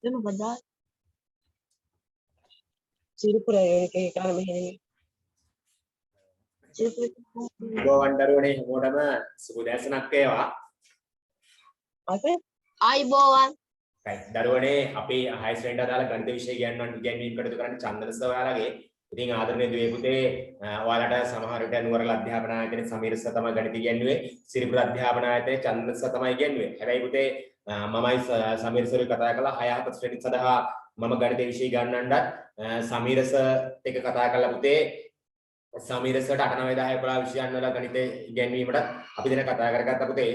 Itu pada Siripura kayak kalau begini. ගෝවන් දරුවනේ හැමෝටම සුබ දැසනක් වේවා. Apa? Aibowan. දරුවනේ අපි 6 වෙනිදා දාලා ගණිත විෂය ඉගෙනීම කටයුතු කරන්නේ චන්දන සර් ඔයාලගේ. ඉතින් ආදරණීය දුවේ පුතේ ඔයාලට සමහර විට නුවරගල අධ්‍යාපන ආයතනයේ සමීර සර් තමයි ගණිත ඉගෙනුවේ. සිරිපුර අධ්‍යාපන ආයතනයේ චන්දන සර් තමයි ඉගෙනුවේ. හැබැයි පුතේ මමයි සමීර සර් කතා කළා 6 7 ශ්‍රේණි සඳහා මම ගණිත විෂය ඉගෙනන්නත් සමීර සර් එක්ක කතා කළා පුතේ සමීර සර්ට 8 9 10 11 විෂයන් වල ගණිත ඉගෙනීමට අපි දෙන කතා කරගත්ත පුතේ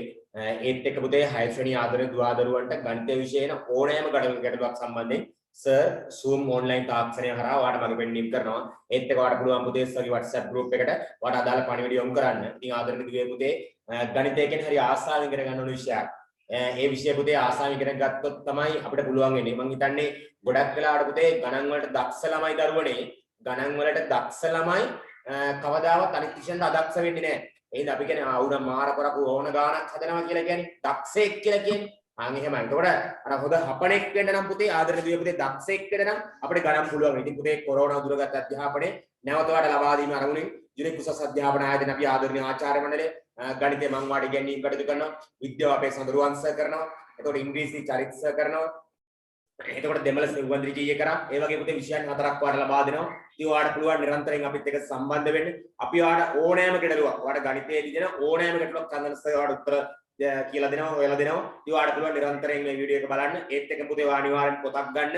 ඒත් එක්ක පුතේ 6 ශ්‍රේණි ආදරණීය දුවදරුවන්ට ගණිත විෂයේන ඕනෑම ගැටලුවක් සම්බන්ධයෙන් සර් Zoom online තාක්ෂණය හරහා ඔයාලට මඟ පෙන්වීම කරනවා. ඒත් එක්ක ඔයාලට පුළුවන් පුතේ සර්ගේ WhatsApp group එකට ඔයාලට අදාළ පණිවිඩය යොමු කරන්න. ඉතින් ආදරණීය දුවේ පුතේ ගණිතය කියන්නේ හරි ආසාවෙන් ඉගෙන ගන්න ඕන විෂයක්. ඒ විෂය පුතේ ආසාවෙන් ඉගෙන ගත්තොත් තමයි අපිට පුළුවන් වෙන්නේ. මම හිතන්නේ ගොඩක් වෙලාවට පුතේ ගණන් වලට දක්ෂ ළමයි දරුවනේ ගණන් වලට දක්ෂ ළමයි කවදාවත් අනිත් විෂයන්ට අදක්ෂ වෙන්නේ නැහැ. එහෙනම් අපි කියන්නේ ආවුන මාර කරපු ඕන ගානක් හදනවා කියලා කියන්නේ දක්ෂයෙක් කියලා කියන්නේ. ආන් එහෙමයි. ඒතකොට අර හොඳ හපණෙක් වෙන්න නම් පුතේ ආදරණීය දුවේ පුතේ දක්ෂයෙක් වෙන්න නම් අපිට ගණන් පුළුවන්. ඉතින් පුතේ කොරෝනා දුරගත අධ්‍යාපනයේ නැවත වාට ලබා දීම අරමුණින් ජුනික් උසස් අධ්‍යාපන ආයතන අපි ආදරණීය ආචාර්ය මණ්ඩලය ගණිතය මම වාට ඉගෙනීම කටයුතු කරනවා. විද්‍යාව අපේ සඳරුවන් සර් කරනවා. එතකොට ඉංග්‍රීසි චරිත සර් කරනවා. එතකොට දෙමළ සෙව්වන්ද්‍රි ජීයේ කරා ඒ වගේ පුතේ විෂයන් 4ක් වාට ලබා දෙනවා. ඉතින් ඔයාලට පුළුවන් නිරන්තරයෙන් අපිත් එක්ක සම්බන්ධ වෙන්න. අපි ඔයාලට ඕනෑම ගැටලුවක් ඔයාලට ගණිතයේදී දෙන ඕනෑම ගැටලුවක් චන්දන සර් ඔයාලට උත්තර කියලා දෙනවා ඔයාලා දෙනවා. ඉතින් ඔයාලට පුළුවන් නිරන්තරයෙන් මේ වීඩියෝ එක බලන්න. ඒත් එක්ක පුතේ ඔයා අනිවාර්යෙන් පොතක් ගන්න.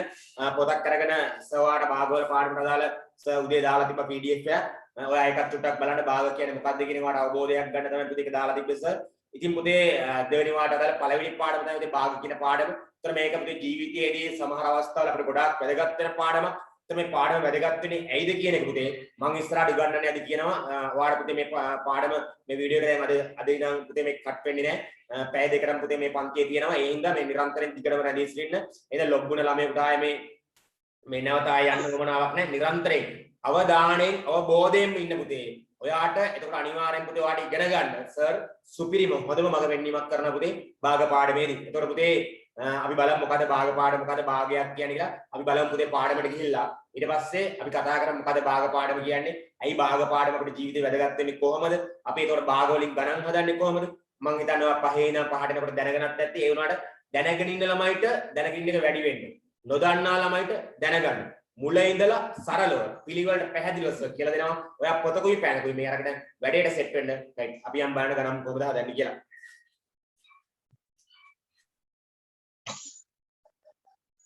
පොතක් අරගෙන සර් ඔයාලට භාගවල පාඩමට අදාළ සර් උදේ දාලා තිබ්බ PDF එක. ඔයා ඒකත් චුට්ටක් බලන්න භාග කියන්නේ මොකක්ද කියන ඒවාට අවබෝධයක් ගන්න තමයි පුතේ ඒක දාලා තිබ්බේ සර්. ඉතින් පුතේ දෙවෙනි වාට අදාළ පළවෙනි පාඩම තමයි පුතේ භාග කියන පාඩම. ඒතර මේක පුතේ ජීවිතයේදී සමහර අවස්ථාවල අපිට ගොඩාක් වැදගත් වෙන පාඩමක්. ඒතර මේ පාඩම වැදගත් වෙන්නේ ඇයිද කියන එක පුතේ මම ඉස්සරහට ඉගන්නන්නේ අද කියනවා. ඔයාලා පුතේ මේ පාඩම මේ වීඩියෝ එක දැන් අද ඉඳන් පුතේ මේක කට් වෙන්නේ නැහැ. පැය දෙකකට පුතේ මේ පන්තියේ තියෙනවා. ඒ හින්දා මේ නිරන්තරයෙන් දිගටම රැඳී සිටින්න. එහෙනම් ලොග් ගුණ ළමයෙකුට ආයේ මේ නැවත ආය යන්න උවමනාවක් නැහැ. නිරන්තරයෙන් අවධානයෙන් අවබෝධයෙන් ඉන්න පුතේ. ඔයාට එතකොට අනිවාර්යෙන් පුතේ ඔයාට ඉගෙන ගන්න සර් සුපිරිම හොඳම මඟ පෙන්වීමක් කරන පුතේ භාග පාඩමේදී. එතකොට පුතේ අපි බලමු මොකද භාග පාඩම මොකද භාගයක් කියන්නේ කියලා. අපි බලමු පුතේ පාඩමට ගිහිල්ලා ඊට පස්සේ අපි කතා කරමු මොකද භාග පාඩම කියන්නේ. ඇයි භාග පාඩම අපේ ජීවිතේ වැදගත් වෙන්නේ කොහොමද? අපි ඒතකොට භාග වලින් ගණන් හදන්නේ කොහොමද? මම හිතනවා පහේ ඉඳන් පහට එනකොට දැනගන්නත් නැත්තේ ඒ වුණාට දැනගෙන ඉන්න ළමයිට දැනගෙන ඉන්න එක වැඩි වෙන්නේ. නොදන්නා ළමයිට දැනගන්න. මුල ඉඳලා සරලව පිළිවෙලට පැහැදිලිව කියලා දෙනවා. ඔයා පොතකුයි පෑනකුයි මේ අරගෙන වැඩේට සෙට් වෙන්න. රයිට්. අපි යම් බලන්න ගණන් කොහොමද හදන්නේ කියලා.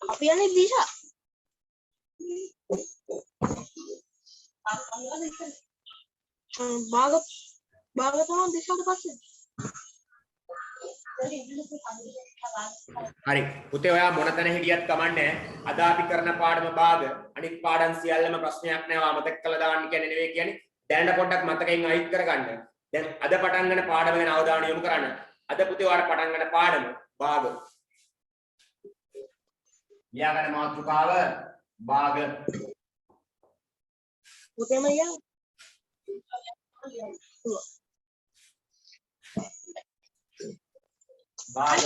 Apa yang ini bisa? Baga tuh bisa dipasang. හරි පුතේ ඔයා මොන තැන හිටියත් කමන්නේ අද අපි කරන පාඩම භාග අනිත් පාඩම් සියල්ලම ප්‍රශ්නයක් නෑ අමතක කළා දාන්න කියන්නේ නෙවෙයි කියන්නේ දැනට පොඩ්ඩක් මතකයෙන් අයිත් කරගන්න දැන් අද පටන් ගන්න පාඩම ගැන අවධානය යොමු කරන්න අද පුතේ ඔයාලා පටන් ගන්න පාඩම භාග ලියාගන්න මාතෘකාව භාග පුතේ මයියා භාග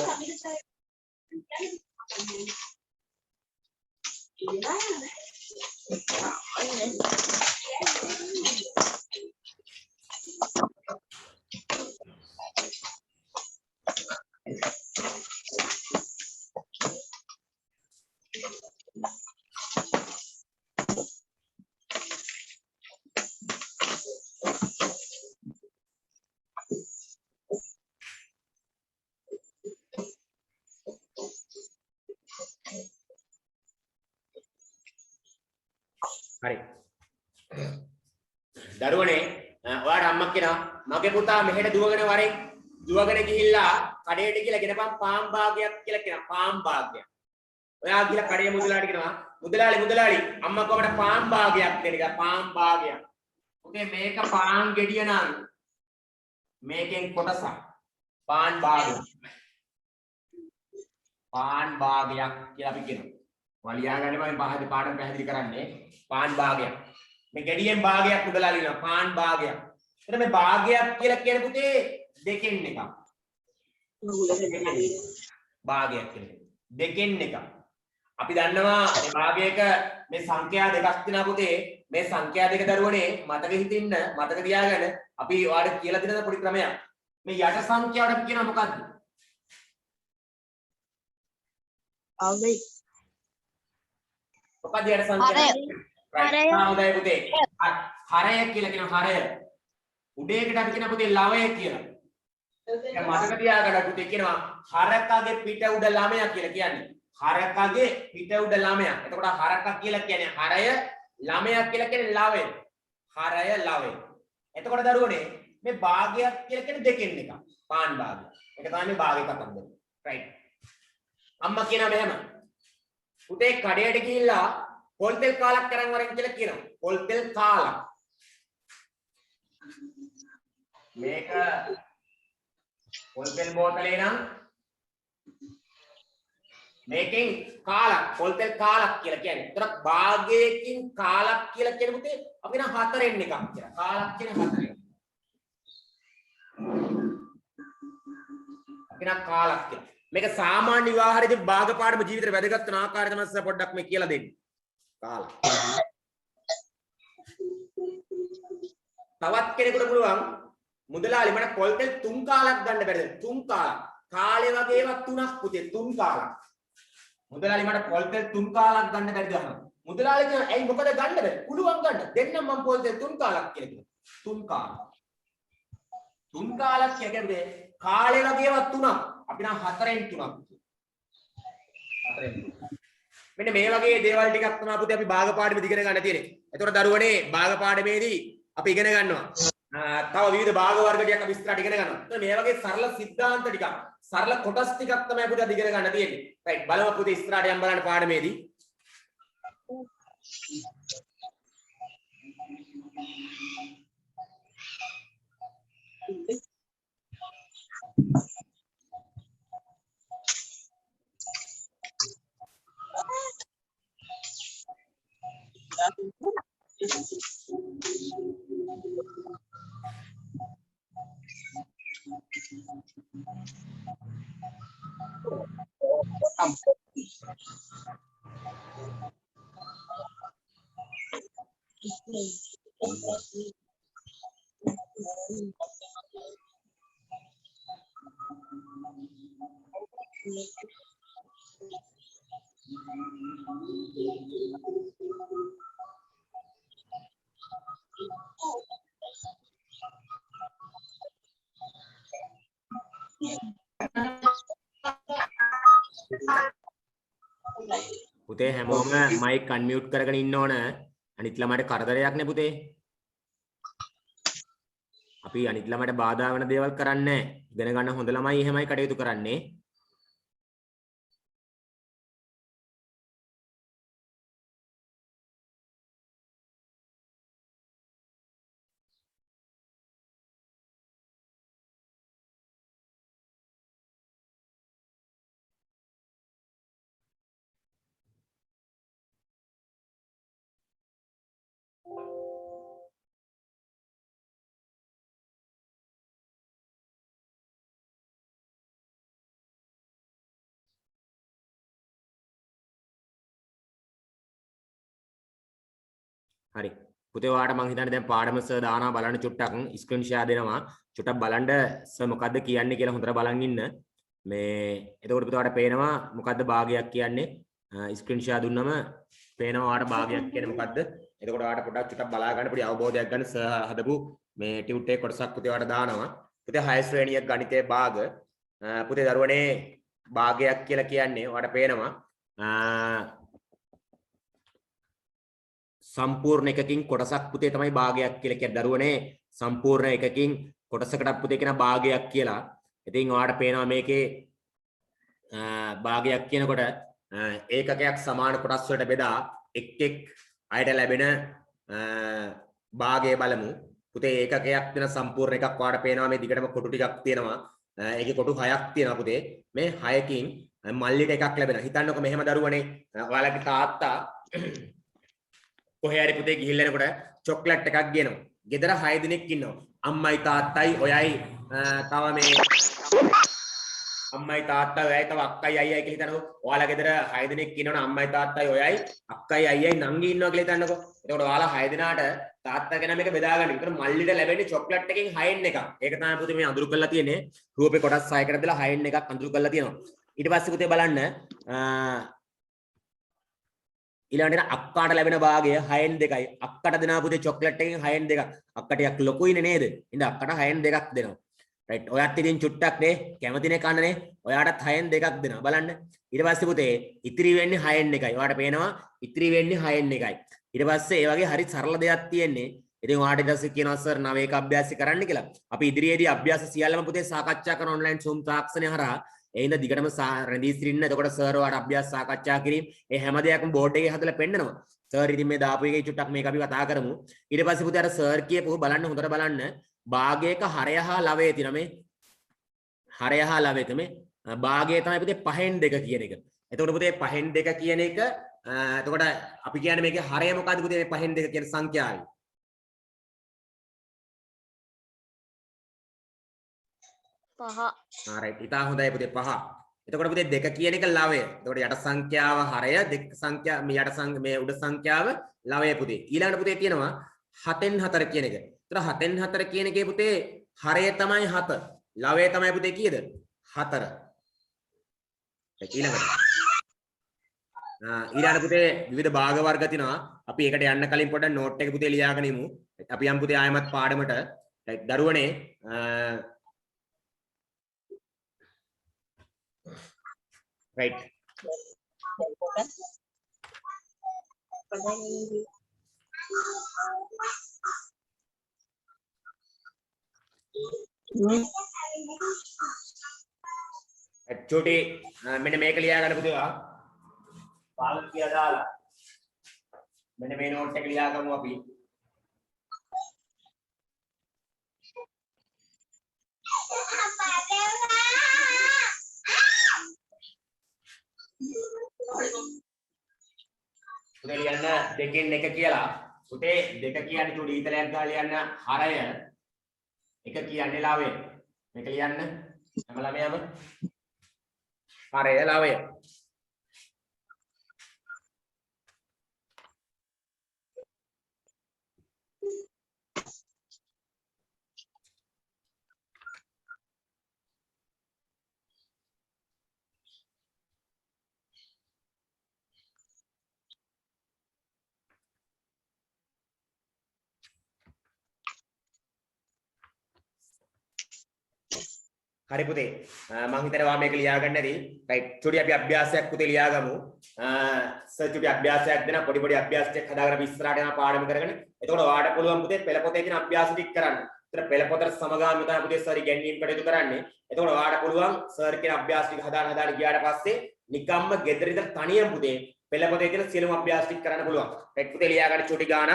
හරි දරුවනේ ඔයාට අම්මා කියනවා මගේ පුතා මෙහෙට දුවගෙන වරෙන් දුවගෙන ගිහිල්ලා කඩේට ගිහලා ගෙනපන් පාම් භාගයක් කියලා කියනවා පාම් භාගයක් ඔයා ගිහලා කඩේ මුදලාට කියනවා මුදලාලි අම්මා කොහමද පාම් භාගයක් දෙන්න කියලා පාම් භාගයක් පුතේ මේක පාන් ගෙඩිය නම් මේකෙන් කොටසක් පාන් භාගයක් කියලා අපි කියනවා වලියා ගන්න මම පහදී පාඩම් පැහැදිලි කරන්නේ පාන් භාගයක් මේ ගෙඩියෙන් භාගයක් මුදලාලි වෙනවා පාන් භාගයක් එතන මේ භාගයක් කියලා කියන පුතේ දෙකෙන් එකක් භාගයක් කියන්නේ දෙකෙන් එකක් අපි දන්නවා මේ භාගයක මේ සංඛ්‍යා දෙකක් තියෙනවා පුතේ. මේ සංඛ්‍යා දෙක දරුවනේ මතක හිටින්න මතක තියාගන්න අපි ඔයාලට කියලා දෙන පොඩි ක්‍රමයක්. මේ යට සංඛ්‍යාවට අපි කියනවා මොකද්ද? අවුයි. මොකක්ද යට සංඛ්‍යාව? හරය. හොඳයි පුතේ. හරය කියලා කියන හරය. උඩේකට අපි කියන පුතේ ලවය කියලා. දැන් මතක තියාගන්න පුතේ කියනවා හරකගේ පිට උඩ ළමයා කියලා කියන්නේ. හරකගේ පිට උඩ ළමයා. එතකොට හරක කියලා කියන්නේ හරය, ළමයා කියලා කියන්නේ ලවය. හරය ලවය. එතකොට දරුවනේ මේ භාගයක් කියලා කියන්නේ දෙකෙන් එකක්. පාන් භාගය. ඒක තමයි මේ භාගයක කතන්දර. රයිට්. අම්මා කියනවා මෙහෙම. පුතේ කඩේට ගිහිල්ලා පොල් තෙල් කාලක් කරන් වරන් කියලා කියනවා. පොල් තෙල් කාලක්. මේක පොල් තෙල් බෝතලේ නම් මේකෙන් කාලක් පොල් තෙල් කාලක් කියලා කියන්නේ. ඒතර භාගයකින් කාලක් කියලා කියන පුතේ අපි නම් හතරෙන් එකක් කියලා. කාලක් කියන්නේ හතරෙන්. අපි නම් කාලක් කියලා. මේක සාමාන්‍ය විවාහයේදී භාග පාඩම ජීවිතේ වැදගත් වෙන ආකාරය තමයි පොඩ්ඩක් මේ කියලා දෙන්නේ. කාලක්. තවත් කෙනෙකුට පුළුවන් මුදලාලි මට පොල් තෙල් 3 කාලක් ගන්න බැරිද? 3 කාලක්. කාලේ වගේ ඒවා 3ක් පුතේ 3 කාලක්. මුදලාලි මට පොල් තෙල් 3 කාලක් ගන්න බැරිද අහනවා. මුදලාලි කියනවා ඇයි මොකද ගන්න බැරි? පුළුවන් ගන්න. දෙන්නම් මම පොල් තෙල් 3 කාලක් කියලා කියනවා. 3 කාලක්. 3 කාලක් කියන්නේ කාලේ වගේ ඒවා 3ක්. අපි නම් 4න් 3ක්. 4න් 3ක්. මෙන්න මේ වගේ දේවල් ටිකක් තමයි පුතේ අපි භාග පාඩමේදී ඉගෙන ගන්න තියෙන්නේ. එතකොට දරුවනේ භාග පාඩමේදී අපි ඉගෙන ගන්නවා. තව විවිධ භාග වර්ග ටිකක් අපි ඉස්සරහට ඉගෙන ගන්නවා. එතකොට මේ වගේ සරල සිද්ධාන්ත ටිකක්, සරල කොටස් ටිකක් තමයි පුතේ ඉගෙන ගන්න තියෙන්නේ. රයිට්. බලමු පුතේ ඉස්සරහට යම් බලන්න පාඩමේදී. පුතේ හැමෝම මයික් අන්මියුට් කරගෙන ඉන්න ඕන. අනිත් ළමයට කරදරයක් නේ පුතේ. අපි අනිත් ළමයට බාධා වෙන දේවල් කරන්නේ නැහැ. ඉගෙන ගන්න හොඳ ළමයි එහෙමයි කටයුතු කරන්නේ. හරි. පුතේ ඔයාලට මම හිතන්නේ දැන් පාඩම සර් දානවා බලන්න චුට්ටක් ස්ක්‍රීන් ෂෙයා දෙනවා. චුට්ටක් බලන්න සර් මොකද්ද කියන්නේ කියලා හොඳට බලන් ඉන්න. මේ එතකොට පුතේ ඔයාලට පේනවා මොකද්ද භාගයක් කියන්නේ. ස්ක්‍රීන් ෂෙයා දුන්නම පේනවා ඔයාලට භාගයක් කියන්නේ මොකද්ද. එතකොට ඔයාලට පොඩ්ඩක් චුට්ටක් බලා ගන්න පොඩි අවබෝධයක් ගන්න සර් හදපු මේ ටියුට් එක කොටසක් පුතේ ඔයාලට දානවා. පුතේ 6 ශ්‍රේණියක් ගණිතයේ භාග. පුතේ දරුවනේ භාගයක් කියලා කියන්නේ ඔයාලට පේනවා සම්පූර්ණ එකකින් කොටසක් පුතේ තමයි භාගයක් කියලා කියන්නේ. දරුවනේ සම්පූර්ණ එකකින් කොටසකට පුතේ කියන භාගයක් කියලා. ඉතින් ඔයාලට පේනවා මේකේ භාගයක් කියනකොට ඒකකයක් සමාන කොටස් වලට බෙදා එක් අයට ලැබෙන භාගය බලමු. පුතේ ඒකකයක් වෙන සම්පූර්ණ එකක් ඔයාලට පේනවා මේ දිගටම කොටු ටිකක් තියෙනවා. ඒකේ කොටු 6ක් තියෙනවා පුතේ. මේ 6කින් මල්ලිට එකක් ලැබෙනවා. හිතන්නකො මෙහෙම දරුවනේ ඔයාලගේ තාත්තා කොහේ හරි පුතේ ගිහිල්ලා එනකොට චොක්ලට් එකක් ගෙනවා. ගෙදර 6 දෙනෙක් ඉන්නවා. අම්මයි තාත්තයි ඔයයි තව මේ අම්මයි තාත්තයි ඔයයි තව අක්කයි අයියයි කියලා හිතනකො. ඔයාලා ගෙදර 6 දෙනෙක් ඉන්නවනේ අම්මයි තාත්තයි ඔයයි අක්කයි අයියයි නංගි ඉන්නවා කියලා හිතන්නකො. එතකොට ඔයාලා 6 දෙනාට තාත්තගෙන මේක බෙදා ගන්න. ඒතර මල්ලිට ලැබෙන්නේ චොක්ලට් එකකින් 6න් එකක්. ඒක තමයි පුතේ මේ අඳුරු කරලා තියෙන්නේ. රූපේ කොටස් 6කට දාලා 6න් එකක් අඳුරු කරලා තියෙනවා. ඊට පස්සේ පුතේ බලන්න ඊළඟට අක්කාට ලැබෙන භාගය 6න් 2යි. අක්කට දෙනවා පුතේ චොක්ලට් එකකින් 6න් 2ක්. අක්කට ටිකක් ලොකුයිනේ නේද? ඉතින් අක්කට 6න් 2ක් දෙනවා. රයිට්. ඔයත් ඉතින් චුට්ටක් නේ කැමතිනේ කන්නනේ. ඔයාටත් 6න් 2ක් දෙනවා. බලන්න. ඊට පස්සේ පුතේ ඉතිරි වෙන්නේ 6න් 1යි. ඔයාට පේනවා ඉතිරි වෙන්නේ 6න් 1යි. ඊට පස්සේ ඒ වගේ හරි සරල දෙයක් තියෙන්නේ. ඉතින් ඔයාට ඊට පස්සේ කියනවා සර් නවයක අභ්‍යාසය කරන්න කියලා. අපි ඉදිරියේදී අභ්‍යාස සියල්ලම පුතේ සාකච්ඡා කරන ඔන්ලයින් Zoom තාක්ෂණය හරහා ඒ හින්දා දිගටම රැඳී සිටින්න. එතකොට සර් ඔයාලට අභ්‍යාස සාකච්ඡා කිරීම ඒ හැම දෙයක්ම බෝඩ් එකේ හදලා පෙන්නනවා. සර් ඉතින් මේ දාපු එකේ චුට්ටක් මේක අපි කතා කරමු. ඊට පස්සේ පුතේ අර සර් කියපුව බලන්න හොඳට බලන්න. භාගයක හරය හා ලවය තියෙනවා මේ. හරය හා ලවයක මේ භාගය තමයි පුතේ 5න් 2 කියන එක. එතකොට පුතේ 5න් 2 කියන එක එතකොට අපි කියන්නේ මේකේ හරය මොකද්ද පුතේ මේ 5න් 2 කියන සංඛ්‍යාවයි? පහ. රයිට්. ඉතා හොඳයි පුතේ 5. එතකොට පුතේ 2 කියන එක ලවය. එතකොට යට සංඛ්‍යාව හරය දෙක සංඛ්‍යා මේ යට මේ උඩ සංඛ්‍යාව ලවය පුතේ. ඊළඟට පුතේ තියෙනවා 7න් 4 කියන එක. එතකොට 7න් 4 කියන එකේ පුතේ හරය තමයි 7. ලවය තමයි පුතේ කීයද? 4. ඊළඟට ඊළඟට පුතේ විවිධ භාග වර්ග තියෙනවා. අපි ඒකට යන්න කලින් පොඩ්ඩක් නෝට් එක පුතේ ලියාගෙන ඉමු. අපි යම් පුතේ ආයමත් පාඩමට දරුවනේ right චෝටි මෙන්න මේක ලියා ගන්න පුතේවා පාලක කියලා දාලා මෙන්න මේ නෝට් එක ලියා ගමු අපි පුතේ ලියන්න දෙකෙන් එක කියලා පුතේ දෙක කියන්නේ චෝටි ඊතලයක් ගහලා ලියන්න හරය එක කියන්නේ ලවය මේක ලියන්න හැම ළමයාම හරය ලවය හරි පුතේ මම හිතනවා මේක ලියා ගන්න ඇති රයිට් චුටි අපි අභ්‍යාසයක් පුතේ ලියා ගමු සර් චුටි අභ්‍යාසයක් දෙන පොඩි පොඩි අභ්‍යාස ටික හදාගෙන අපි ඉස්සරහට යන පාඩම කරගෙන එතකොට ඔයාලට පුළුවන් පුතේ පෙළ පොතේ තියෙන අභ්‍යාස ටික කරන්න. ඒතර පෙළ පොතට සමගාමීව තමයි පුතේ සර් ඉගැන්වීම් කටයුතු කරන්නේ. එතකොට ඔයාලට පුළුවන් සර් කියන අභ්‍යාස ටික හදාගෙන ගියාට පස්සේ නිකම්ම ගෙදර ඉඳන් තනියම පුතේ පෙළ පොතේ තියෙන සියලුම අභ්‍යාස ටික කරන්න පුළුවන්. රයිට් පුතේ ලියා ගන්න චුටි ගානක්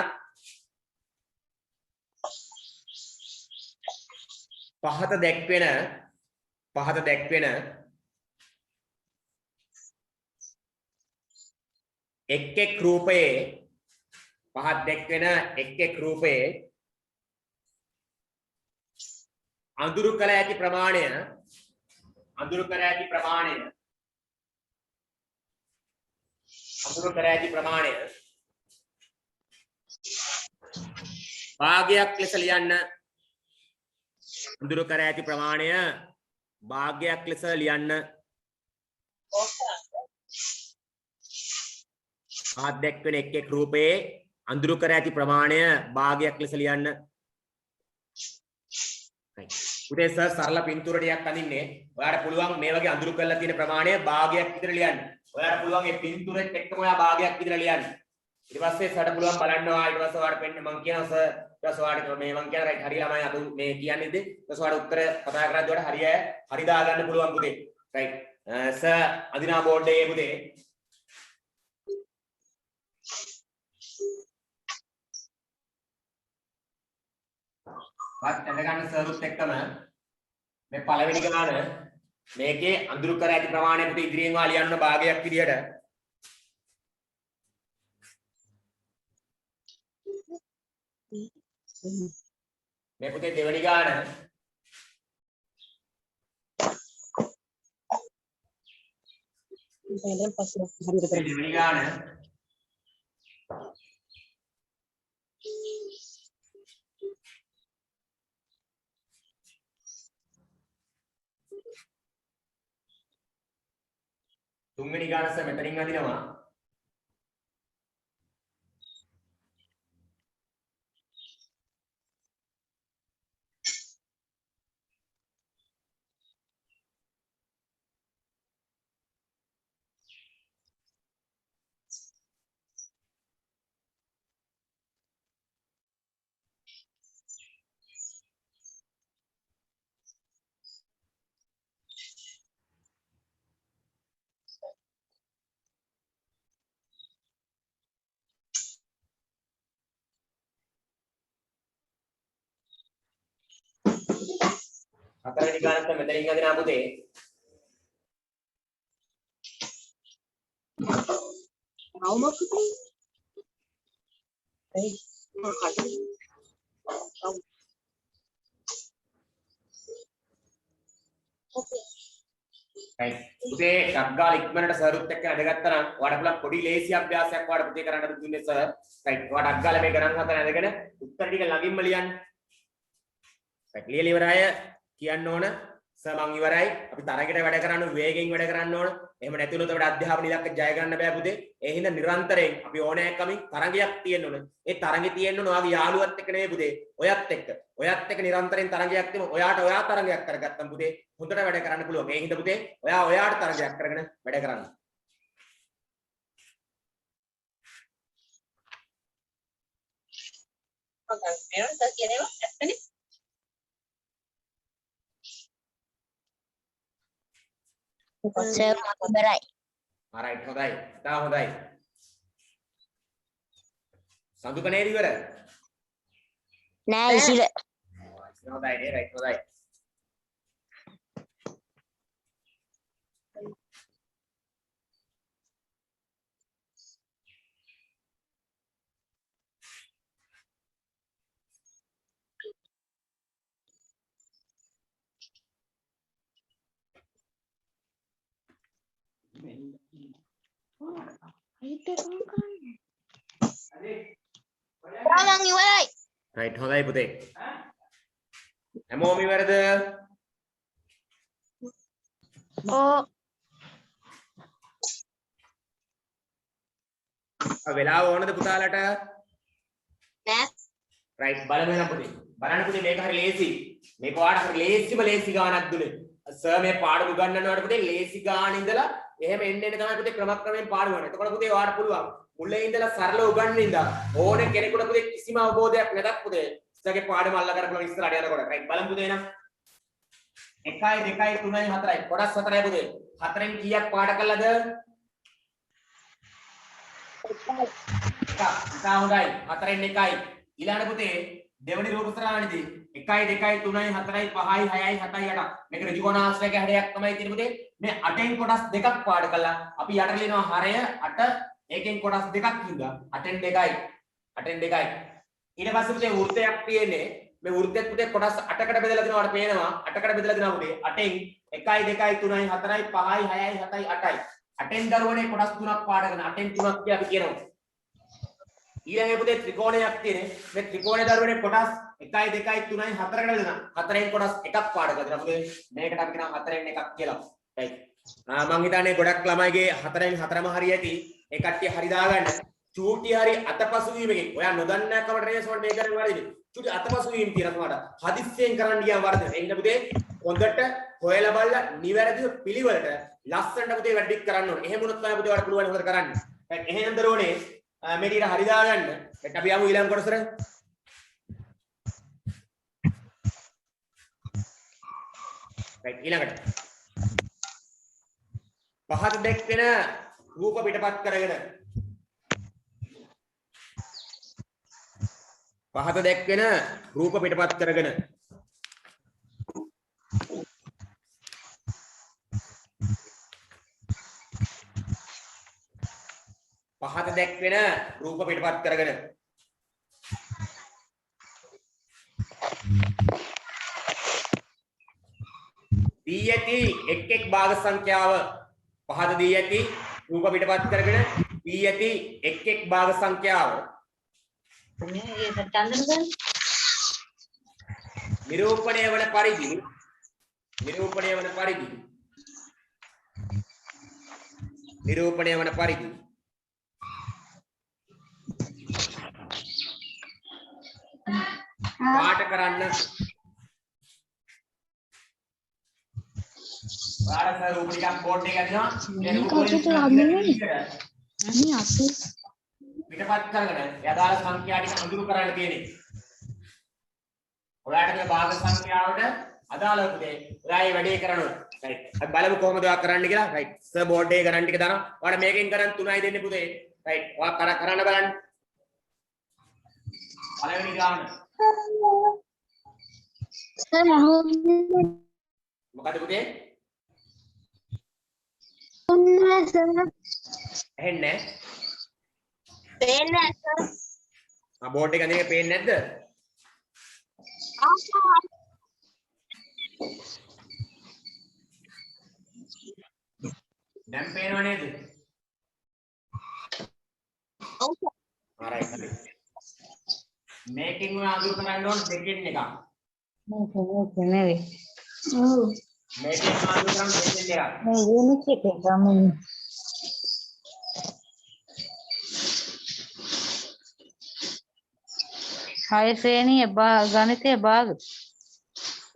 පහත දැක්වෙන එක් රූපයේ පහත දැක්වෙන එක් රූපයේ අඳුරු කර ඇති ප්‍රමාණය භාගයක් ලෙස ලියන්න. අඳුරු කර ඇති ප්‍රමාණය භාගයක් ලෙස ලියන්න. පහත දැක්වෙන එක් රූපයේ අඳුරු කර ඇති ප්‍රමාණය භාගයක් ලෙස ලියන්න. පුතේ සර් සරල පින්තූර ටිකක් අඳින්නේ. ඔයාලට පුළුවන් මේ වගේ අඳුරු කරලා තියෙන ප්‍රමාණය භාගයක් විතර ලියන්න. ඔයාලට පුළුවන් මේ පින්තූරෙත් එක්කම ඔයා භාගයක් විතර ලියන්න. ඊට පස්සේ සරට පුළුවන් බලන්නවා ඊට පස්සේ ඔයාලට පෙන්න මම කියනවා සර් ඊට පස්සේ ඔයාලට මේ මම කියන රයිට් හරි ළමයි අද මේ කියන්නේද ඊට පස්සේ ඔයාලට උත්තර කතා කරද්දී ඔයාලට හරි දාගන්න පුළුවන් පුතේ රයිට් සර් අදිනා බෝඩ් එකේ පුතේ වත් එන්න ගන්න සර්ුත් එක්කම මේ පළවෙනි ගාන මේකේ අඳුරු කර ඇති ප්‍රමාණය පුතේ ඉදිරියෙන් ඔයා ලියන්න භාගයක් විදියට මේ පුතේ දෙවෙනි ගාන දෙවෙනි ගාන තුන්වෙනි ගානස මෙතනින් අදිනවා හතරවෙනි ගානත් මෙතනින් අදිනවා පුතේ right පුතේ ඩග්ගාල ඉක්මනට සර්වත් එක්ක අදගත්තා නම් ඔයාලට පුළුවන් පොඩි ලේසි අභ්‍යාසයක් ඔයාලට පුතේ කරන්න දුන්නේ සර් right ඔයාලා ඩග්ගාල මේ ගණන් හතර අදගෙන උත්තර ටික ළඟින්ම ලියන්න right ලියලා ඉවරයි කියන්න ඕන සර් මං ඉවරයි අපි තරගෙට වැඩ කරන්න වේගෙන් වැඩ කරන්න ඕන එහෙම නැති වුණොත් අපිට අධ්‍යාපන ඉලක්ක ජය ගන්න බෑ පුතේ ඒ හින්දා නිරන්තරයෙන් අපි ඕනෑකමින් තරගයක් තියෙන්න ඕන ඒ තරගෙ තියෙන්න ඕන ඔයාගේ යාළුවත් එක්ක නෙවෙයි පුතේ ඔයත් එක්ක නිරන්තරයෙන් තරගයක් තියෙන ඔයාට ඔයා තරගයක් කරගත්තම පුතේ හොඳට වැඩ කරන්න පුළුවන් ඒ හින්දා පුතේ ඔයාට තරගයක් කරගෙන වැඩ කරන්න සර් ඉවරයි. alright හොඳයි. තා හොඳයි. සඳුක නේද ඉවර? නෑ ඉසිල. හොඳයි නේ right හොඳයි. මං ඉවරයි. right හොඳයි පුතේ. හැමෝම ඉවරද? ඕ වෙලාව ඕනද පුතාලට? නෑ. right බලමු එහෙනම් පුතේ. බලන්න පුතේ මේක හරි ලේසි. මේක ඔයාලට හරි ලේසි ගානක් දුන්නේ. සර් මේ පාඩම උගන්වනකොට පුතේ ලේසි ගාන ඉඳලා එහෙම එන්න තමයි පුතේ ක්‍රමක්‍රමයෙන් පාඩම කරන්නේ. එතකොට පුතේ ඔයාලට පුළුවන් මුලින් ඉඳලා සරල උගන්වන්න ඉඳලා ඕනේ කෙනෙකුට පුතේ කිසිම අවබෝධයක් නැතත් පුතේ ඉස්සරගේ පාඩම අල්ල ගන්න පුළුවන් ඉස්සරහට යනකොට. right බලමු පුතේ එහෙනම් 1 2 3 4යි කොටස් 4යි පුතේ. 4න් කීයක් පාඩ කළාද? එකක්. හොඳයි. 4න් 1යි. ඊළඟ පුතේ දෙවෙනි රූප සරාවණේදී 1 2 3 4 5 6 7 8 මේක ඍජුකෝණාශ්‍රයක හැඩයක් තමයි තියෙන්නේ පුතේ. මේ 8න් කොටස් දෙකක් පාඩ කළා. අපි යට ලියනවා 6 8 ඒකෙන් කොටස් දෙකක් හින්දා 8න් 2යි 8න් 2යි. ඊට පස්සේ පුතේ වෘත්තයක් තියෙන්නේ. මේ වෘත්තෙත් පුතේ කොටස් 8කට බෙදලා දෙනවා. ඔයාලට පේනවා 8කට බෙදලා දෙනවා පුතේ. 8න් 1 2 3 4 5 6 7 8යි. 8න් දරුවනේ කොටස් තුනක් පාඩ කරන 8න් 3ක් කියලා අපි කියනවා. ඊළඟ පුතේ ත්‍රිකෝණයක් තියෙන්නේ. මේ ත්‍රිකෝණේ දරුවනේ කොටස් 1 2 3 4කට බෙදලා 4න් කොටස් එකක් පාඩ කරලා දෙනවා පුතේ. මේකට අපි කියනවා 4න් එකක් කියලා. right. මම හිතන්නේ ගොඩක් ළමයිගේ 4න් 4ම හරි ඇති. ඒ කට්ටිය හරි දාගන්න. චූටි හරි අතපසු වීමකින්. ඔයා නොදන්නා කමට නේ සමහර මේ කරන්නේ වරදිනේ. චූටි අතපසු වීම තියෙනවා සමහරට. හදිස්සියෙන් කරන්න ගියාම වරදින. ඒ හින්දා පුතේ හොඳට හොයලා බලලා නිවැරදිව පිළිවෙලට ලස්සනට පුතේ වැඩ ටික කරන්න ඕනේ. එහෙම වුණොත් තමයි පුතේ ඔයාලට පුළුවන් හොඳට කරන්න. right. එහෙනම් දරුවනේ මේ ටික හරි දාගන්න. right. අපි යමු ඊළඟ කොටසට. right. ඊළඟට පහත දැක්වෙන රූප පිටපත් කරගෙන පහත දැක්වෙන රූප පිටපත් කරගෙන පහත දැක්වෙන රූප පිටපත් කරගෙන දී ඇති එක් එක් භාග සංඛ්‍යාව පහද දී ඇති රූප පිටපත් කරගෙන දී ඇති එක් එක් භාග සංඛ්‍යාව නිරූපණය වන පරිදි පාට කරන්න පාරස රූප ටිකක් බෝඩ් එකේ ගන්නවා මේ රූප වලින් පිටපත් කරගෙන යදාළ සංඛ්‍යා ටික අඳුරු කරන්න තියෙන්නේ. ඔයාලට මේ භාග සංඛ්‍යාවට අදාළව පුතේ ඔයා මේ වැඩේ කරනවා. රයිට්. අපි බලමු කොහොමද ඔයා කරන්න කියලා. රයිට්. සර් බෝඩ් එකේ ගණන් ටික දානවා. ඔයාලා මේකෙන් කරන් 3යි දෙන්නේ පුතේ. රයිට්. ඔයා කරන්න බලන්න. පළවෙනි ගාන. මොකද පුතේ? ඇහෙන්නේ පේන්නේ නැහැ. බෝඩ් එක අඳින්නේ පේන්නේ නැද්ද? දැන් පේනව නේද? ඔව් සර්. alright හරි. මේකෙන් ඔය අඳුර කරන්න ඕන දෙකෙන් එකක්. මේක නෙවෙයි. ඔව්. මේකෙන් අඳුර කරන්න දෙකෙන් එකක්. මේ යුනිට් එකේ ගමන්. හය ශ්‍රේණියේ ගණිතයේ භාග.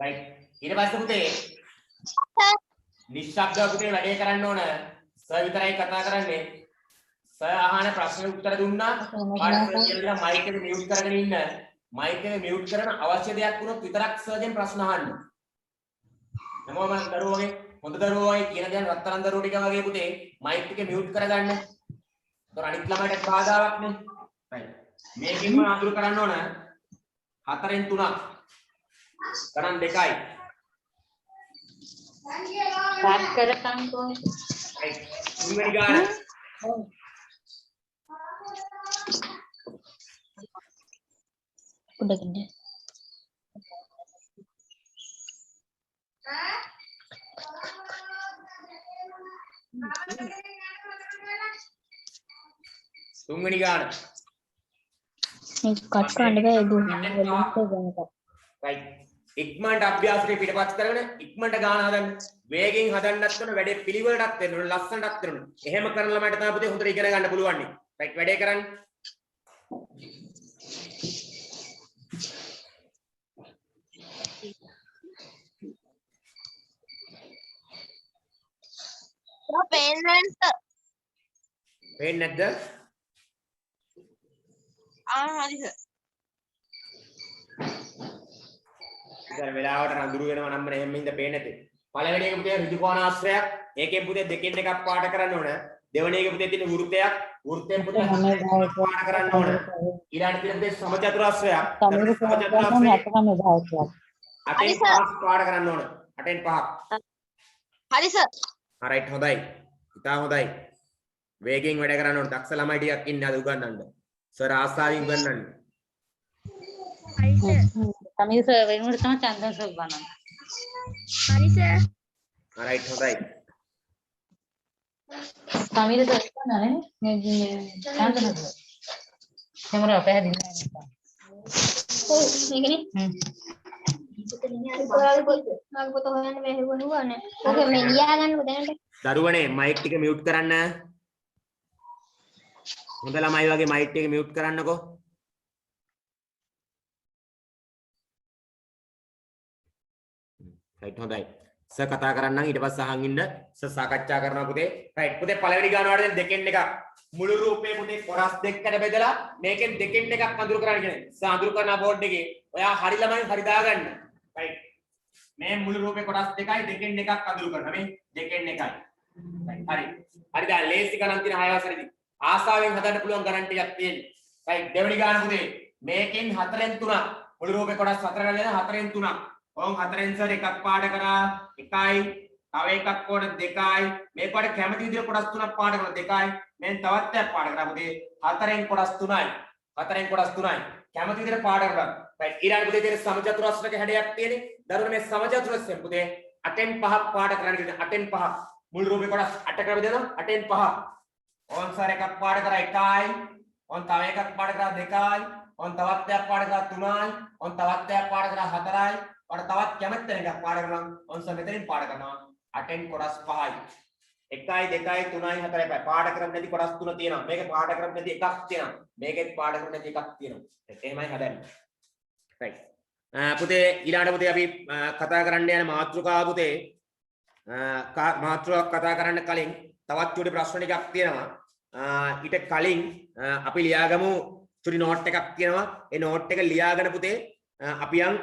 right. ඊට පස්සේ පුතේ නිශ්ශබ්දව පුතේ වැඩේ කරන්න ඕන. සර් විතරයි කතා කරන්නේ. සර් අහන ප්‍රශ්න උත්තර දුන්නා. පාඩම කියලා මයික් එක මියුට් කරගෙන ඉන්න. මයික් එක මියුට් කරන අවශ්‍ය දෙයක් වුණොත් විතරක් සර්ගෙන් ප්‍රශ්න අහන්න. නමෝ මම දරුවෝගේ හොඳ දරුවෝයි කියන දේ රත්තරන් දරුවෝ ටික වගේ පුතේ මයික් එක මියුට් කරගන්න. ඒතර අනිත් ළමයිට බාධාවක් නේ. right. මේකෙන්ම අඳුර කරන්න ඕන 4න් 3ක්. ගණන් 2යි. පාස් කරපන් කොහේ? right. තුන්වෙනි ගාන. උඩකින්. තුන්වෙනි ගාන. මේක කට් කරන්න බෑ ඒක ගණිත. right. ඉක්මනට අභ්‍යාසයේ පිටපත් කරගෙන ඉක්මනට ගාන හදන්න. වේගෙන් හදන්නත් වෙන වැඩේ පිළිවෙලටත් වෙන්න ඕන ලස්සනටත් වෙන්න ඕන. එහෙම කරන ළමයට තමයි පුතේ හොඳට ඉගෙන ගන්න පුළුවන්. right. වැඩේ කරන්න. පේන්නේ සර්. පේන්නේ නැද්ද? හරි සර්. ඉතින් වෙලාවට අඳුරු වෙනවා නම් එහෙම හින්දා පේන්නේ නැති. පළවෙනි එක පුතේ ඍජු කෝණාශ්‍රයක්. ඒකෙන් පුතේ දෙකෙන් එකක් පාට කරන්න ඕන. දෙවෙනි එක පුතේ තියෙන වෘත්තයක්. වෘත්තයෙන් පුතේ පාට කරන්න ඕන. ඊළඟට තියෙන පුතේ සමචතුරාශ්‍රයක්. සමචතුරාශ්‍රයක්. 8න් 5ක් පාට කරන්න ඕන. 8න් 5ක්. හරි සර්. right හොඳයි. ඉතා හොඳයි. වේගෙන් වැඩ කරන්න ඕන. දක්ෂ ළමයි ටිකක් ඉන්නේ අද උගන්වන්න. සර් ආසාවෙන් උගන්වන්න. හරි සර්. සමීර සර් වෙනුවට තමයි චන්දන් සර් ගන්නන්නේ. හරි සර්. right හොඳයි. සමීර සර් ගන්නනේ මේ චන්දන් සර්. කැමරාව පැහැදිලි නැහැ. ඔව් මේකනේ. දරුවනේ මයික් ටික මියුට් කරන්න. හොඳ ළමයි වගේ මයික් ටික මියුට් කරන්නකෝ. right හොඳයි. සර් කතා කරන්නම් ඊට පස්සේ අහන් ඉන්න. සර් සාකච්ඡා කරනවා පුතේ. right පුතේ පළවෙනි ගාන වලට දෙකෙන් එකක්. මුළු රූපේ පුතේ කොටස් දෙකකට බෙදලා මේකෙන් දෙකෙන් එකක් අඳුර කරන්න කියන්නේ. සර් අඳුර කරන බෝඩ් එකේ ඔයා හරි ළමයි හරි දාගන්න. right මේ මුළු රූපේ කොටස් දෙකයි දෙකෙන් එකක් අඳුර කරනවා. මේ දෙකෙන් එකයි. right හරි දැන් ලේසි ගණන් තියෙන 6 වසරේදී ආසාවෙන් හදන්න පුළුවන් ගණන් ටිකක් තියෙනවා. right දෙවෙනි ගාන පුතේ මේකෙන් 4න් 3ක් මුළු රූපේ කොටස් 4 ගන්න 4න් 3ක්. ඔව් 4න් සර් එකක් පාඩ කරා 1යි තව එකක් කොට 2යි මේ පාඩ කැමති විදිහට කොටස් 3ක් පාඩ කරලා 2යි මෙන් තවත් එකක් පාඩ කරා පුතේ 4න් කොටස් 3යි 4න් කොටස් 3යි කැමති විදිහට පාඩ කරලා right ඊළඟ පුතේ තියෙන සමචතුරස්‍රක හැඩයක් තියෙන්නේ දරුවනේ මේ සමචතුරස්‍රයෙන් පුතේ 8න් 5ක් පාඩ කරන්න කියන 8න් 5ක් මුල් රූපේ කොටස් 8කට බෙදෙනවා 8න් 5. ඕන් සර එකක් පාඩ කරා 1යි. ඕන් තව එකක් පාඩ කරා 2යි. ඕන් තවත් එකක් පාඩ කරා 3යි. ඕන් තවත් එකක් පාඩ කරා 4යි. ඔන්න තවත් කැමති එකක් පාඩ කරනවා. ඕන් සර මෙතනින් පාඩ කරනවා 8න් කොටස් 5යි. 1යි 2යි 3යි 4යි 5යි. පාඩ කරන්නේ නැති කොටස් 3 තියෙනවා. මේකේ පාඩ කරන්නේ නැති එකක් තියෙනවා. මේකෙත් පාඩ කරන්නේ නැති එකක් තියෙනවා. එහෙමයි හදන්නේ. right. පුතේ ඊළඟට පුතේ අපි කතා කරන්න යන මාතෘකාව පුතේ මාතෘකාවක් කතා කරන්න කලින් තවත් චුටි ප්‍රශ්න ටිකක් තියෙනවා. ඊට කලින් අපි ලියාගමු චුටි නෝට් එකක් තියෙනවා. ඒ නෝට් එක ලියාගෙන පුතේ අපි යන්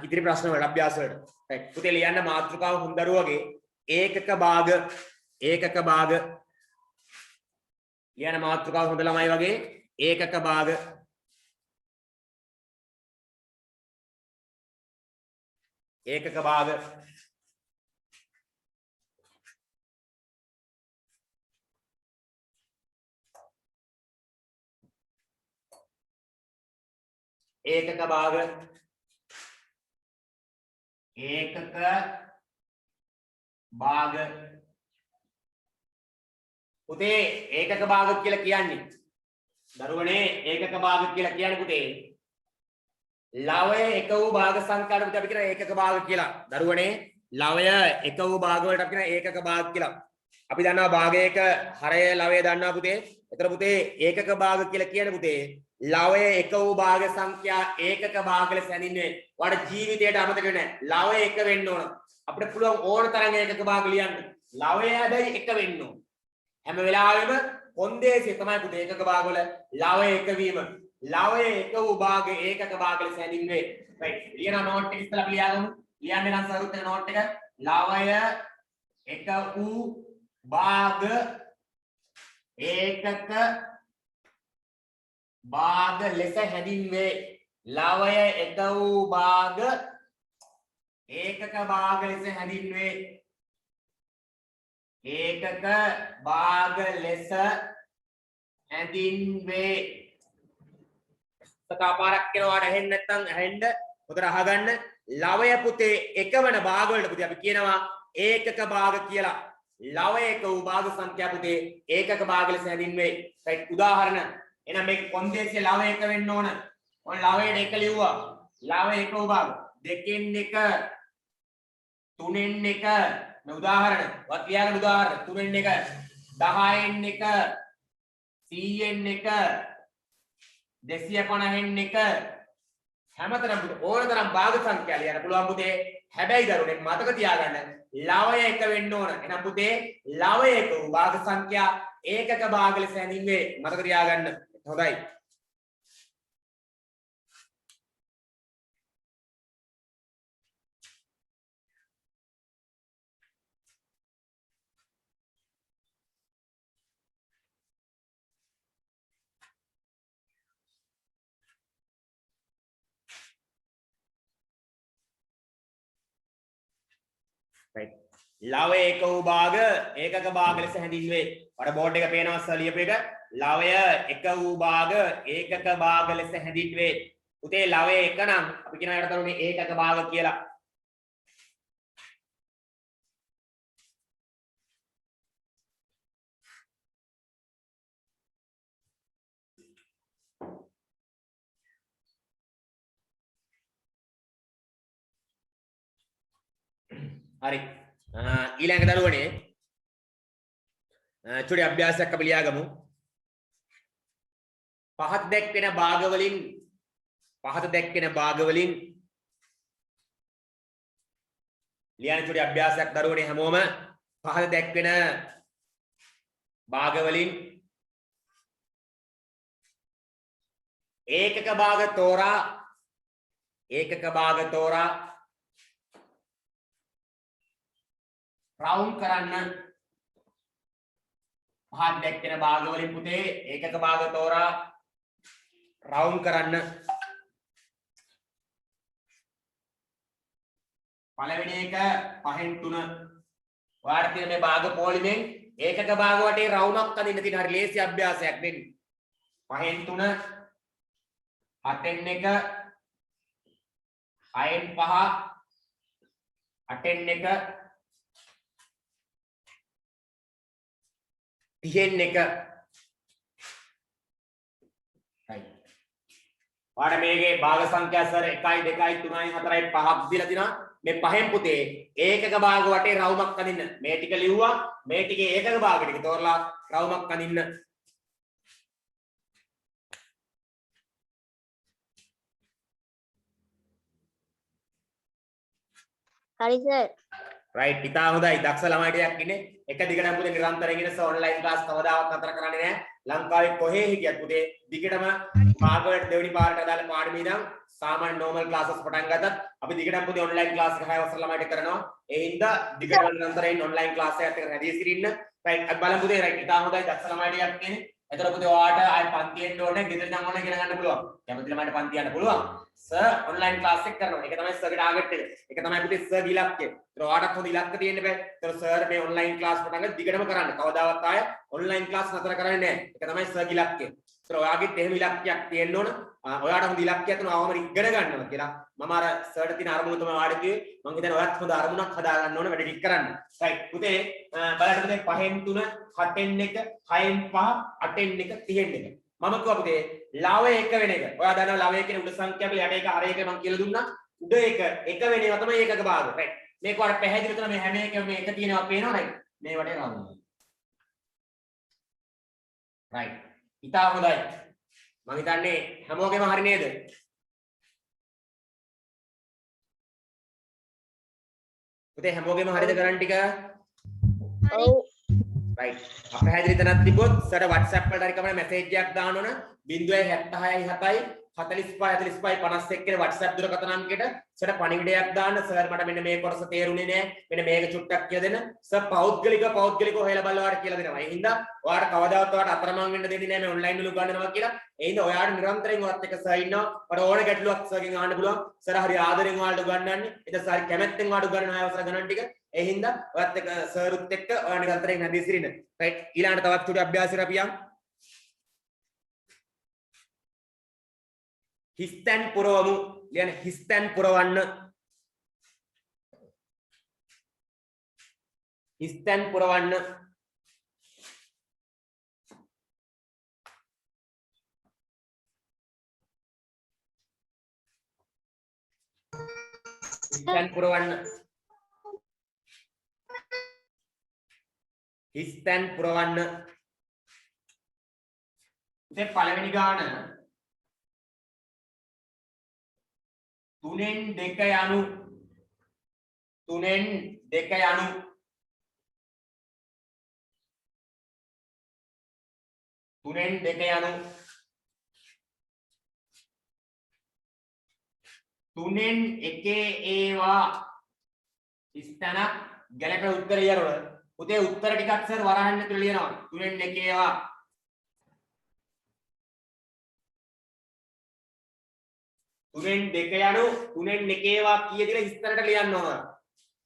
ඉදිරි ප්‍රශ්න වලට අභ්‍යාස වලට. right. පුතේ ලියන්න මාතෘකාව හුඳරුවගේ ඒකක භාග ලියන මාතෘකාව හොඳ ළමයි වගේ ඒකක භාග ඒකක භාග ඒකක භාග පුතේ ඒකක භාග කියලා කියන්නේ දරුවනේ ඒකක භාග කියලා කියන්නේ පුතේ ලවය එක වූ භාග සංඛ්‍යාවට පුතේ අපි කියන ඒකක භාග කියලා. දරුවනේ ලවය එක වූ භාග වලට අපි කියන ඒකක භාග කියලා. අපි දන්නවා භාගයක හරය ලවය දන්නවා පුතේ. එතන පුතේ ඒකක භාග කියලා කියන්නේ පුතේ ලවය එක වූ භාග සංඛ්‍යා ඒකක භාග ලෙස හැඳින්වේ. ඔයාලට ජීවිතයට අමතක වෙන්නේ නැහැ. ලවය එක වෙන්න ඕන. අපිට පුළුවන් ඕන තරම් ඒකක භාග ලියන්න. ලවය හැබැයි එක වෙන්න ඕන. හැම වෙලාවෙම කොන්දේසිය තමයි පුතේ ඒකක භාග වල ලවය එක වීම. ලවය එක වූ භාග ඒකක භාග ලෙස හැඳින්වේ. right. ලියන නෝට් එක ඉස්සලා අපි ලියාගමු. ලියන්න නම් සරුත් එක නෝට් එක ලවය එක වූ භාග ඒකක භාග ලෙස හැඳින්වේ. ලවය එක වූ භාග ඒකක භාග ලෙස හැඳින්වේ. ඒකක භාග ලෙස හැඳින්වේ. සතාපාරක් කියනවාට ඇහෙන්නේ නැත්නම් ඇහෙන්න උතර අහගන්න. ලවය පුතේ එකවන භාග වලට පුතේ අපි කියනවා ඒකක භාග කියලා. ලවය එක වූ භාග සංඛ්‍යා පුතේ ඒකක භාග ලෙස හැඳින්වේ. right. උදාහරණ එහෙනම් මේක කොන්දේසිය ලවය එක වෙන්න ඕන. ඔන්න ලවයට එක ලිව්වා. ලවය එක වූ භාග දෙකෙන් එක තුනෙන් එක මේ උදාහරණ වත් ලියාගන්න උදාහරණ 3න් එක 10න් එක 100න් එක 250න් එක හැමතැනම ඕන තරම් භාග සංඛ්‍යා ලියන්න පුළුවන් පුතේ. හැබැයි දරුවනේ මතක තියාගන්න ලවය එක වෙන්න ඕන. එහෙනම් පුතේ ලවය එක වූ භාග සංඛ්‍යා ඒකක භාග ලෙස හැඳින්වේ. මතක තියාගන්න. හොඳයි. right. ලවය එක වූ භාග ඒකක භාග ලෙස හැඳින්වේ. ඔයාලට බෝඩ් එක පේනවා සර් ලියපු එක. ලවය එක වූ භාග ඒකක භාග ලෙස හැඳින්වේ. පුතේ ලවය එක නම් අපි කියන එකට තරුනේ ඒකක භාග කියලා. හරි. ඊළඟ දරුවනේ චුටි අභ්‍යාසයක් අපි ලියාගමු. පහත දැක්වෙන භාග වලින් ලියන චුටි අභ්‍යාසයක් දරුවනේ හැමෝම පහත දැක්වෙන භාග වලින් ඒකක භාග තෝරා රවුන්ඩ් කරන්න. පහත් දැක්වෙන භාග වලින් පුතේ ඒකක භාග තෝරා රවුන්ඩ් කරන්න. පළවෙනි එක 5න් 3. ඔයාලට තියෙන මේ භාග පොලිමෙන් ඒකක භාග වටේ රවුමක් අදින්න තියෙන හරි ලේසි අභ්‍යාසයක් දෙන්න. 5න් 3 7න් 1 6න් 5 8න් 1 30න් 1 right ඔයාලට මේකේ භාග සංඛ්‍යා සර් 1 2 3 4 5ක් දීලා තිනවා මේ පහෙන් පුතේ ඒකක භාග වටේ රවුමක් අඳින්න මේ ටික ලිව්වා මේ ටිකේ ඒකක භාග ටික තෝරලා රවුමක් අඳින්න හරි සර්. right ඉතා හොඳයි දක්ෂ ළමයි ටිකක් ඉන්නේ එක දිගටම පුතේ නිරන්තරයෙන් ඉන්න ඔන්ලයින් ක්ලාස් කවදාවත් නතර කරන්නේ නැහැ ලංකාවේ කොහේ හිටියත් පුතේ දිගටම පාඩවලට දෙවෙනි පාඩට අදාළ පාඩම ඉඳන් සාමාන්‍ය normal classes පටන් ගත්තත් අපි දිගටම පුතේ ඔන්ලයින් ක්ලාස් එක 6 වසර ළමයිට කරනවා ඒ හින්දා දිගටම නිරන්තරයෙන් ඔන්ලයින් ක්ලාස් එකත් එක්ක රැඳී සිටින්න right අපි බලමු පුතේ right ඉතා හොඳයි දක්ෂ ළමයි ටිකක් ඉන්නේ එතකොට පුතේ ඔයාලට ආයි පන්ති එන්න ඕනේ ගෙදර නම් ඕනේ කියලා ගන්න පුළුවන් කැමති ළමයිට පන්ති යන්න පුළුවන් සර් ඔන්ලයින් ක්ලාස් එක කරනවා ඒක තමයි සර්ගේ ටාගට් එක ඒක තමයි පුතේ සර්ගේ ඉලක්කය ඒතර ඔයාලට හොඳ ඉලක්ක තියෙන්න බෑ ඒතර සර් මේ ඔන්ලයින් ක්ලාස් පටන් ගන්න දිගටම කරන්න කවදාවත් ආය ඔන්ලයින් ක්ලාස් නතර කරන්නේ නැහැ ඒක තමයි සර්ගේ ඉලක්කය ඒතර ඔයාගෙත් එහෙම ඉලක්කයක් තියෙන්න ඕන ඔයාට හොඳ ඉලක්කයක් තියෙනවා අවම ඉගෙන ගන්නවා කියලා මම අර සර්ට තියෙන අරමුණ තමයි ඔයාලට කිව්වේ මම හිතන්නේ ඔයාත් හොඳ අරමුණක් හදා ගන්න ඕන වැඩ ටික කරන්න right පුතේ බලන්න පුතේ 5න් 3 7න් 1 6න් 5 8න් 1 30න් 1 මම කිව්වා පුතේ ලව එක වෙන එක ඔයා දන්නවා ලව එකේ උඩ සංඛ්‍යාවල යට එක හර එක මම කියලා දුන්නා උඩ එක වෙන ඒවා තමයි ඒකක භාග right මේක වල පැහැදිලි කරන මේ හැම එකම මේ එක තියෙනවා පේනවා right මේ වටේ රවුම right ඉතා හොඳයි මම හිතන්නේ හැමෝගෙම හරි නේද පුතේ හැමෝගෙම හරිද කරන් ටික හරි. right අපහැදිලි තැනක් තිබ්බොත් සර් WhatsApp වලට හරි කමන මැසේජ් එකක් දාන්න ඕන 076 7 45 45 51 කියන WhatsApp දුරකථන අංකයට සර් පණිවිඩයක් දාන්න සර් මට මෙන්න මේ කොටස තේරුනේ නෑ මෙන්න මේක චුට්ටක් කියලා දෙන්න සර් පෞද්ගලිකව හොයලා බලලා ඔයාලට කියලා දෙනවා ඒ හින්දා ඔයාලට කවදාවත් ඔයාලට අතරමං වෙන්න දෙන්නේ නෑ මේ ඔන්ලයින් වල උගන්වනවා කියලා ඒ හින්දා ඔයාලට නිරන්තරයෙන් ඔයත් එක්ක සර් ඉන්නවා ඔයාලට ඕන ගැටලුවක් සර්ගෙන් අහන්න පුළුවන් සර් හරි ආදරෙන් ඔයාලට උගන්වන්නේ ඊට සර් කැමැත්තෙන් ඔයාලට උගන්වන අවසර ගණන් ටික ඒ හින්දා ඔයත් එක්ක සර්ුත් එක්ක ඔයා නිරන්තරයෙන් නැදී සිටින්න රයිට් ඊළඟට තවත් චුටි අභ්‍යාසයක් අපි යමු හිස්තැන් පුරවමු ලියන්න හිස්තැන් පුරවන්න හිස්තැන් පුරවන්න හිස්තැන් පුරවන්න හිස්තැන් පුරවන්න ඉතින් පළවෙනි ගාන 3න් 2 යනු 3න් 2 යනු 3න් 2 යනු 3න් 1 ඒවා ස්ථානක් ගැලපෙන උත්තර ලියනවා පුතේ උත්තර ටිකක් සර් වරහන් ඇතුළේ ලියනවා 3න් 1 ඒවා 3න් 2 යනු 3න් 1 ඒවා කීය කියලා ඉස්තරට ලියන්න ඕන.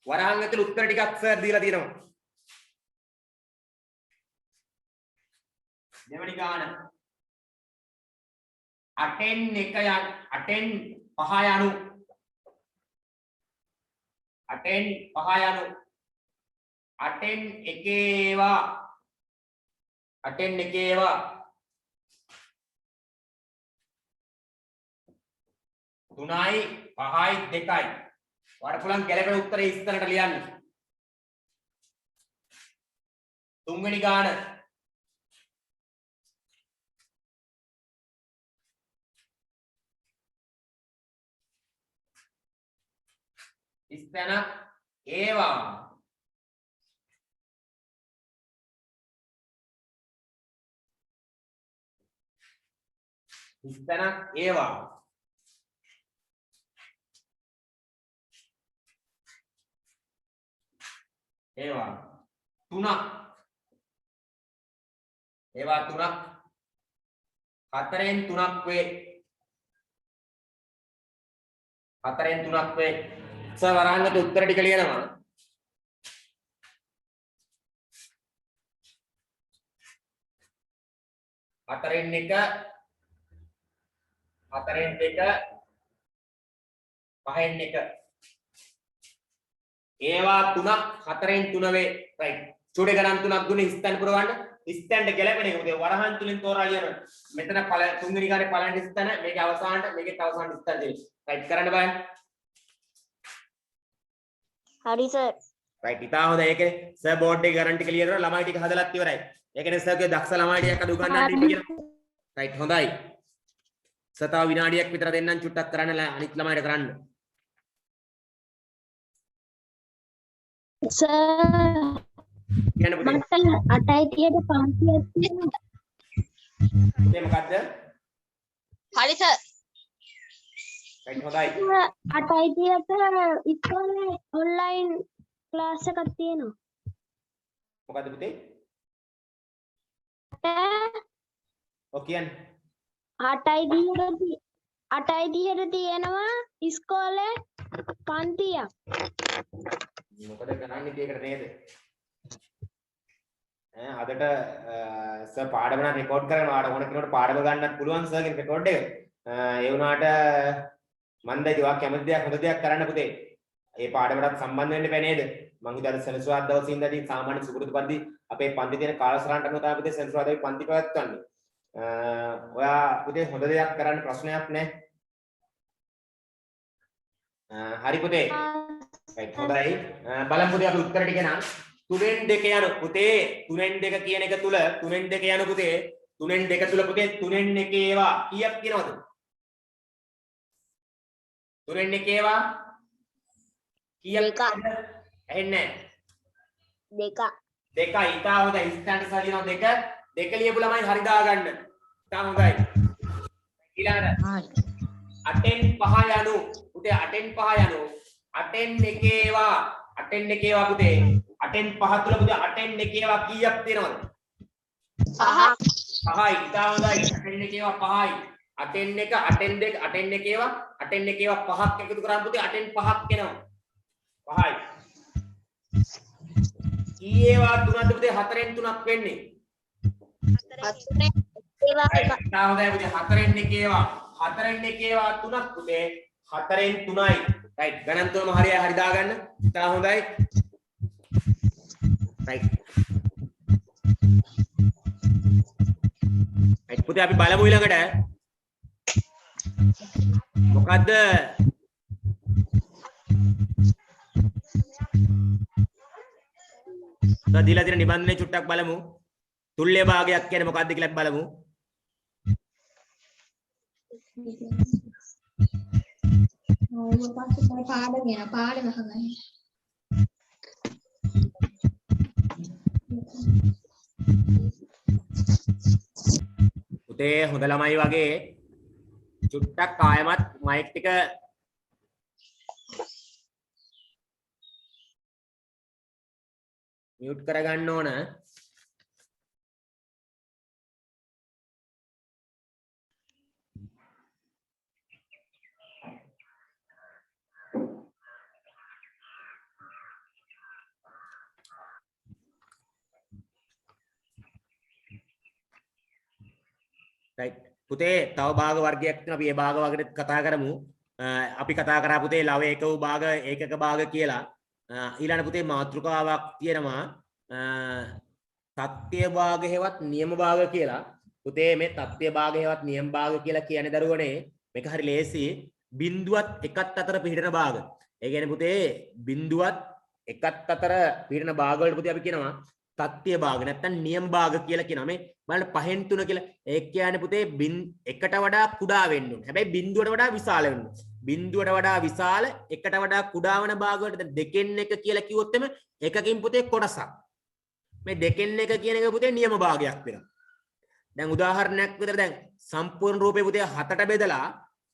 වරහන් ඇතුළේ උත්තර ටිකක් සර් දීලා තියෙනවා. දෙවෙනි ගාන 8න් 1 යන 8න් 5 යනු 8න් 5 යනු 8න් 1 ඒවා 8න් 1 ඒවා 3යි 5යි 2යි වඩ පුළුවන් ගැලපෙන උත්තරේ ඉස්සරට ලියන්න තුන්වෙනි ගාන ඉස්තන ඒවා ඉස්තන ඒවා ඒවා තුනක් ඒවා තුනක් හතරෙන් තුනක් වේ හතරෙන් තුනක් වේ සර් වරහන්ට උත්තර ටික ලියනවා හතරෙන් එක හතරෙන් දෙක පහෙන් එක ඒවා තුනක් හතරෙන් තුන වේ රයිට් චූටි ගණන් තුනක් දුන්නේ ස්ථාන පුරවන්න ස්තැන්ට ගැලපෙන එක පුතේ වරහන් තුලින් තෝරා ලියන මෙතන තුන්වෙනි ගානේ පළවෙනි ස්තැන මේකේ අවසානට මේකේ අවසාන ස්තැන තියෙනවා රයිට් කරන්න බෑ හරි සර් රයිට් ඉතා හොඳයි ඒකනේ සර් බෝඩ් එකේ ගරන්ටි ක්ලියර් කරලා ළමයි ටික හදලත් ඉවරයි ඒකනේ සර් කිව්වේ දක්ෂ ළමයි ටිකක් අද උගන්වන්න ඉන්න කියලා රයිට් හොඳයි සර් තව විනාඩියක් විතර දෙන්නම් චුට්ටක් කරන්න අනිත් ළමයිට කරන්න සර් කියන්න පුතේ මට 8:30ට පන්තියක් තියෙනවා පුතේ මොකද්ද හරි සර් රයිට් හොඳයි 8:30ට ඉස්සරේ ඔන්ලයින් ක්ලාස් එකක් තියෙනවා මොකද්ද පුතේ ට ඔව් කියන්න 8:30ට තියෙනවා ඉස්කෝලේ පන්තියක් මොකද කරන්නේ ඒකට නේද අදට සර් පාඩම නම් රෙකෝඩ් කරගෙන ආඩ ඕන කෙනෙකුට පාඩම ගන්නත් පුළුවන් සර්ගේ රෙකෝඩ් එක ඒ වුණාට මම දැන් ඉතින් කැමති දෙයක් හොඳ දෙයක් කරන්න පුතේ ඒ පාඩමටත් සම්බන්ධ වෙන්න බෑ නේද මම හිතුවා සෙනසුරාදා දවසේ ඉඳන් සාමාන්‍ය සුපුරුදු පන්ති අපේ පන්ති තියෙන කාලසටහනට අනුව තමයි පුතේ සෙනසුරාදායි පන්ති පවත්වන්නේ ඔයා පුතේ හොඳ දෙයක් කරන්න ප්‍රශ්නයක් නැහැ හරි පුතේ රයිට් හොඳයි බලමු පුතේ අපි උත්තර ටික නම් 3න් 2 යන පුතේ 3න් 2 කියන එක තුල 3න් 2 යන පුතේ 3න් 2 තුල පුතේ 3න් 1 ඒවා කීයක් කියනවද 3න් 1 ඒවා කීයක් ඇහෙන්නේ දෙක දෙකයි ඉතා හොඳයි ඉස්තන්ට සලිනවා දෙක ලියපු ළමයි හරි දාගන්න ඉතා හොඳයි ඊළඟට 8න් 5 යනු පුතේ 8න් 5 යනු 8න් 1 ඒවා 8න් 1 ඒවා පුතේ 8න් 5 තුල පුතේ 8න් 1 ඒවා කීයක් තියෙනවද 5යි ඉතා හොඳයි 8න් 1 ඒවා 5යි 8න් 1 8න් 2 8න් 1 ඒවා 8න් 1 ඒවා 5ක් එකතු කරාම පුතේ 8න් 5ක් එනවා 5යි ඊයේවා 3ද පුතේ 4න් 3ක් වෙන්නේ 4න් ඒවා ඉතා හොඳයි පුතේ 4න් 1 ඒවා 4න් 1 ඒවා 3ක් පුතේ 4න් 3යි රයිට් ගණන් තුනම හරියයි හරි දාගන්න ඉතා හොඳයි රයිට් රයිට් පුතේ අපි බලමු ඊළඟට මොකද්ද දීලා තියෙන නිබන්ධනයේ චුට්ටක් බලමු තුල්්‍ය භාගයක් කියන්නේ මොකද්ද කියලා බලමු පාඩම හොඳයි පුතේ හොඳ ළමයි වගේ චුට්ටක් ආයමත් මයික් ටික මියුට් කරගන්න ඕන right පුතේ තව භාග වර්ගයක් තියෙනවා අපි ඒ භාග වර්ගෙත් කතා කරමු අපි කතා කරා පුතේ ලව ඒක වූ භාග ඒකක භාග කියලා ඊළඟ පුතේ මාතෘකාවක් තියෙනවා තත්ත්‍ය භාග හේවත් නියම භාග කියලා පුතේ මේ තත්ත්‍ය භාග හේවත් නියම භාග කියලා කියන්නේ දරුවනේ මේක හරි ලේසි බිඳුවත් එකත් අතර පිහිටන භාග ඒ කියන්නේ පුතේ බිඳුවත් එකත් අතර පිහිටන භාග වලට පුතේ අපි කියනවා තත්ත්‍ය භාග නැත්නම් නියම භාග කියලා කියනවා මේ බලන්න 5න් 3 කියලා ඒ කියන්නේ පුතේ එකට වඩා කුඩා වෙන්න ඕනේ හැබැයි බිඳුවට වඩා විශාල වෙන්න ඕනේ බිඳුවට වඩා විශාල එකට වඩා කුඩා වන භාග වලට දැන් 2න් 1 කියලා කිව්වොත් එමේ එකකින් පුතේ කොටසක් මේ 2න් 1 කියන එක පුතේ නියම භාගයක් වෙනවා දැන් උදාහරණයක් විතර දැන් සම්පූර්ණ රූපේ පුතේ 7ට බෙදලා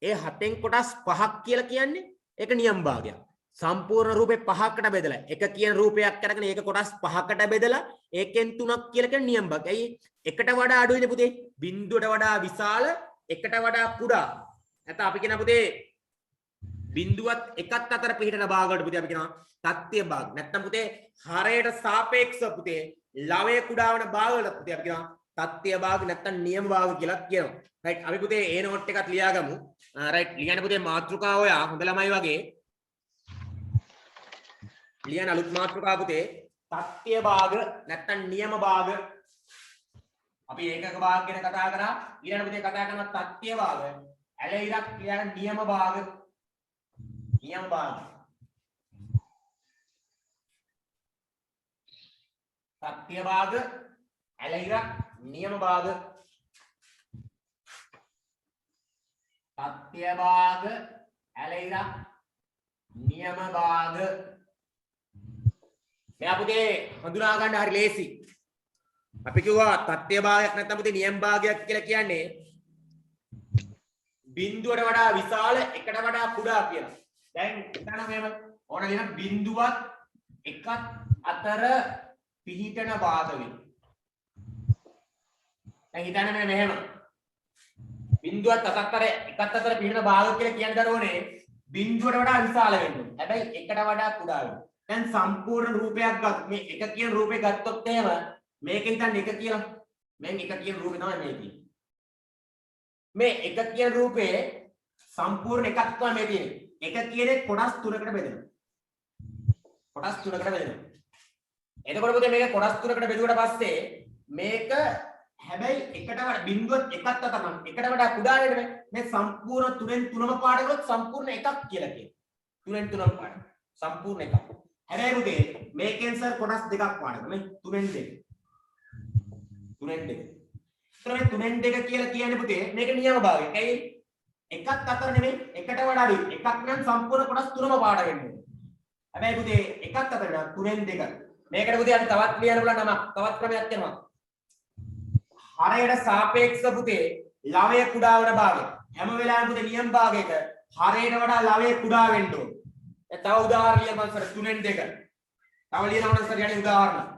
ඒ 7න් කොටස් 5ක් කියලා කියන්නේ ඒක නියම භාගයක් සම්පූර්ණ රූපේ 5කට බෙදලා එක කියන රූපයක් අරගෙන ඒක කොටස් 5කට බෙදලා ඒකෙන් 3ක් කියලා කියන නියම භාගය. ඇයි එකට වඩා අඩුයිනේ පුතේ බිඳුවට වඩා විශාල එකට වඩා කුඩා නැත්නම් අපි කියන පුතේ බිඳුවත් එකත් අතර පිහිටන භාග වලට පුතේ අපි කියනවා තත්ත්‍ය භාග. නැත්නම් පුතේ හරයට සාපේක්ෂව පුතේ ලවයේ කුඩා වන භාග වලට පුතේ අපි කියනවා තත්ත්‍ය භාග නැත්නම් නියම භාග කියලා කියනවා. රයිට් අපි පුතේ ඒ නෝට් එකත් ලියාගමු. රයිට් ලියන්න පුතේ මාතෘකාව ඔයා හොඳ ළමයි වගේ ලියන අලුත් මාතෘකාව පුතේ තත්ත්‍ය භාග නැත්නම් නියම භාග අපි ඒකක භාග ගැන කතා කරා. ඊළඟ පුතේ කතා කරනවා තත්ත්‍ය භාග. ඇල ඉරක් කියන නියම භාග. නියම භාග. තත්ත්‍ය භාග ඇල ඉරක් නියම භාග. තත්ත්‍ය භාග ඇල ඉරක් නියම භාග. මෙයා පුතේ හඳුනා ගන්න හරි ලේසි. අපි කිව්වා තත්ත්‍ය භාගයක් නැත්නම් පුතේ නියම භාගයක් කියලා කියන්නේ බිඳුවට වඩා විශාල එකට වඩා කුඩා කියලා. දැන් හිතන්න මෙහෙම ඕන දින බිඳුවත් එකත් අතර පිහිටන භාගය. දැන් හිතන්න මෙහෙම බිඳුවත් එකත් අතර පිහිටන භාගය කියලා කියන්න දරෝනේ බිඳුවට වඩා විශාල වෙන්න ඕනේ. හැබැයි එකට වඩා කුඩා වෙන්න. දැන් සම්පූර්ණ රූපයක් ගත්ත මේ එක කියන රූපේ ගත්තොත් එහෙම මේක හිතන්න එක කියලා. මෙන් එක කියන රූපේ තමයි මේ තියෙන්නේ. මේ එක කියන රූපේ සම්පූර්ණ එකක් තමයි මේ තියෙන්නේ. එක කියන්නේ කොටස් තුනකට බෙදෙනවා. කොටස් තුනකට බෙදෙනවා. එතකොට පුතේ මේක කොටස් තුනකට බෙදුවට පස්සේ මේක හැබැයි එකට වඩා බිඳුවත් එකත් අතර එකට වඩා කුඩා වෙන්නේ මේ සම්පූර්ණ තුනෙන් තුනම පාඩ කරොත් සම්පූර්ණ එකක් කියලා කියනවා. තුනෙන් තුනම පාඩ. සම්පූර්ණ එකක්. හැබැයි පුතේ මේකෙන් සර් කොටස් දෙකක් පාඩ කරනවා. මේ තුනෙන් දෙක. තුනෙන් දෙක. මේ තුනෙන් දෙක කියලා කියන්නේ පුතේ මේක නියම භාගය. ඇයි? එකක් අතර නෙමෙයි එකට වඩා අඩුයි. එකක් නම් සම්පූර්ණ කොටස් තුනම පාඩ වෙන්නේ. හැබැයි පුතේ එකක් අතර නම් තුනෙන් දෙක. මේකට පුතේ අපි තවත් ලියන්න පුළුවන් නමක්. තවත් ක්‍රමයක් තියෙනවා. හරයට සාපේක්ෂ පුතේ ලවය කුඩා වන භාගය. හැම වෙලාවෙම පුතේ නියම භාගයක හරයට වඩා ලවය කුඩා වෙන්න ඕනේ. තව උදාහරණ ලියන්න සර් තුනෙන් දෙක. තව ලියනවනම් සර් යන්නේ උදාහරණ.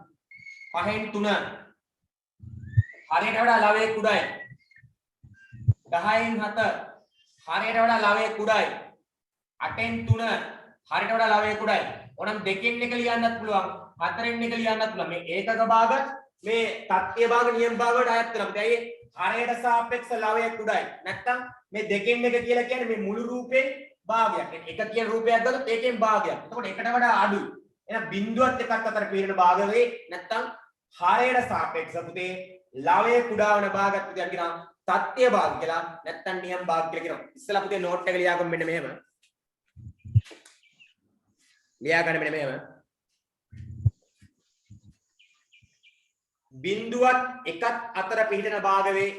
5න් 3 හරයට වඩා ලවය කුඩායි. 10න් 7 හරයට වඩා ලවය කුඩායි. 8න් 3 හරයට වඩා ලවය කුඩායි. ඕනම් 2න් 1 ලියන්නත් පුළුවන්. 4න් 1 ලියන්නත් පුළුවන්. මේ ඒකක භාගත් මේ තත්ත්‍ය භාග නියම භාග වලට අයත් වෙනවා. ඒ හරයට සාපේක්ෂ ලවය කුඩායි. නැත්තම් මේ 2න් 1 කියලා කියන්නේ මේ මුළු රූපේ භාගයක්. එක කියන රූපයක් ගත්තොත් ඒකෙන් භාගයක්. එතකොට එකට වඩා අඩුයි. එහෙනම් බිඳුවත් එකක් අතර පිරෙන භාග වේ. නැත්තම් හරයට සාපේක්ෂ පුතේ ලවය කුඩා වන භාගයක් පුතේ අපි කියනවා තත්ත්‍ය භාග කියලා. නැත්තම් නියම භාග කියලා කියනවා. ඉස්සලා පුතේ නෝට් එක ලියාගමු මෙන්න මෙහෙම. ලියා ගන්න මෙන්න මෙහෙම. බිඳුවත් එකත් අතර පිහිටන භාග වේ.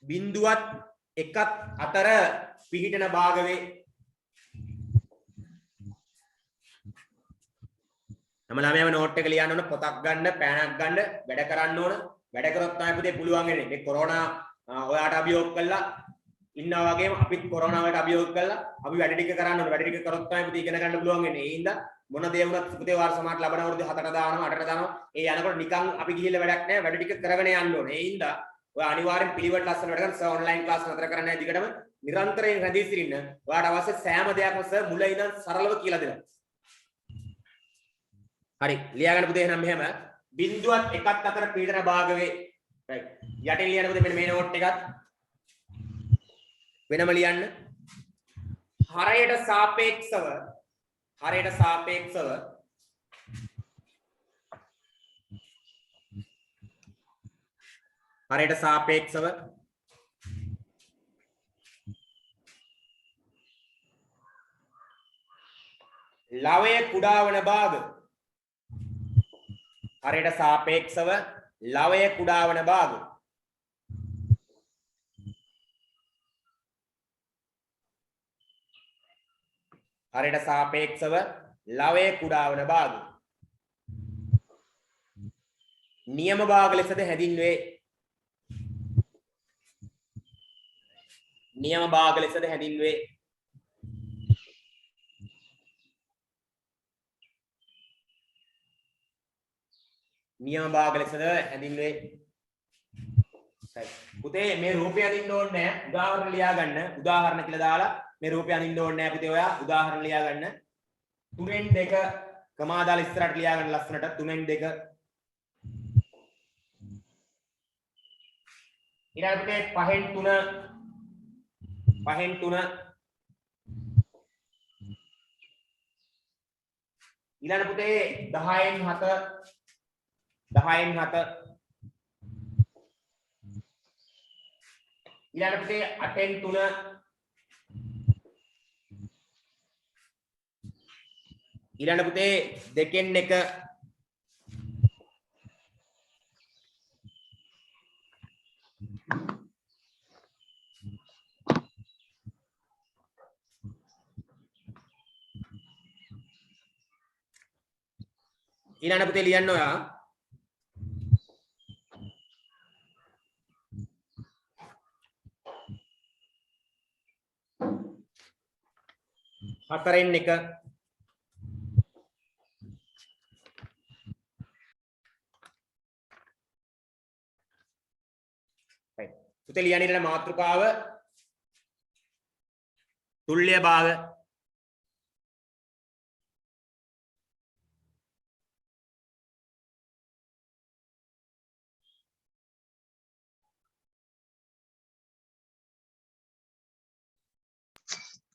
බිඳුවත් එකත් අතර පිහිටන භාග වේ. නම් ළමයාම නෝට් එක ලියන්න ඕන, පොතක් ගන්න, පෑනක් ගන්න, වැඩ කරන්න ඕන. වැඩ කරොත් තමයි පුතේ පුළුවන් වෙන්නේ. මේ කොරෝනා ඔයාට අභියෝග කළා ඉන්නවා වගේම අපිත් කොරෝනා වලට අභියෝග කළා. අපි වැඩ ටික කරන්න ඕන. වැඩ ටික කරොත් තමයි පුතේ ඉගෙන ගන්න පුළුවන් වෙන්නේ. ඒ හින්දා මොන දේ වුණත් පුතේ වාර සමාජ ලබන අවුරුදු 7ට දානවා 8ට දානවා. ඒ යනකොට නිකන් අපි ගිහිල්ලා වැඩක් නැහැ. වැඩ ටික කරගෙන යන්න ඕනේ. ඒ හින්දා ඔය අනිවාර්යෙන් පිළිවෙල ලස්සන වැඩ කරන්න. සර් ඔන්ලයින් ක්ලාස් නතර කරන්න නැහැ. දිගටම නිරන්තරයෙන් රැඳී සිටින්න. ඔයාට අවශ්‍ය සෑම දෙයක්ම සර් මුල ඉඳන් සරලව කියලා දෙනවා. හරි. ලියා ගන්න පුතේ එහෙනම් මෙහෙම බිඳුවත් එකත් අතර පීඩන භාග වේ. රයිට්. යටින් ලියන්න පුතේ මෙන්න මේ නෝට් එකත් වෙනම ලියන්න. හරයට සාපේක්ෂව ලවය කුඩා වන භාග. හරයට සාපේක්ෂව ලවය කුඩා වන භාග. හරයට සාපේක්ෂව ලවය කුඩා වන භාග. නියම භාග ලෙසද හැඳින්වේ. නියම භාග ලෙසද හැඳින්වේ. නියම භාග ලෙසද හැඳින්වේ. පුතේ මේ රූපය අඳින්න ඕනේ නැහැ. උදාහරණ ලියා ගන්න. උදාහරණ කියලා දාලා මේ රූපය අඳින්න ඕනේ නැහැ පුතේ ඔයා. උදාහරණ ලියා ගන්න. 3න් 2 කමා දාලා ඉස්සරහට ලියා ගන්න ලස්සනට. 3න් 2 ඊළඟ පුතේ 5න් 3 ඊළඟ පුතේ 10න් 7 ඊළඟ පුතේ 8න් 3 ඊළඟ පුතේ 2න් 1 ඊළඟ පුතේ ලියන්න ඔයා හතරෙන් 1 right පුතේ ලියන්න ඊළඟ මාතෘකාව තුල්්‍ය භාග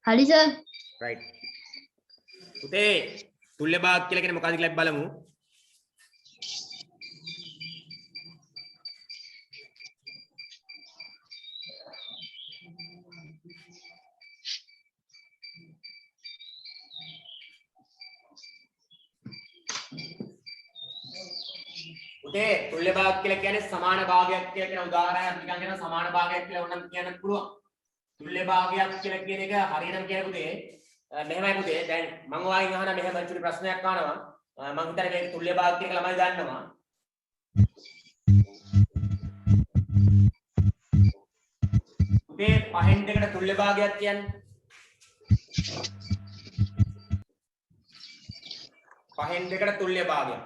හරි සර්. right පුතේ තුල්්‍ය භාග කියලා කියන්නේ මොකක්ද කියලා අපි බලමු. පුතේ තුල්්‍ය භාග කියලා කියන්නේ සමාන භාගයක් කියලා කියන උදාහරණයක් නිකන් කියන සමාන භාගයක් කියලා ඕනම් කියන්න පුළුවන්. තුල්්‍ය භාගයක් කියලා කියන එක හරියටම කියන පුතේ මෙහෙමයි පුතේ දැන් මම ඔයාගෙන් අහන මෙහෙම චුටි ප්‍රශ්නයක් අහනවා මම හිතන්නේ මේක තුල්්‍ය භාග කියන එක ළමයි දන්නවා. පුතේ 5න් 2කට තුල්්‍ය භාගයක් කියන්නේ 5න් 2කට තුල්්‍ය භාගයක්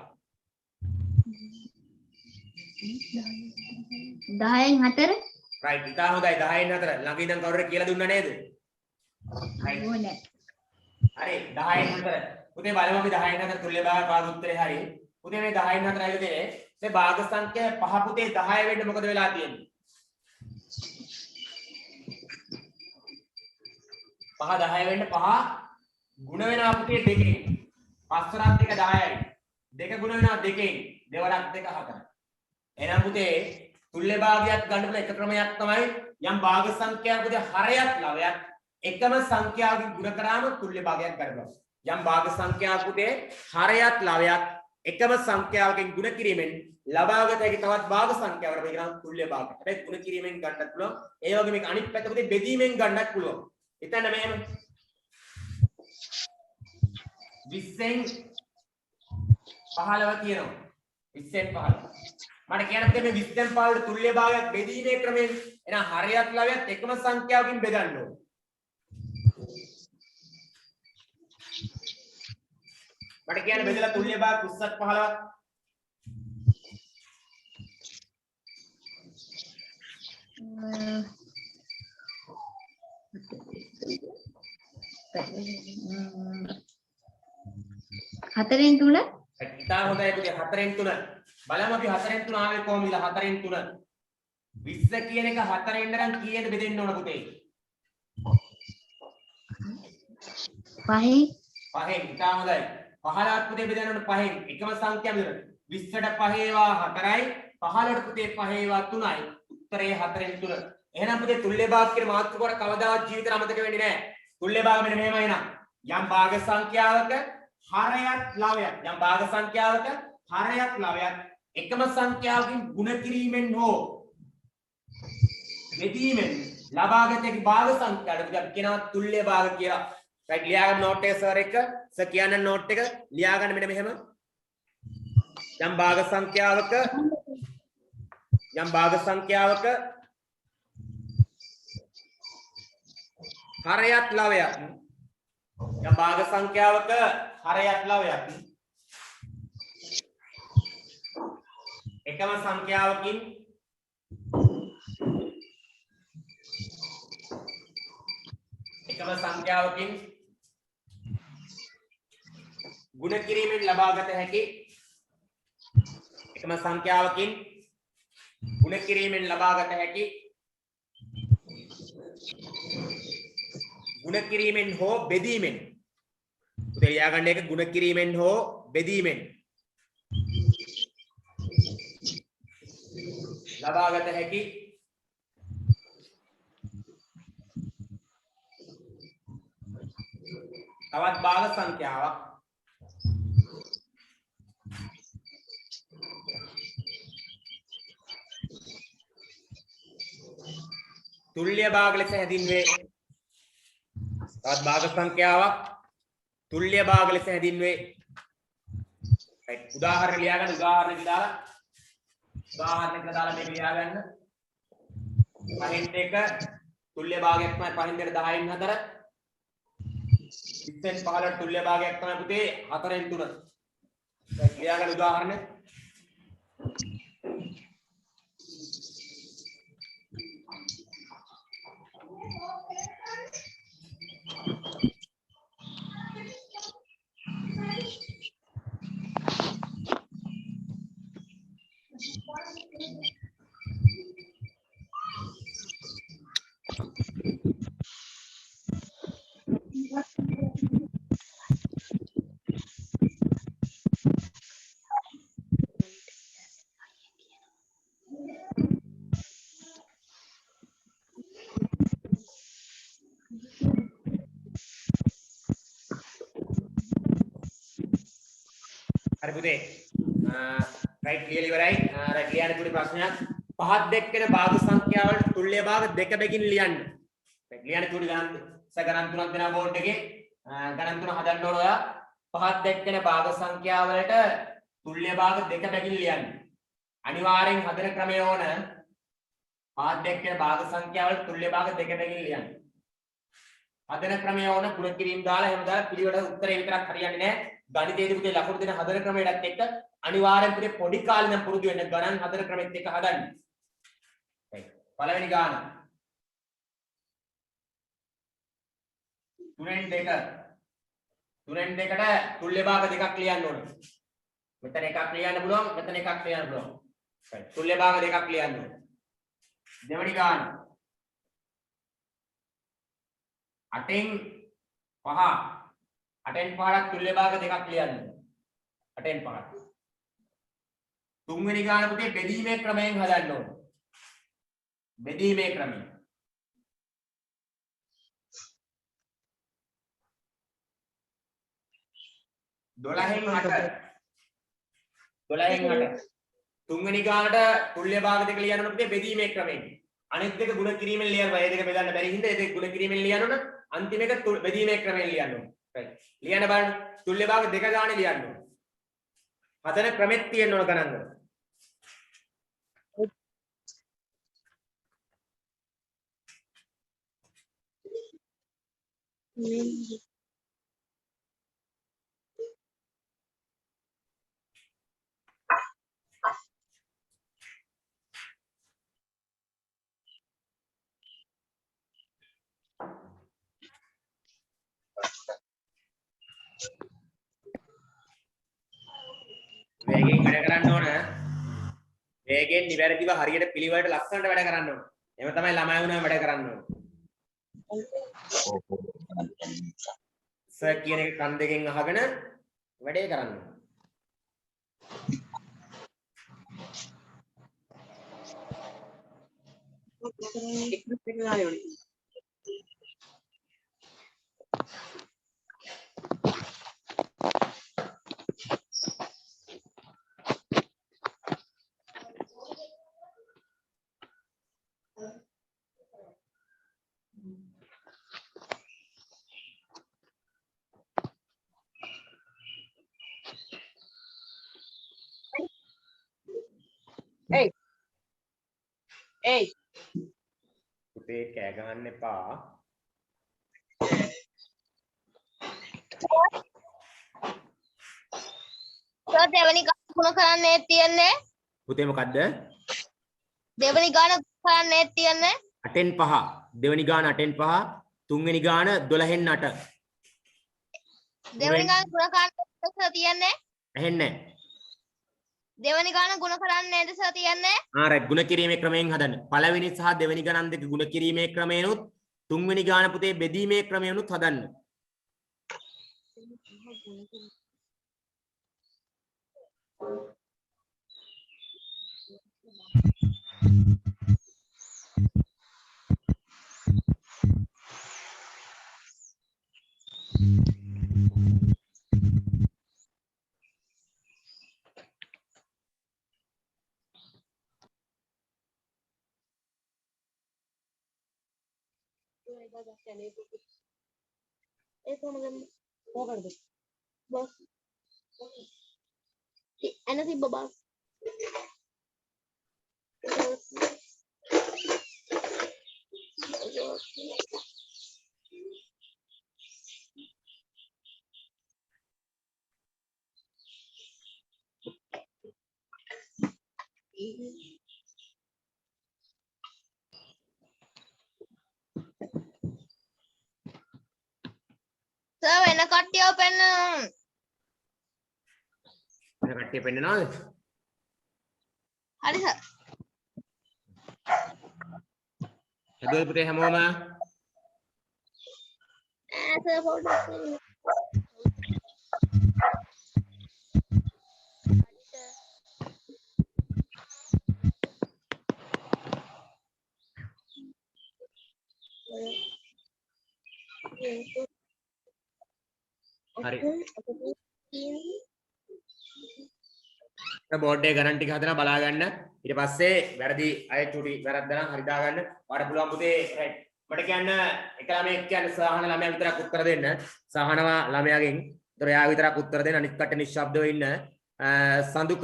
10න් 4 right ඉතින් හොඳයි 10න් 4 ළඟ ඉඳන් කවුරුර කියලා දුන්නා නේද right ඕනේ. හරි 10න් 4 පුතේ බලමු අපි 10න් 4 තුල්්‍ය භාග පාද උත්තරේ හරි පුතේ මේ 10න් 4 ඇවිල්ලා තියෙන්නේ මේ භාග සංඛ්‍යා 5 පුතේ 10 වෙන්න මොකද වෙලා තියෙන්නේ 5 10 වෙන්න 5 ගුණ වෙනවා පුතේ 2කින් 5 වරක් 1 10යි 2 ගුණ වෙනවා 2කින් 2 වරක් 2 4 එහෙනම් පුතේ තුල්්‍ය භාගයක් ගන්න පුළුවන් එක ක්‍රමයක් තමයි යම් භාග සංඛ්‍යාවක පුතේ හරයක් ලවයක් එකම සංඛ්‍යාවකින් ගුණ කරාම තුල්්‍ය භාගයක් ගන්න පුළුවන් යම් භාග සංඛ්‍යාවක පුතේ හරයක් ලවයක් එකම සංඛ්‍යාවකින් ගුණ කිරීමෙන් ලබාගත හැකි තවත් භාග සංඛ්‍යාවකට මේක නම් තුල්්‍ය භාගයක්. හැබැයි ගුණ කිරීමෙන් ගන්නත් පුළුවන්. ඒ වගේ මේක අනිත් පැත්ත පුතේ බෙදීමෙන් ගන්නත් පුළුවන්. හිතන්න මෙහෙම 20න් 15 තියෙනවා. 20න් 15. මට කියන්න පුතේ මේ 20න් 15ට තුල්්‍ය භාගයක් බෙදීමේ ක්‍රමයෙන් එහෙනම් හරයක් ලවයක් එකම සංඛ්‍යාවකින් බෙදන්න ඕනේ. මට කියන්න බෙදලා තුල්්‍ය භාග 20ක් 15ක් හතරෙන් 3 ඉතා හොඳයි පුතේ 4න් 3 බලමු අපි 4න් 3 ආවේ කොහොමද 4න් 3 20 කියන එක 4 ඉඳන් කීයද බෙදෙන්න ඕන පුතේ 5න් 5න් ඉතා හොඳයි 15ක් පුතේ බෙදන්න ඕන 5න් එකම සංඛ්‍යාව බෙදන්න 20ට 5 ඒවා 4යි 15ට පුතේ 5 ඒවා 3යි උත්තරේ 4න් 3 එහෙනම් පුතේ තුල්්‍ය භාග කියන මාතෘකාවට කවදාවත් ජීවිතේ අමතක වෙන්නේ නැහැ තුල්්‍ය භාග මෙන්න මෙහෙමයි නම් යම් භාග සංඛ්‍යාවක හරයක් ලවයක් යම් භාග සංඛ්‍යාවක හරයක් ලවයක් එකම සංඛ්‍යාවකින් ගුණ කිරීමෙන් හෝ බෙදීමෙන් ලබාගත හැකි භාග සංඛ්‍යාවට අපි කියනවා තුල්්‍ය භාග කියලා. right ලියාගන්න නෝට් එක සර් එක සර් කියන්න නෝට් එක ලියාගන්න මෙන්න මෙහෙම යම් භාග සංඛ්‍යාවක හරයක් ලවයක් යම් භාග සංඛ්‍යාවක හරයක් ලවයක් එකම සංඛ්‍යාවකින් ගුණ කිරීමෙන් ලබාගත හැකි එකම සංඛ්‍යාවකින් ගුණ කිරීමෙන් ලබාගත හැකි ගුණ කිරීමෙන් හෝ බෙදීමෙන් පුතේ ලියාගන්න එක ගුණ කිරීමෙන් හෝ බෙදීමෙන් ලබාගත හැකි තවත් භාග සංඛ්‍යාවක් තුල්්‍ය භාග ලෙස හැඳින්වේ. තවත් භාග සංඛ්‍යාවක් තුල්්‍ය භාග ලෙස හැඳින්වේ. උදාහරණ ලියා ගන්න. උදාහරණයක් දාලා මේක ලියා ගන්න. 5න් 1 තුල්්‍ය භාගයක් තමයි 5න් 2 10න් 4. 20න් 15 තුල්්‍ය භාගයක් තමයි පුතේ 4න් 3. ලියා ගන්න උදාහරණ. හරි පුතේ රයිට් ක්ලියර්ලි ඉවරයි. රයිට් ලියන්න පුතේ ප්‍රශ්නයක්. පහත් දෙකන භාග සංඛ්‍යාවල තුල්්‍ය භාග දෙක බැගින් ලියන්න. රයිට් ලියන්න පුතේ ගණන් තුනක් දෙනා බෝඩ් එකේ ගණන් තුන හදන්න ඕන ඔයා. පහත් දෙකන භාග සංඛ්‍යාවලට තුල්්‍ය භාග දෙක බැගින් ලියන්න. අනිවාර්යෙන් හදන ක්‍රමය ඕන. පහත් දෙකන භාග සංඛ්‍යාවලට තුල්්‍ය භාග දෙක බැගින් ලියන්න. හදන ක්‍රමය ඕන. පුර කිරීම දාලා එහෙම දාලා පිළිවෙල උත්තරේ විතරක් හරියන්නේ නැහැ. ගණිතයේදී පුතේ ලකුණු දෙන හදන ක්‍රමයටත් එක්ක අනිවාර්යෙන් පුතේ පොඩි කාලේ නම් පුරුදු වෙන්න ගණන් හදන ක්‍රමෙත් එක්ක හදන්න. right. පළවෙනි ගාන 3න් 2 3න් 2ට තුල්්‍ය භාග දෙකක් ලියන්න ඕනේ. මෙතන එකක් ලියන්න පුළුවන්, මෙතන එකක් ලියන්න පුළුවන්. right. තුල්්‍ය භාග දෙකක් ලියන්න ඕනේ. දෙවෙනි ගාන 8න් 5 8න් 5ට තුල්්‍ය භාග දෙකක් ලියන්න. 8න් 5ට. තුන්වෙනි ගාන පුතේ බෙදීමේ ක්‍රමයෙන් හදන්න ඕන. බෙදීමේ ක්‍රමය. 12න් 8. 12න් 8. තුන්වෙනි ගානට තුල්්‍ය භාග දෙක ලියන්න ඕන පුතේ බෙදීමේ ක්‍රමයෙන්. අනිත් දෙක ගුණ කිරීමෙන් ලියන්න බෑ. ඒ දෙක බෙදන්න බැරි හින්දා ඒ දෙක ගුණ කිරීමෙන් ලියන්න ඕන. අන්තිම එක බෙදීමේ ක්‍රමයෙන් ලියන්න ඕන. right. ලියන්න බලන්න. තුල්්‍ය භාග දෙක ගානේ ලියන්න ඕන. හදන ක්‍රමෙත් තියෙන්න ඕන ගණන් වල. වේගෙන් වැඩ කරන්න ඕන. වේගෙන් නිවැරදිව හරියට පිළිවෙලට ලස්සනට වැඩ කරන්න ඕන. එහෙම තමයි ළමයි වුණාම වැඩ කරන්න ඕන. සර් කියන එක කන් දෙකෙන් අහගෙන වැඩේ කරන්න ඕන. Hey. පුතේ කෑ ගහන්න එපා. සර් දෙවෙනි ගාන ගුණ කරන්නේ තියන්නේ පුතේ මොකද්ද? දෙවෙනි ගාන කරන්නේ තියන්නේ 8න් 5. දෙවෙනි ගාන 8න් 5. තුන්වෙනි ගාන 12න් 8. දෙවෙනි ගාන ගුණ කරන්නේ සර් තියන්නේ ඇහෙන්නේ නැහැ. දෙවෙනි ගාන ගුණ කරන්නේද සර් තියන්නේ right. ගුණ කිරීමේ ක්‍රමයෙන් හදන්න. පළවෙනි සහ දෙවෙනි ගණන් දෙක ගුණ කිරීමේ ක්‍රමයෙන්ුත් තුන්වෙනි ගාන පුතේ බෙදීමේ ක්‍රමයෙන්ුත් හදන්න. Enak sih babak. Sir, වෙන කට්ටියව පෙන්නනවා. වෙන කට්ටිය පෙන්නනවද? හරි සර්. හැදුවද පුතේ හැමෝම? Sir photo. හරි. බෝඩ් එකේ ගණන් ටික හදලා බලා ගන්න. ඊට පස්සේ වැරදි අය චුටි වැරද්ද නම් හරි දා ගන්න. ඔයාලට පුළුවන් පුතේ රයිට්. මට කියන්න එක ළමයෙක් කියන්න සහන ළමයා විතරක් උත්තර දෙන්න. සහනවා ළමයාගෙන්. ඒතර එයා විතරක් උත්තර දෙන්න. අනිත් කට්ටිය නිශ්ශබ්දව ඉන්න. සඳුක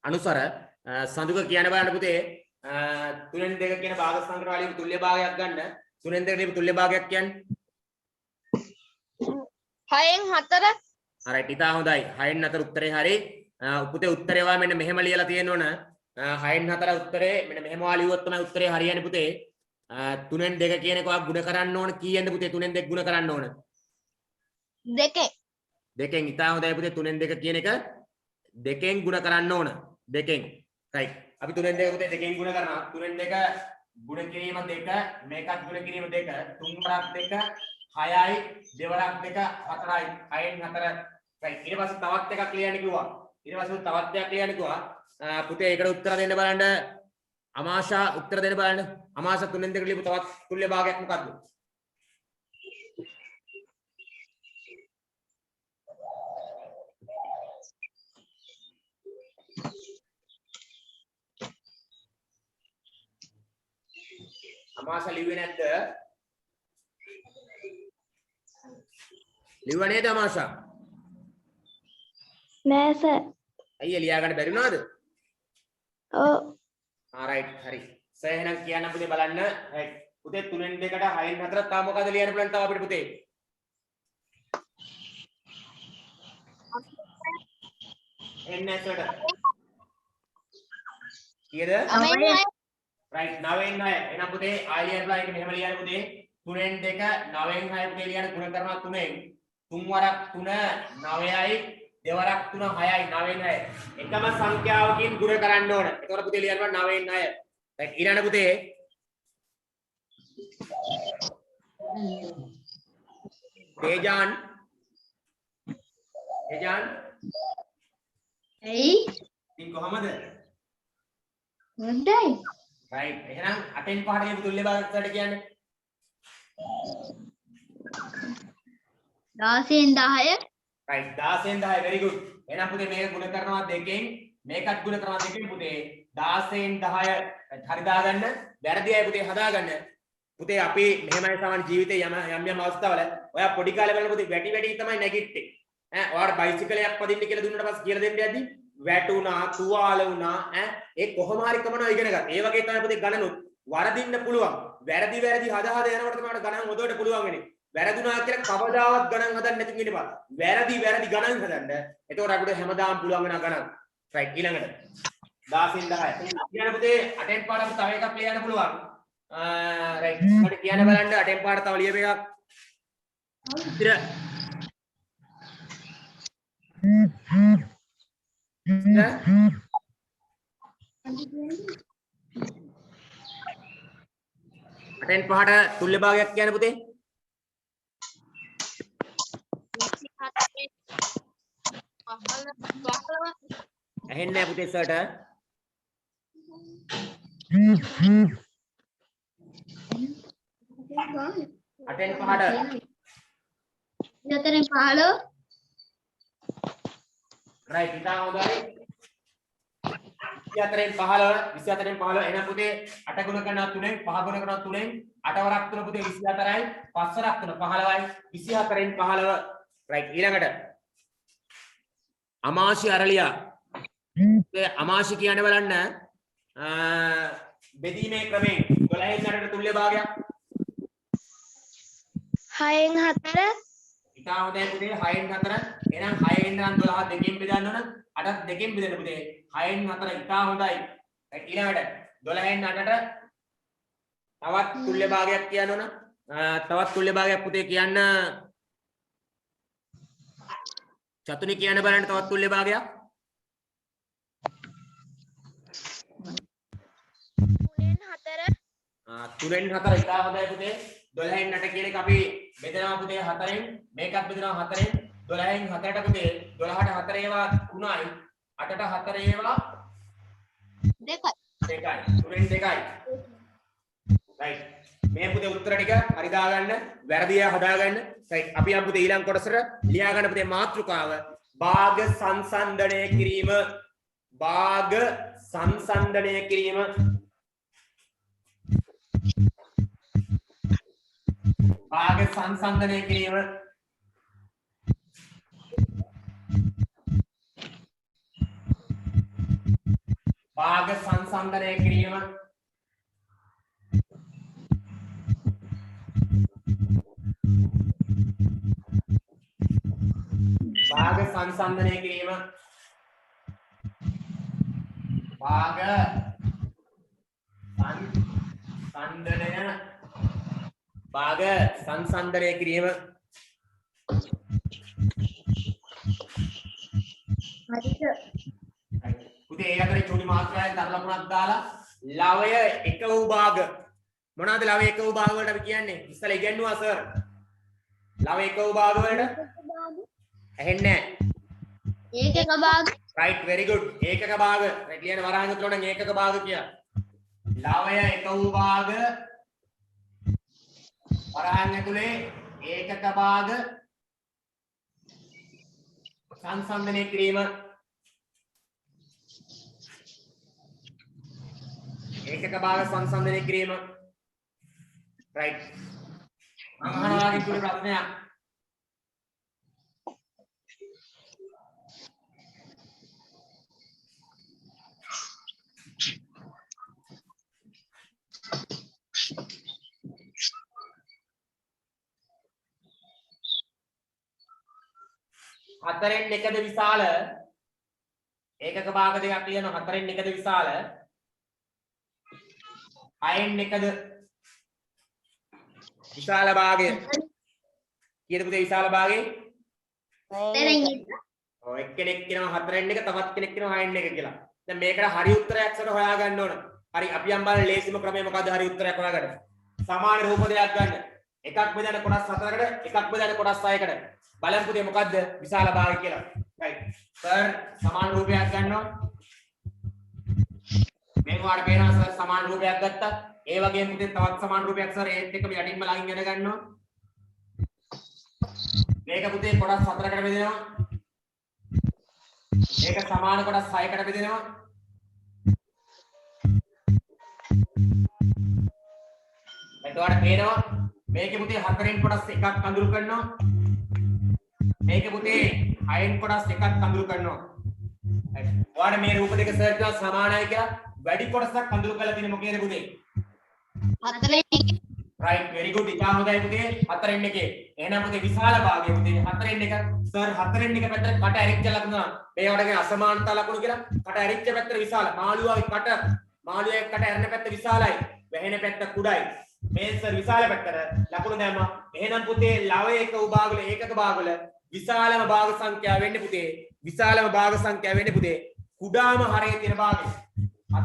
අනුසර සඳුක කියන බලන්න පුතේ 3න් 2 කියන භාග සංක්‍රාවලියේ තුල්‍ය භාගයක් ගන්න. 3න් 2 කියන තුල්‍ය භාගයක් කියන්නේ 6න් 4. හරි ඉතා හොඳයි 6න් 4 උත්තරේ හරි පුතේ උත්තරේ වා මෙන්න මෙහෙම ලියලා තියෙනවන 6න් 4 උත්තරේ මෙන්න මෙහෙම වා ලියුවොත් තමයි උත්තරේ හරියන්නේ පුතේ 3න් 2 කියන එක වා ගුණ කරන්න ඕන කීයෙන්ද පුතේ 3න් 2 ගුණ කරන්න ඕන 2. 2න් ඉතා හොඳයි පුතේ 3න් 2 කියන එක 2න් ගුණ කරන්න ඕන 2න් රයිට් අපි 3න් 2 පුතේ 2න් ගුණ කරනවා 3න් 2 ගුණ කිරීම 2 මේකත් ගුණ කිරීම 2 3 වරක් 2 6යි දෙවරක් 2 4යි 6න් 4 රයිට් ඊට පස්සේ තවත් එකක් ලියන්න කිව්වා ඊට පස්සේ තවත් එකක් ලියන්න කිව්වා පුතේ ඒකට උත්තර දෙන්න බලන්න අමාෂා උත්තර දෙන්න බලන්න අමාෂා 3න් 2 ලියපු තවත් තුල්‍ය භාගයක් මොකද්ද අමාෂා ලිව්වේ නැද්ද ලිව්වා නේද අමාෂා නෑ සර්. අයියා ලියා ගන්න බැරි වුණාද ඔව්. රයිට් හරි සර් එහෙනම් කියන්න පුතේ බලන්න රයිට් පුතේ 3න් 2කට 6න් 4ට තව මොකද ලියන්න පුළුවන් තව අපිට පුතේ එන්නේ ඇසට කීයද රයිට් 9න් 6 එහෙනම් පුතේ ආයෙ ලියන්න බලන්න ඒක මෙහෙම ලියන්න පුතේ 3න් 2 9න් 6 පුතේ ලියන්න ගුණ කරනවා 3න් 3 වරක් 3 9යි දෙවරක් 3 6යි 9න් 6 එකම සංඛ්‍යාවකින් ගුණ කරන්න ඕන. එතකොට පුතේ ලියන්න 9න් 9. දැන් ඊළඟ පුතේ තේජාන් ඇයි? ඉතින් කොහමද? හොඳයි. රයිට් එහෙනම් 8න් 5ට ලියපු තුල්‍ය භාගයට කියන්නේ 16න් 10. රයිට් 16න් 10 very good. එහෙනම් පුතේ මේක ගුණ කරනවා 2කින් මේකත් ගුණ කරනවා 2කින් පුතේ 16න් 10 හරි දාගන්න. වැරදි අය පුතේ හදාගන්න. පුතේ අපි මෙහෙමයි සාමාන්‍ය ජීවිතේ යම් අවස්ථාවල ඔයා පොඩි කාලේ බලන පුතේ වැටි වැටි තමයි නැගිට්ටේ. ඔයාට බයිසිකලයක් පදින්න කියලා දුන්නට පස්සේ කියලා දෙන්න යද්දි වැටුණා, තුවාල වුණා, ඒ කොහොම හරි කමනවා ඉගෙන ගන්න. ඒ වගේ තමයි පුතේ ගණනුත් වරදින්න පුළුවන්. වැරදි හදා යනකොට තමයි ගණන් හොදවට පුළුවන් වෙන්නේ. වැරදුනා කියලා කවදාවත් ගණන් හදන්න නැති කියන බා. වැරදි ගණන් හදන්න. එතකොට අපිට හැමදාම පුළුවන් වෙනා ගණන්. රයිට් ඊළඟට 16න් 10. ඊළඟ පුතේ 8න් පාඩම තව එකක් ලියන්න පුළුවන්. රයිට් මට කියන්න බලන්න 8න් පාඩම තව ලියපු එකක්. ඉතින් 8න් 5ට තුල්‍ය භාගයක් කියන්නේ පුතේ ඇහෙන්නේ නැහැ පුතේ සර්ට 8න් 5ට 14න් 15. රයිට් ඉතින් හොඳයි 24න් 15 24න් 15 එහෙනම් පුතේ 8 ගුණ කරනවා 3ෙන් 5 ගුණ කරනවා 3ෙන් 8 වරක් 3 පුතේ 24යි 5 වරක් 3 15යි 24න් 15 right ඊළඟට අමාශි අරලියා ඒ අමාශි කියන්නේ බලන්න බෙදීමේ ක්‍රමයෙන් 12න් 8ට තුල්‍ය භාගයක් 6න් 4 ඉතා හොඳයි පුතේ 6න් 4 එහෙනම් 6න් නම් 12 දෙකෙන් බෙදන්න ඕන 8ත් දෙකෙන් බෙදන්න පුතේ 6න් 4 ඉතා හොඳයි ඊළඟට 12න් 8ට තවත් තුල්‍ය භාගයක් කියන්න ඕන තවත් තුල්‍ය භාගයක් පුතේ කියන්න චතුනි කියන්න බලන්න තවත් තුල්‍ය භාගයක් 3න් 4 ඉතා හොඳයි පුතේ 12න් 8 කියන එක අපි බෙදනවා පුතේ 4න් මේකත් බෙදනවා 4න් 12න් 4ට පුතේ 12ට 4 ඒවා 3යි 8ට 4 ඒවා 2යි 3න් 2යි right මේ පුතේ උත්තර ටික හරි දාගන්න වැරදිය හදාගන්න right අපි යමු පුතේ ඊළඟ කොටසට ලියා ගන්න පුතේ මාතෘකාව භාග සංසන්දනය කිරීම භාග සංසන්දනය කිරීම භාග සංසන්දනය කිරීම භාග සංසන්දනය කිරීම භාග සංසන්දනය කිරීම භාග සංසන්දනය භාග සංසන්දනය කිරීම පුතේ ඒ අතරේ චුනි මාත්‍රාවෙන් තරලපුණක් දාලා ලවය එක වූ භාග මොනවාද ලවය එක වූ භාග වලට අපි කියන්නේ ඉස්සලා ඉගෙනුවා සර් ලවය එක වූ භාග වලට ඇහෙන්නේ නැහැ ඒකක භාග right very good ඒකක භාග right ලියන වරහන් උතල නම් ඒකක භාග කිය ලවය එක වූ භාග වරහන් ඇතුලේ ඒකක භාග සංසන්දනය කිරීම ඒකක භාග සංසන්දනය කිරීම right මම අහනවා කිව්ව ප්‍රශ්නයක් හතරෙන් එකද විශාල ඒකක භාග දෙකක් තියෙනවා හතරෙන් එකද විශාල හයෙන් එකද විශාල භාගය කීයද පුතේ විශාල භාගය ඔව් එක්කෙනෙක් කියනවා හතරෙන් එක තවත් කෙනෙක් කියනවා හයෙන් එක කියලා දැන් මේකට හරි උත්තරයක් සට හොයාගන්න ඕන හරි අපි යම් බලන්න ලේසිම ක්‍රමය මොකද්ද හරි උත්තරයක් හොයාගන්න සමාන රූප දෙකක් ගන්න එකක් බෙදන්න කොටස් 4කට එකක් බෙදන්න කොටස් 6කට බලන්න පුතේ මොකද්ද විශාල භාගය කියලා right සර් සමාන රූපයක් ගන්නවා මේ වාට පේනවා සර් සමාන රූපයක් ගත්තා ඒ වගේම පුතේ තවත් සමාන රූපයක් සර් ඒත් එක්කම යටින්ම ළඟින් ගෙන ගන්නවා මේක පුතේ කොටස් 4කට බෙදෙනවා මේක සමාන කොටස් 6කට බෙදෙනවා එතකොට පේනවා මේකේ පුතේ 4න් කොටස් එකක් අඳුරු කරනවා මේක පුතේ 6න් කොටස් එකක් අඳුරු කරනවා. ඔයාලට මේ රූප දෙක සර් කියනවා සමානයි කියලා වැඩි කොටසක් අඳුරු කරලා තියෙන මොකේද පුතේ? 4න් 1. right very good ඉතාල හොඳයි පුතේ 4න් 1. එහෙනම් පුතේ විශාල භාගය පුතේ 4න් 1 සර් 4න් 1 පැත්තට කට ඇරිච්ච ලකුණ මේවට කියන අසමානතා ලකුණු කියලා කට ඇරිච්ච පැත්තට විශාල මාළුවාගේ කට මාළුවේ කට ඇරෙන පැත්ත විශාලයි වැහෙන පැත්ත කුඩයි මේ සර් විශාල පැත්තට ලකුණු දැම්මා එහෙනම් පුතේ ලව එක උභාගවල ඒකක භාගවල විශාලම භාග සංඛ්‍යාව වෙන්නේ පුතේ විශාලම භාග සංඛ්‍යාව වෙන්නේ පුතේ කුඩාම හරේ තියෙන භාගය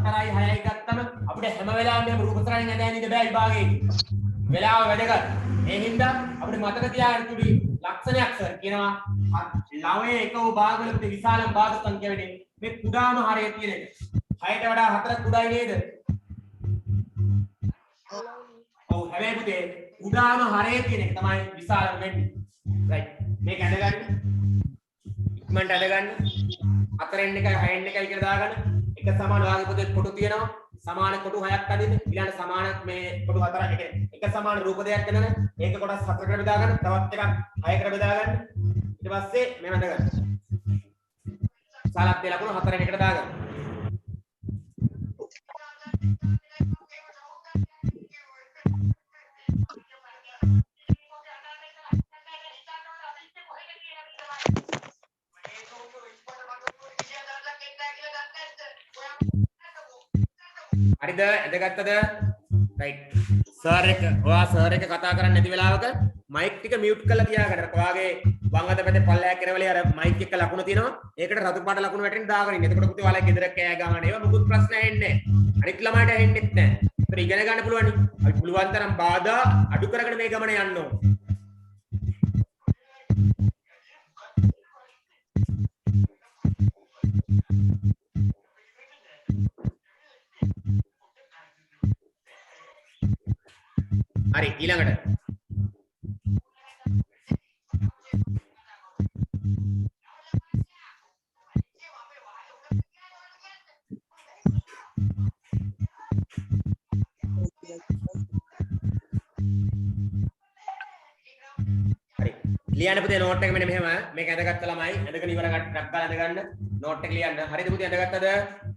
4යි 6යි ගත්තම අපිට හැම වෙලාවෙම මෙහෙම රූප තරණින් ඇදගෙන ඉඳ බෑ විභාගයේ වෙලාව වැඩගත් ඒ හින්දා අපිට මතක තියාගන්න තුඩි ලක්ෂණයක් සර් කියනවා ලවයේ එක භාගවල පුතේ විශාලම භාග සංඛ්‍යාව වෙන්නේ මේ කුඩාම හරේ තියෙන එක 6ට වඩා 4 කුඩායි නේද ඔව් හැබැයි පුතේ කුඩාම හරේ තියෙන එක තමයි විශාලම වෙන්නේ right මේක ඇදගන්න ඉක්මනට ඇදගන්න 4න් 1යි 6න් 1යි කියලා දාගන්න එක සමාන වාගේ පොතේ කොටු තියෙනවා. සමාන කොටු 6ක් අදින්න. ඊළඟ සමාන මේ කොටු 4ක් එක සමාන රූප දෙයක් ගන්න. ඒක කොටස් 4කට බෙදා ගන්න. තවත් එකක් 6කට බෙදා ගන්න. ඊට පස්සේ මේ මැද ගන්න. සාලත් ලකුණු 4න් එකට දාගන්න. හරිද? එදගත්තද? රයිට්. සර් එක ඔයා සර් එක කතා කරන්නේ නැති වෙලාවක මයික් ටික මියුට් කරලා තියාගන්න. ඔයාගේ වම් අත පැත්තේ පල්ලයක් කරවලේ අර මයික් එක ලකුණ තියෙනවා. ඒකට රතු පාට ලකුණ වැටෙන්න දාගෙන ඉන්න. එතකොට පුතේ ඔයාලා ගෙදර කෑ ගහන ඒවා මුකුත් ප්‍රශ්න ඇහෙන්නේ නැහැ. අනිත් ළමයිට ඇහෙන්නෙත් නැහැ. ඒතර ඉගෙන ගන්න පුළුවන්. අපි පුළුවන් තරම් බාධා අඩු කරගෙන මේ ගමන යන්න ඕන. හරි ඊළඟට හරි ලියන්න පුතේ නෝට් එක මෙන්න මෙහෙම මේක ඇඳගත්ත ළමයි ඇඳගෙන ඉවර ගන්න ගාලා ඇඳගන්න නෝට් එක ලියන්න හරිද පුතේ ඇඳගත්තද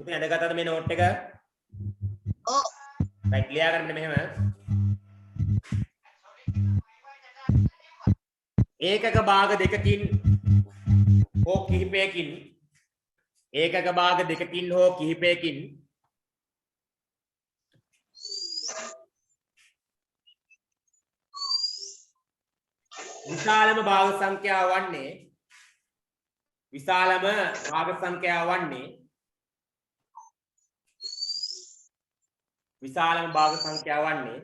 පුතේ ඇඳගත්තද මේ නෝට් එක ඔව් රයිට් ලියාගන්න මෙන්න මෙහෙම ඒකක භාග දෙකකින් හෝ කිහිපයකින් ඒකක භාග දෙකකින් හෝ කිහිපයකින් විශාලම භාග සංඛ්‍යාව වන්නේ විශාලම භාග සංඛ්‍යාව වන්නේ විශාලම භාග සංඛ්‍යාව වන්නේ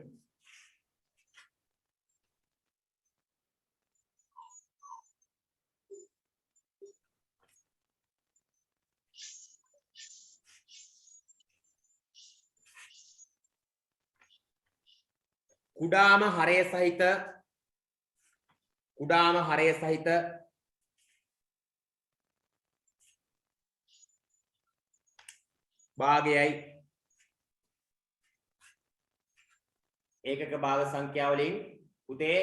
කුඩාම හරය සහිත භාගයයි ඒකක භාග සංඛ්‍යාව වලින් පුතේ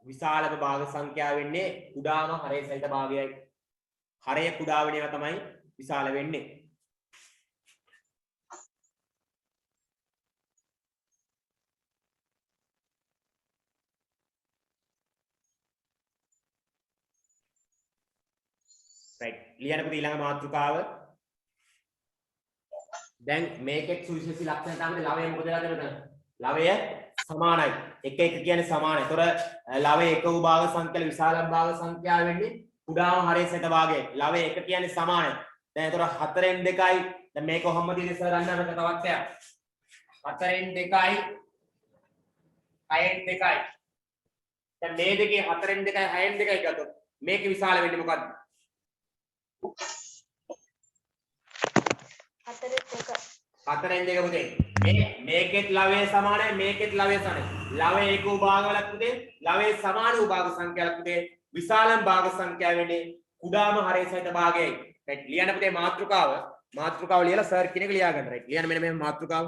විශාලම භාග සංඛ්‍යාව වෙන්නේ කුඩාම හරය සහිත භාගයයි හරය කුඩා වෙන ඒවා තමයි විශාල වෙන්නේ right ලියන්න පුතේ ඊළඟ මාතෘකාව දැන් මේකෙත් සුවිශේෂී ලක්ෂණ තමයි ලවය මොකද වෙලාද මෙතන ලවය සමානයි එක එක කියන්නේ සමානයි. ඒතොර ලවය එක වූ භාග සංඛ්‍යාව විශාලම භාග සංඛ්‍යාව වෙන්නේ කුඩාම හරය සහිත භාගයයි. ලවය එක කියන්නේ සමානයි. දැන් ඒතොර 4න් 2යි දැන් මේක කොහොමද ඉතින් සර් අන්න අපිට තවත් එකක් 4න් 2යි 6න් 2යි දැන් මේ දෙකේ 4න් 2යි 6න් 2යි ගත්තොත් මේක විශාල වෙන්නේ මොකද්ද? 4න් 2 පුතේ මේකෙත් ලවය සමානයි මේකෙත් ලවය සමානයි ලවය එක වූ භාගවලක් පුතේ ලවය සමාන වූ භාග සංඛ්‍යාවක් පුතේ විශාලම භාග සංඛ්‍යාව වෙන්නේ කුඩාම හරය සහිත භාගයයි රයිට් ලියන්න පුතේ මාතෘකාව ලියලා සර් කියන එක ලියා ගන්න රයිට් ලියන්න මෙන්න මේ මාතෘකාව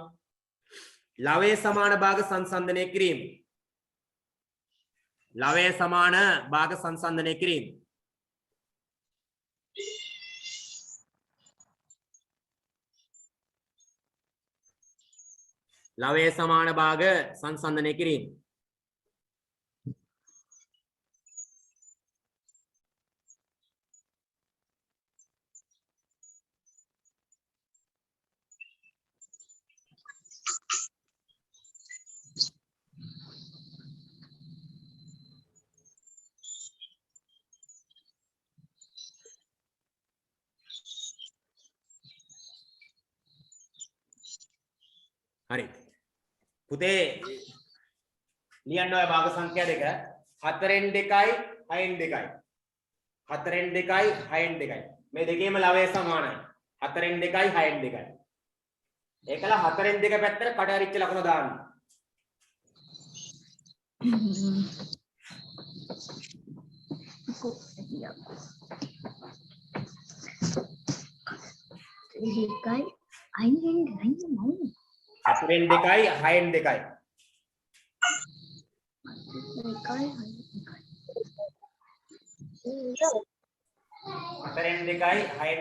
ලවය සමාන භාග සංසන්දනය කිරීම ලවය සමාන භාග සංසන්දනය කිරීම ලවය සමාන භාග සංසන්දනය කිරීම හරි පුතේ ලියන්න ඔය භාග සංඛ්‍යා දෙක 4න් 2යි 6න් 2යි 4න් 2යි 6න් 2යි මේ දෙකේම ලවය සමානයි 4න් 2යි 6න් 2යි ඒකල 4න් 2 පැත්තට කඩාරිච්ච ලකුණ දාන්න දෙකයි අයින් මම 4න් 2යි 6න් 2යි. දෙකයි 4න් 2යි 6න්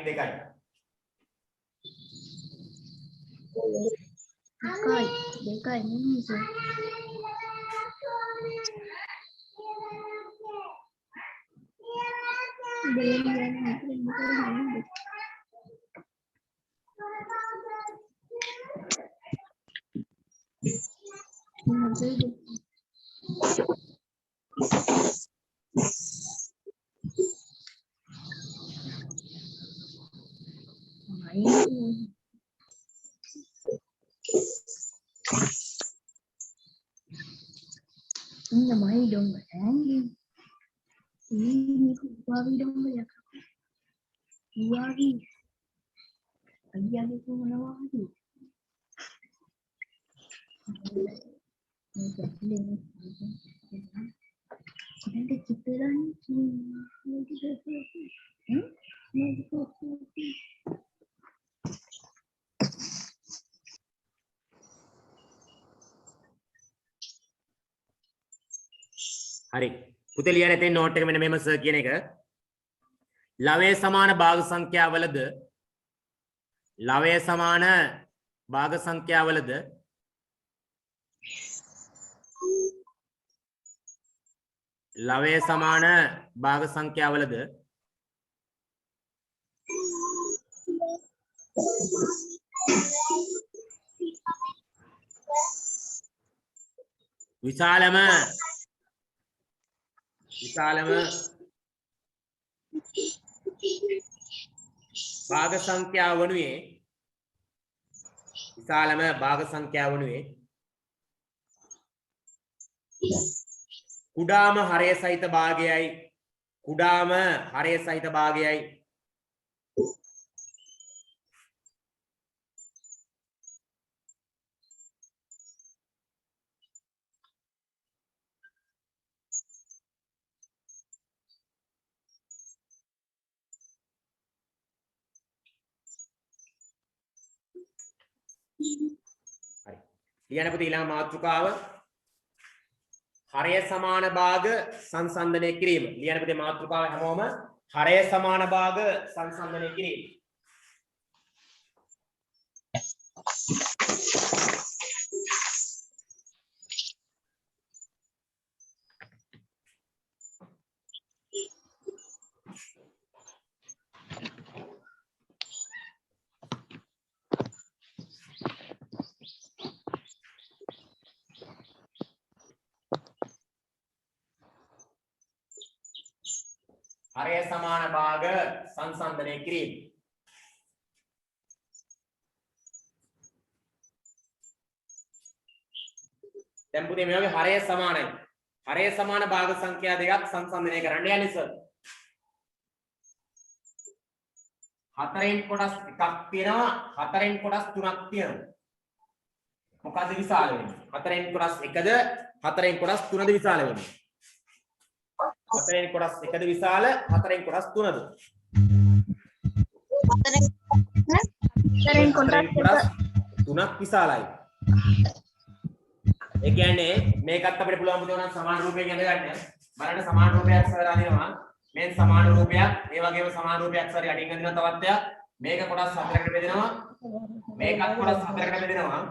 2යි. දෙකයි නෙමෙයි සර්. இந்த மாதிரி டோங்க ini uawi dong ya uawi lagi itu mana uawi nanti kita හරි. පුතේ ලියන්න තියෙන නෝට් එක මෙන්න මෙහෙම සර් කියන එක. ලවයේ සමාන භාග සංඛ්‍යාවලද ලවයේ සමාන භාග සංඛ්‍යාවලද ලවයේ සමාන භාග සංඛ්‍යාවලද විශාලම භාග සංඛ්‍යාව වනුයේ විශාලම භාග සංඛ්‍යාව වනුයේ කුඩාම හරය සහිත භාගයයි කුඩාම හරය සහිත භාගයයි හරි. ලියන්න පුතේ ඊළඟ මාතෘකාව හරය සමාන භාග සංසන්දනය කිරීම. ලියන්න පුතේ මාතෘකාව හැමෝම හරය සමාන භාග සංසන්දනය කිරීම. හරය සමාන භාග සංසන්දනය කිරීම. දැන් පුතේ මේ වගේ හරය සමානයි. හරය සමාන භාග සංඛ්‍යා දෙකක් සංසන්දනය කරන්න යන්නේ සර්. 4න් කොටස් එකක් තියෙනවා 4න් කොටස් 3ක් තියෙනවා. මොකද්ද විශාල වෙන්නේ? 4න් කොටස් 1ද 4න් කොටස් 3ද විශාල වෙන්නේ? 4න් කොටස් 1ද විශාල 4න් කොටස් 3ද? 4න් කොටස් 3ක් විශාලයි. ඒ කියන්නේ මේකත් අපිට පුළුවන් පුතේ උනන් සමාන රූපයෙන් ඇඳ ගන්න. බලන්න සමාන රූපයක් සර් අදිනවා. මේ සමාන රූපයක්, ඒ වගේම සමාන රූපයක් සර් යටින් අදිනවා තවත් එකක්. මේක කොටස් 4කට බෙදෙනවා. මේකත් කොටස් 4කට බෙදෙනවා.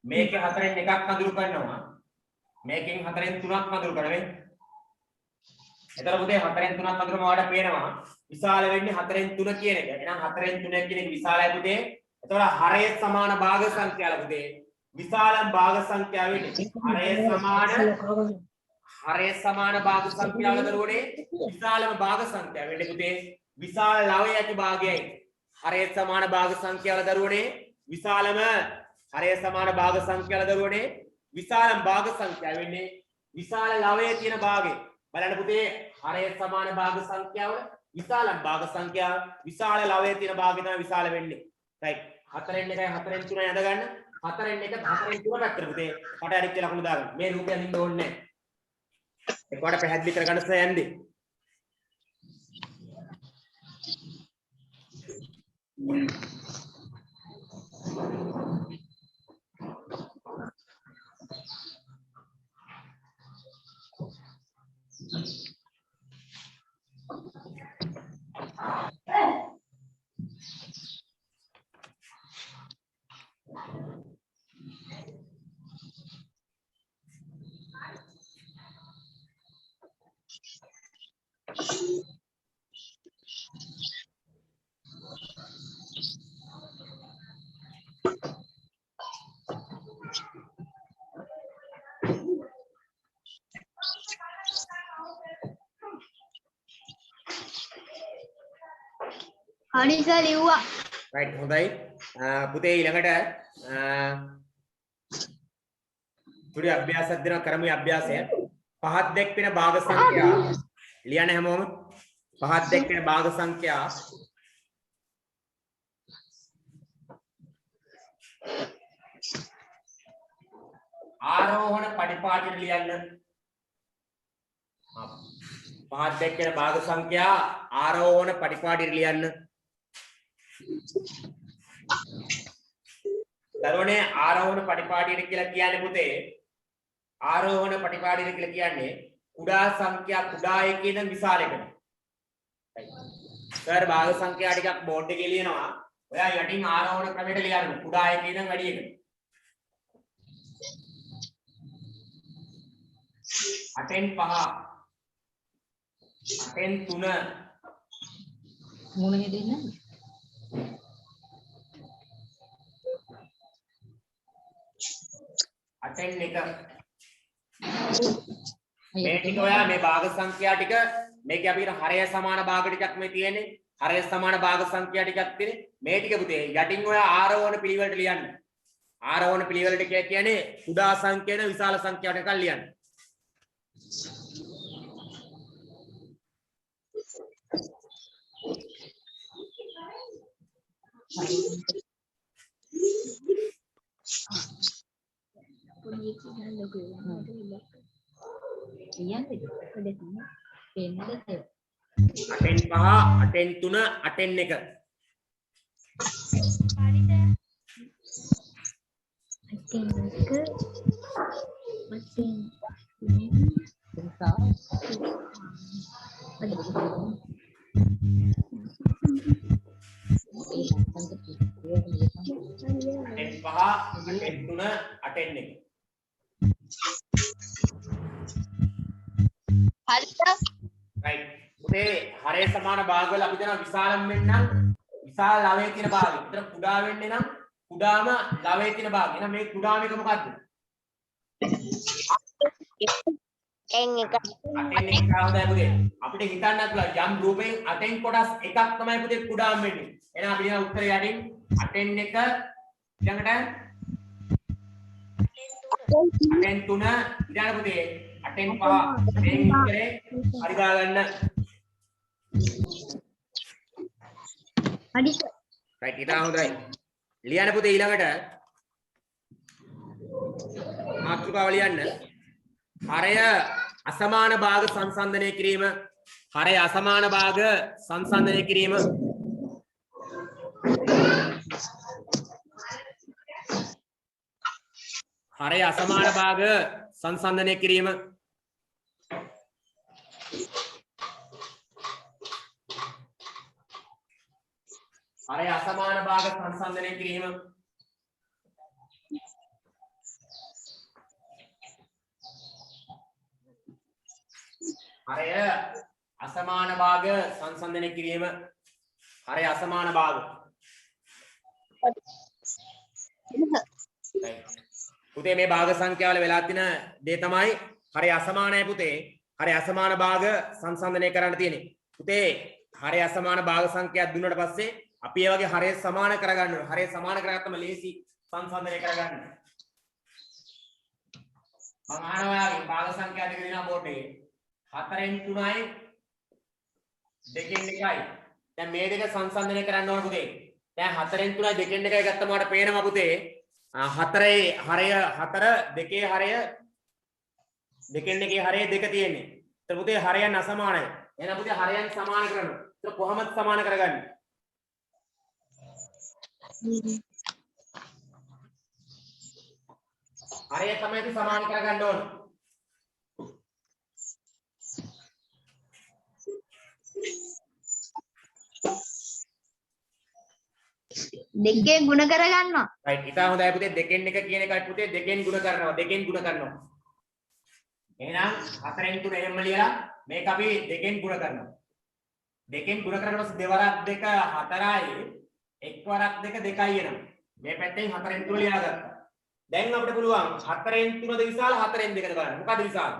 මේකේ 4න් එකක් අඳුරු කරනවා. මේකෙන් 4න් 3ක් අඳුරු කරනවා. එතන පුතේ 4න් 3ක් අඳුරම ඔයාලට පේනවා විශාල වෙන්නේ 4න් 3 කියන එක. එහෙනම් 4න් 3 කියන එක විශාලයි පුතේ. එතකොට හරය සමාන භාග සංඛ්‍යාවල පුතේ විශාලම භාග සංඛ්‍යාව වෙන්නේ හරය සමාන භාග සංඛ්‍යාවල දරුවනේ විශාලම භාග සංඛ්‍යාව වෙන්නේ පුතේ විශාල ලවයේ ඇති භාගයයි. හරය සමාන භාග සංඛ්‍යාවල දරුවනේ විශාලම හරය සමාන භාග සංඛ්‍යාවල දරුවනේ විශාලම භාග සංඛ්‍යාව වෙන්නේ විශාල ලවයේ තියෙන භාගය. බලන්න පුතේ හරය සමාන භාග සංඛ්‍යාවල විශාලම භාග සංඛ්‍යාව විශාල ලවයේ තියෙන භාගය තමයි විශාල වෙන්නේ. right 4න් 1යි 4න් 3යි අඳ ගන්න. 4න් 1 4න් 3 පැත්තට පුතේ කට ඇරිච්ච ලකුණු දාගන්න. මේ රූපය අඳින්න ඕනේ නැහැ. ඒකට පැහැදිලි කරගන්න සර් යන්නේ. හරි සර් ලිව්වා. right හොඳයි පුතේ ඊළඟට පුරි අභ්‍යාසයක් දෙනවා කරමු අභ්‍යාසය පහත් දැක්වෙන භාග සංඛ්‍යා ලියන්න හැමෝම පහත් දැක්වෙන භාග සංඛ්‍යා ආරෝහණ පටිපාටියට ලියන්න පහත් දැක්වෙන භාග සංඛ්‍යා ආරෝහණ පටිපාටියට ලියන්න දරුවනේ ආරෝහණ පටිපාටියට කියලා කියන්නේ පුතේ ආරෝහණ පටිපාටියට කියලා කියන්නේ කුඩා සංඛ්‍යා කුඩා එකේ ඉඳන් විශාල එකට. සර් භාග සංඛ්‍යා ටිකක් බෝඩ් එකේ ලියනවා. ඔයා යටින් ආරෝහණ ක්‍රමයට ලියන්න කුඩා එකේ ඉඳන් වැඩි එකට. 8න් 5 8න් 3 මොන හෙදෙන්නේ? අටෙන් එක මේ ටික ඔයා මේ භාග සංඛ්‍යා ටික මේක අපි කියන හරය සමාන භාග ටිකක් මේ තියෙන්නේ හරය සමාන භාග සංඛ්‍යා ටිකක් තියෙන්නේ මේ ටික පුතේ යටින් ඔයා ආරෝහණ පිළිවෙලට ලියන්න ආරෝහණ පිළිවෙලට කියන්නේ කුඩා සංඛ්‍යාන විශාල සංඛ්‍යාවට එකක් ලියන්න පොඩි එකක් ලොකු වෙනවා. කියන්නේ දෙකම පේන්නේ දෙක. 8න් 5 8න් 3 8න් 1 right පුතේ හරය සමාන භාගවල අපි දන්නවා විශාලම වෙන්නම් විශාල ලවයේ තියෙන භාගය. විතර කුඩා වෙන්නේ නම් කුඩාම ලවයේ තියෙන භාගය. එහෙනම් මේ කුඩාම එක මොකද්ද? 8න් 1 හොඳයි පුතේ. අපිට හිතන්නත් පුළුවන් යම් රූපයෙන් 8න් කොටස් එකක් තමයි පුතේ කුඩාම වෙන්නේ. එහෙනම් අපි කියන උත්තරය යටින් 8න් 1 ඊළඟට 8න් 3 ඊළඟ පුතේ 8න් 5 මේ උත්තරේ හරි ගන්න. හරි right ඊට හොඳයි. ලියන්න පුතේ ඊළඟට මාතෘකාව ලියන්න. හරය අසමාන භාග සංසන්දනය කිරීම. හරය අසමාන භාග සංසන්දනය කිරීම. හරය අසමාන භාග සංසන්දනය කිරීම. හරය අසමාන භාග සංසන්දනය කිරීම. හරය අසමාන භාග සංසන්දනය කිරීම. හරය අසමාන භාග. පුතේ මේ භාග සංඛ්‍යාවල වෙලා තියෙන දේ තමයි හරය අසමානයි පුතේ. හරය අසමාන භාග සංසන්දනය කරන්න තියෙන්නේ. පුතේ හරය අසමාන භාග සංඛ්‍යාවක් දුන්නාට පස්සේ අපි ඒ වගේ හරය සමාන කරගන්න ඕනේ. හරය සමාන කරගත්තම ලේසි සංසන්දනය කරගන්න. මම අහනවා භාග සංඛ්‍යා දෙක දෙනවා බෝඩ් එකේ. 4න් 3යි 2න් 1යි. දැන් මේ දෙක සංසන්දනය කරන්න ඕන පුතේ. දැන් 4න් 3යි 2න් 1යි ගත්තම මට පේනවා පුතේ 4ේ හරය 4 2ේ හරය 2න් 1ේ හරය 2 තියෙන්නේ. ඒතර පුතේ හරයන් අසමානයි. එහෙනම් පුතේ හරයන් සමාන කරනවා. ඒතර කොහොමද සමාන කරගන්නේ? හරය තමයි අපි සමාන කරගන්න ඕන. දෙකෙන් ගුණ කරගන්නවා. right ඉතින් හොඳයි පුතේ දෙකෙන් එක කියන එකයි පුතේ දෙකෙන් ගුණ කරනවා දෙකෙන් ගුණ කරනවා. එහෙනම් 4න් 3 එහෙම ලියලා මේක අපි දෙකෙන් ගුණ කරනවා. දෙකෙන් ගුණ කරලා පස්සේ දෙවරක් දෙක 4යි එක් වරක් දෙක 2යි එනවා. මේ පැත්තෙන් 4න් 3 ලියා ගත්තා. දැන් අපිට පුළුවන් 4න් 3ද විශාල 4න් 2ද බලන්න. මොකද විශාල?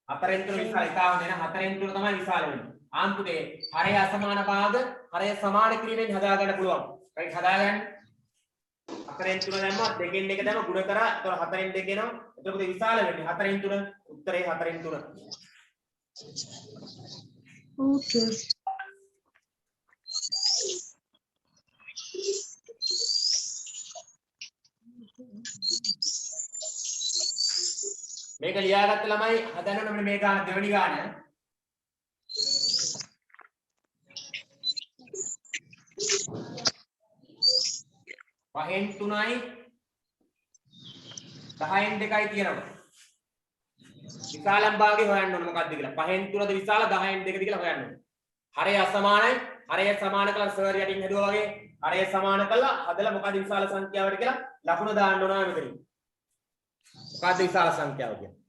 4න් 3 විශාල. ඉතාලම දෙන 4න් 3 තමයි විශාල වෙන්නේ. ආන්තුනේ හරය අසමාන භාග හරය සමාන කිරීමෙන් හදා ගන්න පුළුවන්. right හදා ගන්න. 4න් 3 දැම්මා දෙකෙන් එක දැම්ම ගුණ කරා. ඒතකොට 4න් 2 එනවා. එතකොට විශාල වෙන්නේ 4න් 3 උත්තරේ 4න් 3. ඕකේ. මේක ලියාගත්ත ළමයි හදන්න ඕනේ මේ ගාන දෙවෙනි ගාන. පහෙන් 3යි 10න් 2යි තියෙනවා. විශාලම් භාගේ හොයන්න ඕනේ මොකක්ද කියලා. පහෙන් 3ද විශාල 10න් 2ද කියලා හොයන්න ඕනේ. හරය අසමානයි. හරය සමාන කළා සර් යටින් හදුවා වගේ හරය සමාන කළා හදලා මොකද විශාල සංඛ්‍යාවට කියලා ලකුණ දාන්න ඕනවා මෙතනින්. මොකද්ද විශාල සංඛ්‍යාව කියන්නේ?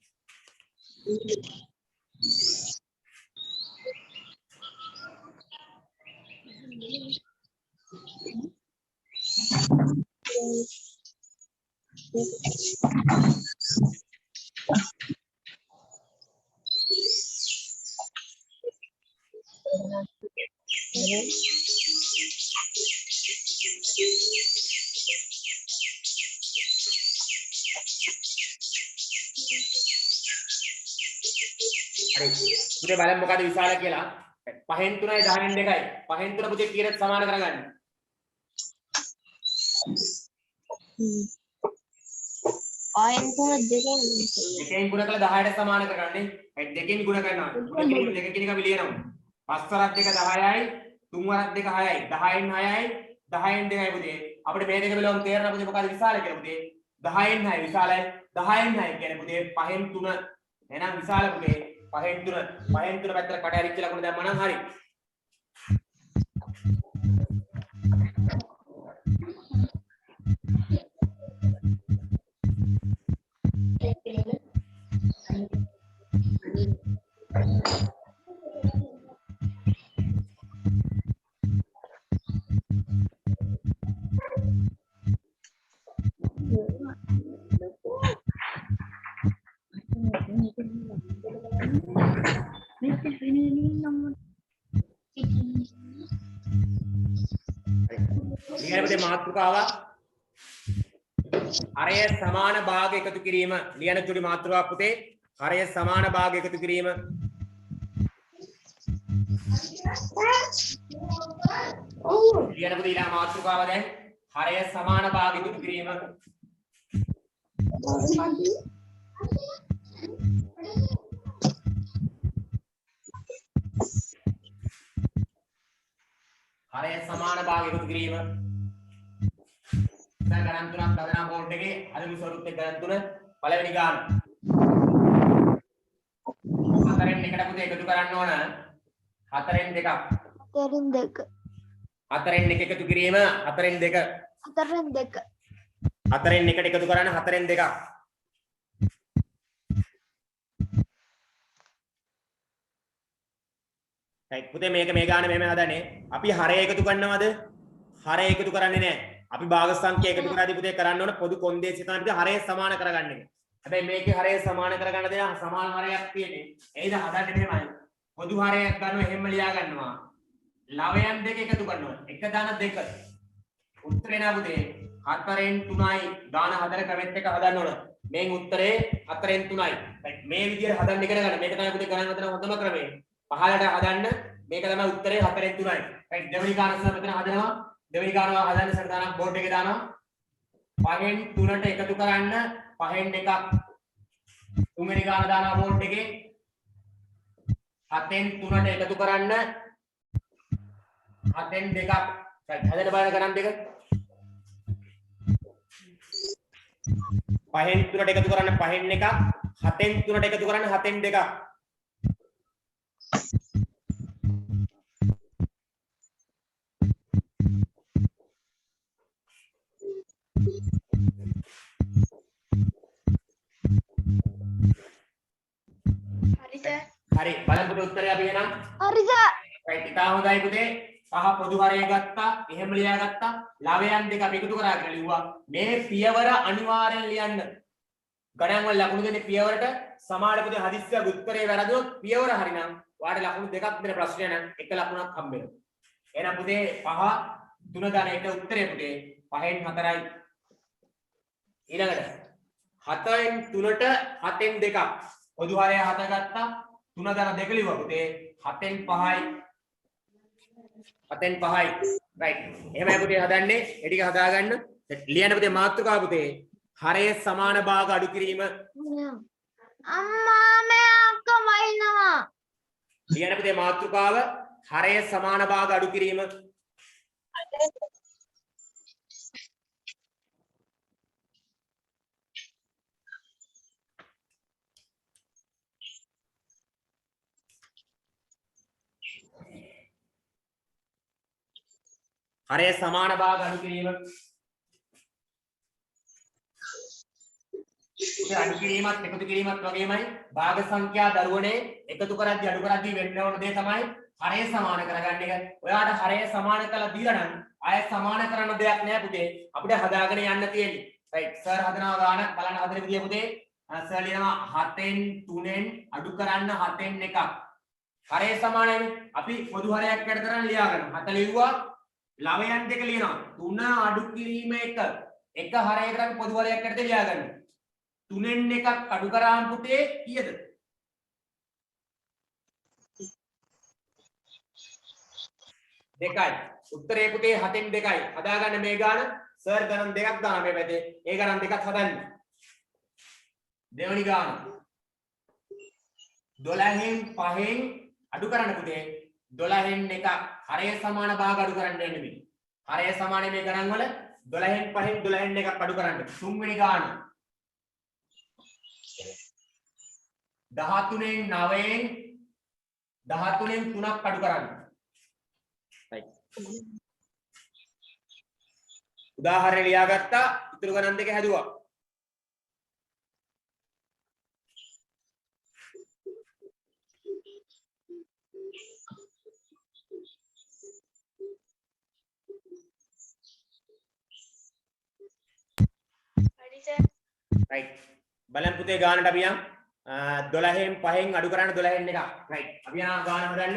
හරි. පුතේ බලන්න මොකද විශාල කියලා. 5න් 3යි 10න් 2යි. 5න් 3 පුතේ කීයට සමාන කරගන්න? 5න් 3 දෙකෙන් දෙකෙන් ගුණ කළා 10ට සමාන කරගන්නේ. right දෙකෙන් ගුණ කරනවා. ගුණ කිරීම දෙක කියන එක අපි ලියනවා. 5 වරක් 2 10යි, 3 වරක් 2 6යි, 10න් 6යි, 10න් 2යි පුතේ. අපිට මේ දෙක බලවම තේරෙනවා පුතේ මොකද විශාල කියලා පුතේ. 10න් 6 විශාලයි. 10න් 6 කියන්නේ පුතේ 5න් 3 එහෙනම් විශාල පුතේ 5න් 3 පැත්තට කට ඇරිච්ච ලකුණ දැම්මම නම් හරි. ඊළඟට මාතෘකාව හරය සමාන භාග එකතු කිරීම ලියන චුටි මාතෘකාවක් පුතේ හරය සමාන භාග එකතු කිරීම ලියන පුතේ ඊළඟ මාතෘකාව දැන් හරය සමාන භාග එකතු කිරීම හරය සමාන භාග එකතු කිරීම දැන් ගණන් තුනක් හදනා බෝඩ් එකේ අලුත් ස්වරූපයේ ගණන් තුන පළවෙනි ගාන 4න් 1ට පුතේ එකතු කරන්න ඕන 4න් 2ක් 4න් 2 4න් 1 එකතු කිරීම 4න් 2 4න් 2 4න් 1ට එකතු කරන්න 4න් 2ක් right පුතේ මේක මේ ගාන මෙහෙම හදන්නේ අපි හරය එකතු කරනවද හරය එකතු කරන්නේ නැහැ අපි භාග සංඛ්‍යා එකතු කරාදී පුතේ කරන්න ඕන පොදු කොන්දේසි තමයි පුතේ හරය සමාන කරගන්න එක. හැබැයි මේකේ හරය සමාන කරගන්න දෙන සමාන හරයක් තියෙන්නේ. ඒද හදන්නේ මෙහෙමයි. පොදු හරයක් ගන්නවා එහෙම ලියා ගන්නවා. ලවයන් දෙක එකතු කරනවා. 1 දාන 2. උත්තරේ නා පුතේ 4න් 3යි දාන 4 ක්‍රමෙත් එක හදන්න ඕන. මේන් උත්තරේ 4න් 3යි. මේ විදිහට හදන්න ඉගෙන ගන්න. මේක තමයි පුතේ ගණන් හදන හොඳම ක්‍රමය. පහලට හදන්න මේක තමයි උත්තරේ 4න් 3යි. right දෙවෙනි කාරණා මෙතන හදනවා. දෙවෙනි කාරණාව හදන්න ඉස්සර දානවා බෝඩ් එකේ දානවා 5න් 3ට එකතු කරන්න 5න් 2ක් තුන්වෙනි කාරණා දානවා බෝඩ් එකේ 7න් 3ට එකතු කරන්න 7න් 2ක්. right හදන්න බලන්න ගණන් දෙක. 5න් 3ට එකතු කරන්න 5න් 1ක්. 7න් 3ට එකතු කරන්න 7න් 2ක්. හරි සර්. හරි බලන්න පුතේ උත්තරය අපි එනම්. හරි සර්. right ඉතා හොඳයි පුතේ. පහ පොදු හරය ගත්තා. එහෙම ලියාගත්තා. ලවයන් දෙක අපි එකතු කරා කියලා ලිව්වා. මේ පියවර අනිවාර්යෙන් ලියන්න. ගණන් වල ලකුණු දෙන්නේ පියවරට. සමාන පුතේ හදිස්සියක් උත්තරේ වැරදුනොත් පියවර හරිනම් ඔයාලට ලකුණු දෙකක් දෙන ප්‍රශ්නය නම් එක ලකුණක් හම්බ වෙනවා. එහෙනම් පුතේ 5 3 ගන්න එක උත්තරේ පුතේ 5න් 4යි. ඊළඟට 7න් 3ට 7න් 2ක්. පොදු හරය 7 ගත්තා. 3 ගන්න 2 ලිව්වා පුතේ 7න් 5යි. 7න් 5යි. right. එහෙමයි පුතේ හදන්නේ. ඒ ටික හදාගන්න. ලියන්න පුතේ මාතෘකාව පුතේ. හරයේ සමාන භාග අඩු කිරීම. අම්මා මේ අක්කා වයින්නවා. ලියන්න පුතේ මාතෘකාව. හරයේ සමාන භාග අඩු කිරීම. හරයේ සමාන භාග අඩු කිරීම. ඒ අඩු කිරීමත් එකතු කිරීමත් වගේමයි භාග සංඛ්‍යා දරුවනේ එකතු කරද්දී අඩු කරද්දී වෙන්න ඕන දේ තමයි හරය සමාන කරගන්න එක. ඔයාට හරය සමාන කළා දීලා නම් ආයෙ සමාන කරන්න දෙයක් නෑ පුතේ. අපිට හදාගෙන යන්න තියෙන්නේ. right සර් හදනවා ගාන බලන්න හදන විදිය පුතේ. සර් ලියනවා 7න් 3න් අඩු කරන්න 7න් 1ක්. හරය සමානයි. අපි පොදු හරයක් යට කරන් ලියා ගන්න. 7 ලිව්වා. ලවයන් දෙක ලියනවා. 3 අඩු කිරීම 1. එක හරයකට අපි පොදු හරයක් යට ලියා ගන්න. 3න් 1ක් අඩු කරාම පුතේ කීයද? 2යි. උත්තරේ පුතේ 7න් 2යි. හදාගන්න මේ ගාන. සර් ගණන් දෙකක් දාන මේ පැත්තේ. ඒ ගණන් දෙකක් හදන්න. දෙවනි ගාන. 12න් 5න් අඩු කරන්න පුතේ. 12න් 1ක්. හරය සමාන භාග අඩු කරන්න එන්නේ මේ. හරය සමාන මේ ගණන් වල 12න් 5න් 12න් 1ක් අඩු කරන්න. තුන්වෙනි ගාන. 13න් 9න් 13න් 3ක් අඩු කරන්න. right. උදාහරණය ලියාගත්තා. ඉතුරු ගණන් දෙක හැදුවා. හරි සර්. right. බලන්න පුතේ ගානට අපි යන් 12න් 5න් අඩු කරන්න 12න් 1ක්. right. අපි යන ගාන හදන්න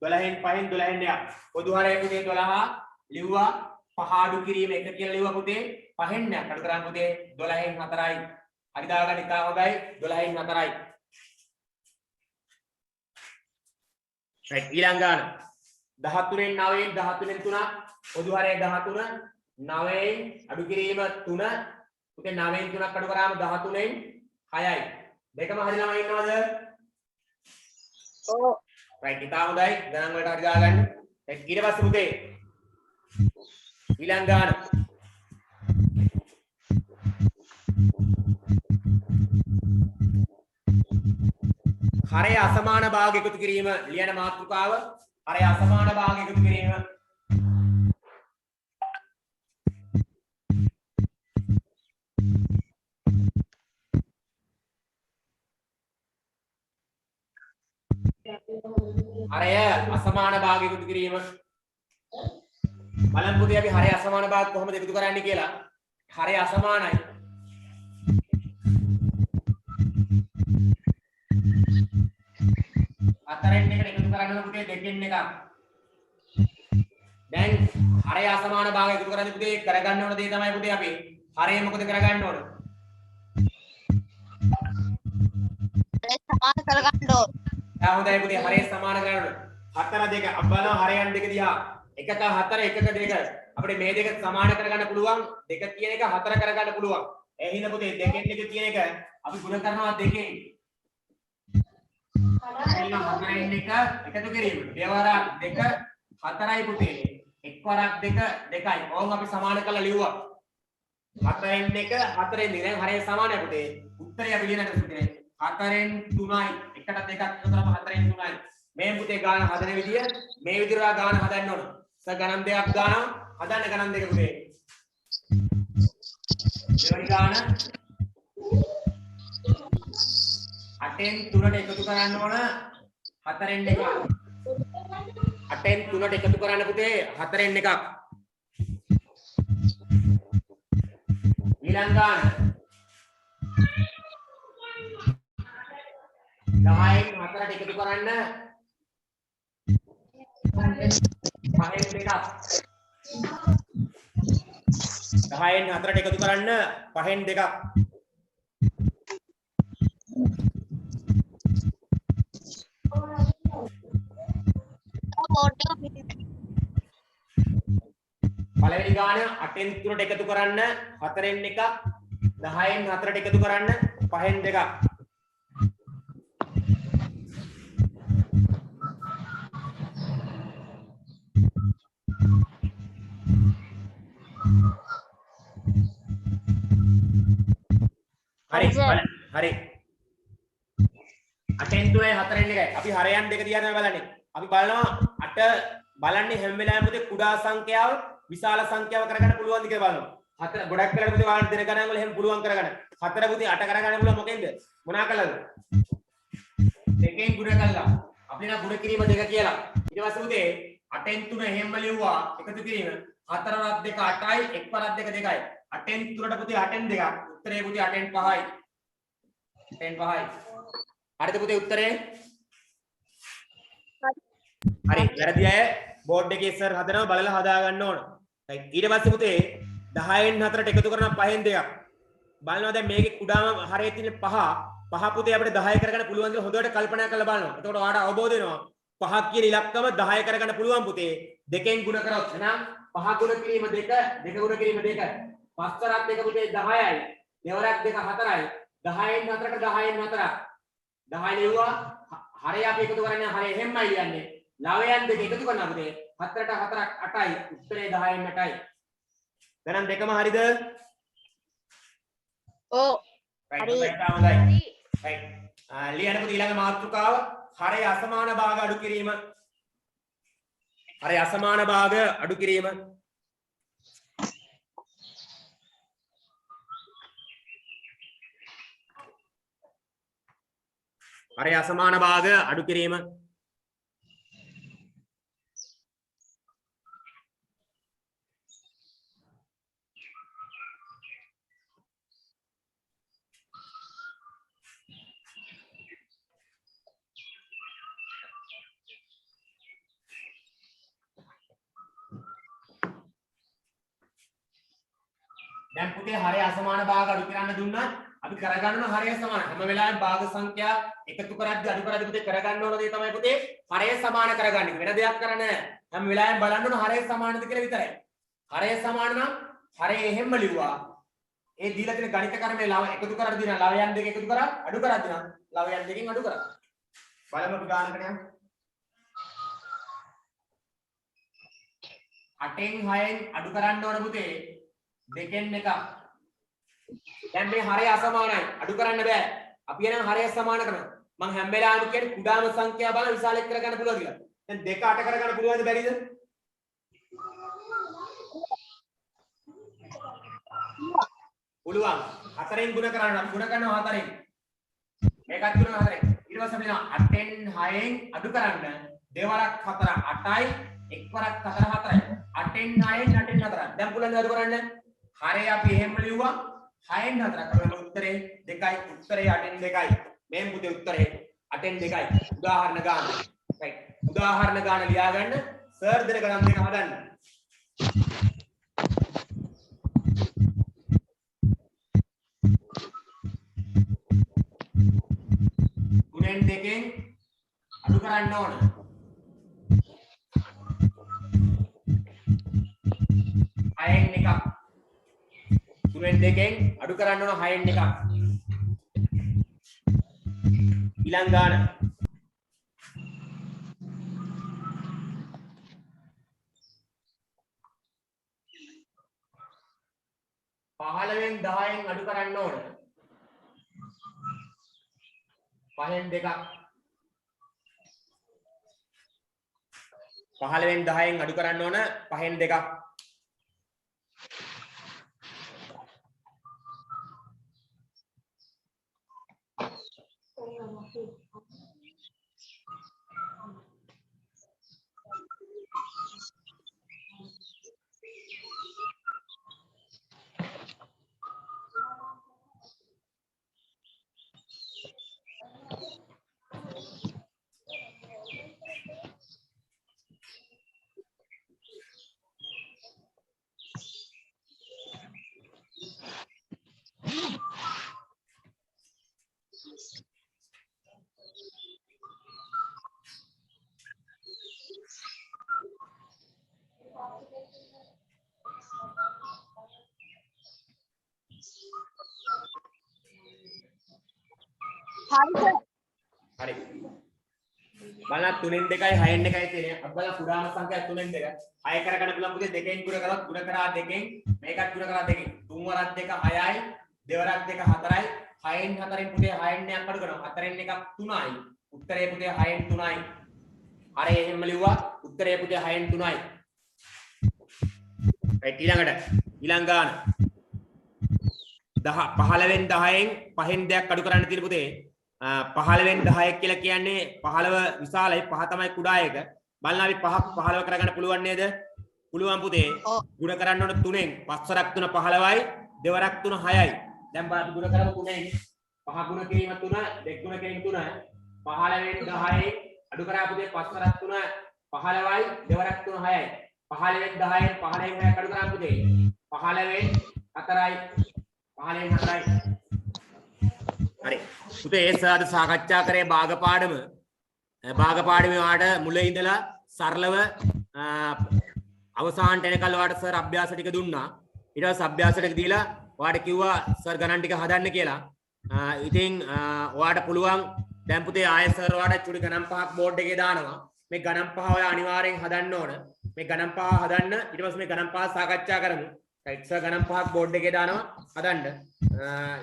12න් 5න් 12න් 1ක්. පොදු හරය පුතේ 12 ලිව්වා. 5 අඩු කිරීම 1 කියලා ලිව්වා පුතේ. 5න් 1ක් අඩු කරන් පුතේ 12න් 4යි. හරි දාගන්න ඉතා හොඳයි. 12න් 4යි. right. ඊළඟ ගාන 13න් 9න් 13න් 3ක්. පොදු හරය 13 9න් අඩු කිරීම 3 පුතේ 9න් 3ක් අඩු කරාම 13න් 6යි. දෙකම හරි ළමයි ඉන්නවද? ඔව්. right ඉතා හොඳයි. ගණන් වලට හරි දාගන්න. ඊට පස්සේ පුතේ ඊළඟ ගාන හරය අසමාන භාග එකතු කිරීම. ලියන මාතෘකාව හරය අසමාන භාග එකතු කිරීම. හරය අසමාන භාග එකතු කිරීම. බලන්න පුතේ අපි හරය අසමාන භාග කොහොමද එකතු කරන්නේ කියලා. හරය අසමානයි. හතරෙන් එකට එකතු කරන්න පුතේ දෙකෙන් එකක්. දැන් හරය අසමාන භාග එකතු කරන්නේ පුතේ කරගන්න ඕන දේ තමයි පුතේ අපි හරය මොකද කරගන්න ඕන? සමාන කරගන්න ඕන. හොඳයි පුතේ හරය සමාන කරගන්න. 4 2 අපි බලනවා හරයන් දෙක දිහා. 1ක 4 1ක 2 අපිට මේ දෙක සමාන කරගන්න පුළුවන්. 2 කියන එක 4 කරගන්න පුළුවන්. ඒ හින්දා පුතේ දෙකෙන් එක කියන එක අපි ගුණ කරනවා දෙකෙන්. හතරෙන් එක එකතු කිරීම. දෙවරක් 2 4යි පුතේ. වරක් දෙක දෙකයි. ඕම් අපි සමාන කරලා ලිව්වා. 4න් 1 4න් 2 දැන් හරිය සමානයි පුතේ. උත්තරය අපි ලියන්නට පුතේ. 4න් 3යි. එකට දෙකක් එකතු කරාම 4න් 3යි. මේ පුතේ ගාන හදන විදිය මේ විදිහට ගාන හදන්න ඕන. ගණන් දෙකක් ගාන හදන්න ගණන් දෙක පුතේ. දෙවෙනි ගාන 8න් 3ට එකතු කරන්න ඕන 4න් 1. 8න් 3ට එකතු කරන්න පුතේ 4න් 1ක්. ඊළඟ ගාන 10න් 4ට එකතු කරන්න 5න් 2ක්. 10න් 4ට එකතු කරන්න 5න් 2ක්. පළවෙනි ගාන 8න් 3ට එකතු කරන්න 4න් 1ක්. 10න් 4ට එකතු කරන්න 5න් 2ක්. හරි හරි 8න් 3යි 4න් 1යි අපි හරයන් දෙක දිහා තමයි බලන්නේ. අපි බලනවා 8 බලන්නේ හැම වෙලාවෙම පුතේ කුඩා සංඛ්‍යාව විශාල සංඛ්‍යාව කරගන්න පුළුවන්ද කියලා බලනවා. 4 ගොඩක් වෙලාවට පුතේ වාහන දෙන ගණන් වල එහෙම පුළුවන් කරගන්න. 4 පුතේ 8 කරගන්න පුළුවන් මොකෙන්ද? මොනා කළාද? දෙකෙන් ගුණ කළා. අපි නා ගුණ කිරීම දෙක කියලා. ඊට පස්සේ පුතේ 8න් 3 එහෙම ලියුවා එකතු කිරීම 4 වරක් 2 8යි 1 වරක් 2 2යි. 8න් 3ට පුතේ 8න් 2ක්. උත්තරේ පුතේ 8න් 5යි. 8න් 5යි. හරිද පුතේ උත්තරේ? හරි වැරදි අය බෝඩ් එකේ ඉස්සර හදනවා බලලා හදා ගන්න ඕන. right ඊට පස්සේ පුතේ 10න් 4ට එකතු කරනවා 5න් 2ක්. බලනවා දැන් මේකේ කුඩාම හරයේ තියෙන 5 පුතේ අපිට 10 කරගන්න පුළුවන් කියලා හොඳට කල්පනා කරලා බලනවා. එතකොට ඔයාලට අවබෝධ වෙනවා 5ක් කියන ඉලක්කම 10 කරගන්න පුළුවන් පුතේ. දෙකෙන් ගුණ කරොත් එහෙනම් 5 ගුණ කිරීම 2 2 ගුණ කිරීම 2 පස්තරක් 2 පුතේ 10යි. දෙවරක් 2 4යි. 10න් 4ට 10න් 4ක්. 10 ලියුවා හරය අපි එකතු කරන්නේ හරය එහෙමයි ලියන්නේ. ලවයන් දෙක එකතු කරනවා පුතේ 4ට 4ක් 8යි. උත්තරේ 10න් 8යි. දැන් දෙකම හරිද? ඔව්. හරි. හොඳයි. right ලියන්න පුතේ ඊළඟ මාතෘකාව හරය අසමාන භාග අඩු කිරීම. හරය අසමාන භාග අඩු කිරීම. හරය අසමාන භාග අඩු කිරීම. දැන් පුතේ හරය අසමාන භාග අඩු කරන්න දුන්නා අපි කරගන්න ඕන හරය සමාන හැම වෙලාවෙම භාග සංඛ්‍යා එකතු කරද්දී අඩු කරද්දී පුතේ කරගන්න ඕන දේ තමයි පුතේ හරය සමාන කරගන්න එක. වෙන දෙයක් කරන්නේ නැහැ. හැම වෙලාවෙම බලන්න ඕන හරය සමානද කියලා විතරයි. හරය සමාන නම් හරය එහෙම්ම ලිව්වා. ඒ දීලා තියෙන ගණිත කර්මයේ ලව එකතු කරද්දී දින ලවයන් දෙක එකතු කරා අඩු කරද්දී නම් ලවයන් දෙකෙන් අඩු කරා. බලමු අපි ගානකට යමු. 8න් 6න් අඩු කරන්න ඕන පුතේ දෙකෙන් එකක්. දැන් මේ හරය අසමානයි. අඩු කරන්න බෑ. අපි එනම් හරය සමාන කරනවා. මම හැම වෙලාවෙම කියන්නේ කුඩාම සංඛ්‍යාව බලන විශාල එක් කරගන්න පුළුවන් කියලා. දැන් 2 8 කරගන්න පුළුවන්ද බැරිද? පුළුවන්. 4න් ගුණ කරන්න. අපි ගුණ කරනවා 4න්. මේකත් ගුණ 4න්. ඊට පස්සේ අපි 8න් 6න් අඩු කරන්න. දෙවරක් 4 8යි, එක් වරක් 4 4යි. 8න් 9න් 8න් 4ක්. දැන් පුළුවන් අඩු කරන්න. හරය අපි එහෙම ලිව්වා 6න් 4ක්. අපේ උත්තරේ 2යි. උත්තරේ 8න් 2යි. මේ පුතේ උත්තරේ 8න් 2යි. උදාහරණ ගාන. right. උදාහරණ ගාන ලියා ගන්න. සර් දෙන ගණන් දෙක හදන්න. ගුණෙන් දෙකෙන් අඩු කරන්න ඕන. හයෙන් එකක්. ගුණෙන් දෙකෙන් අඩු කරන්න ඕන 6න් එකක්. ඊළඟ ගාන. 15න් 10න් අඩු කරන්න ඕන 5න් 2ක් 15න් 10න් අඩු කරන්න ඕන 5න් 2ක් හරි බලන්න 3න් 2යි 6න් 1යි තියෙන්නේ අපි බලන්න පුරාම සංඛ්‍යා 3න් 2 6 කරගන්න පුළුවන් පුතේ දෙකෙන් ගුණ කරවත් ගුණ කරා දෙකෙන් මේකත් ගුණ කරා දෙකෙන් 3 වරක් 2 6යි දෙවරක් 2 4යි 6න් 4න් පුතේ 6න් 1ක් අඩු කරනවා 4න් 1ක් 3යි උත්තරේ පුතේ 6න් 3යි හරි එහෙම ලිව්වා උත්තරේ පුතේ 6න් 3යි ඊළඟ ගාන 15න් 10න් 5න් 2ක් අඩු කරන්න තියෙන පුතේ 15න් 10 කියලා කියන්නේ 15 විශාලයි 5 තමයි කුඩා එක. බලන්න අපි 5ක් 15 කරගන්න පුළුවන් නේද? පුළුවන් පුතේ. ගුණ කරන්න ඕන 3ෙන්. 5 වරක් 3 15යි, දෙවරක් 3 6යි. දැන් බලන්න ගුණ කරමු 3ෙන්. 5 ගුණ කිරීම 3, 2 ගුණ කිරීම 3. 15න් 10යි අඩු කරා පුතේ 5 වරක් 3 15යි, දෙවරක් 3 6යි. 15න් 10න් 15න් 6ක් අඩු කරා පුතේ. 15න් 4යි. 15න් 4යි. හරි පුතේ ඒ සාද සාකච්ඡා කරේ භාග පාඩමේ වාට මුල ඉඳලා සරලව අවසානට එනකල් වාට සර් අභ්‍යාස ටික දුන්නා ඊට පස්සේ අභ්‍යාස ටික දීලා වාට කිව්වා සර් ගණන් ටික හදන්න කියලා ඉතින් වාට පුළුවන් දැන් පුතේ ආයෙ සර් වාට චුටි ගණන් පහක් බෝඩ් එකේ දානවා මේ ගණන් පහ ඔය අනිවාර්යෙන් හදන්න ඕන මේ ගණන් පහ හදන්න ඊට පස්සේ මේ ගණන් පහ සාකච්ඡා කරමු සර් ගණන් පහක් බෝඩ් එකේ දානවා හදන්න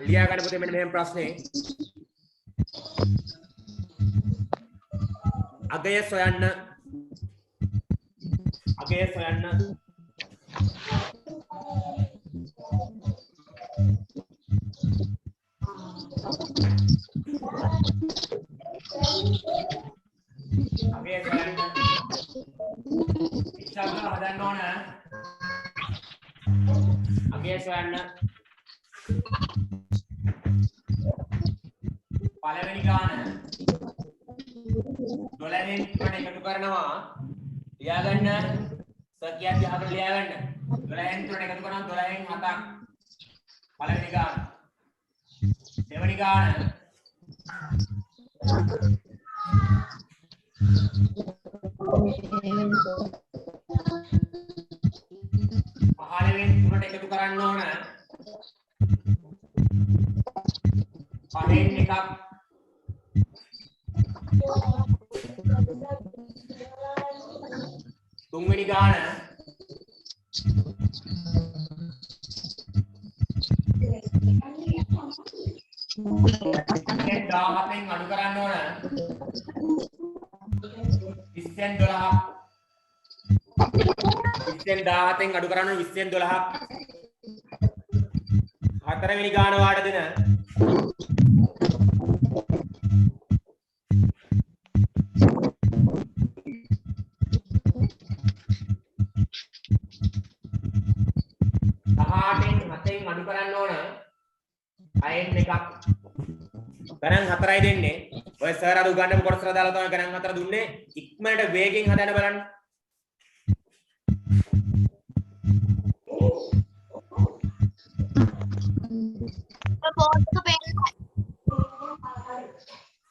ලියා ගන්න පුතේ මෙන්න මෙහෙම ප්‍රශ්නේ අගය සොයන්න ඉස්සල්ලා හදන්න ඕන අගය සොයන්න පළවෙනි ගාන 12න් 3ට එකතු කරනවා ලියාගන්න සර් කියන්නේ අහකට ලියාගන්න 12න් 3ට එකතු කරනවා 12න් 7ක් පළවෙනි ගාන දෙවෙනි ගාන 15න් 3ට එකතු කරන්න ඕන 5න් 1ක් තුන්වෙනි ගාන 17න් අඩු කරන්න ඕන 20න් 12ක් 20න් 17න් අඩු කරන්න ඕන 20න් 12ක් හතරවෙනි ගාන වාට දෙන 18න් 7න් අඩු කරන්න ඕන 6න් 1ක් ගණන් 4යි දෙන්නේ ඔය සර් අර උගන්නපු කොටසට දාලා තමයි ගණන් 4 දුන්නේ ඉක්මනට වේගෙන් හදන්න බලන්න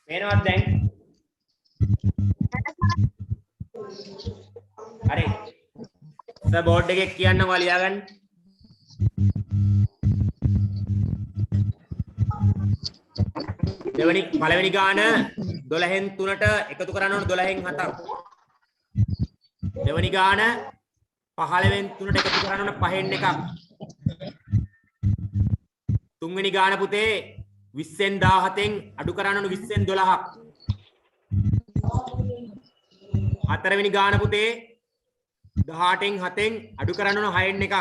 මේනවත් දැන් හරි සර් බෝඩ් එකේ කියන්න ඔයා ලියාගන්න පළවෙනි ගාන 12න් 3ට එකතු කරන්න ඕන 12න් 7ක් දෙවෙනි ගාන 15න් 3ට එකතු කරන්න ඕන 5න් 1ක් තුන්වෙනි ගාන පුතේ 20න් 17න් අඩු කරන්න ඕන 20න් 12ක්. හතරවෙනි ගාන පුතේ 18න් 7න් අඩු කරන්න ඕන 6න් එකක්.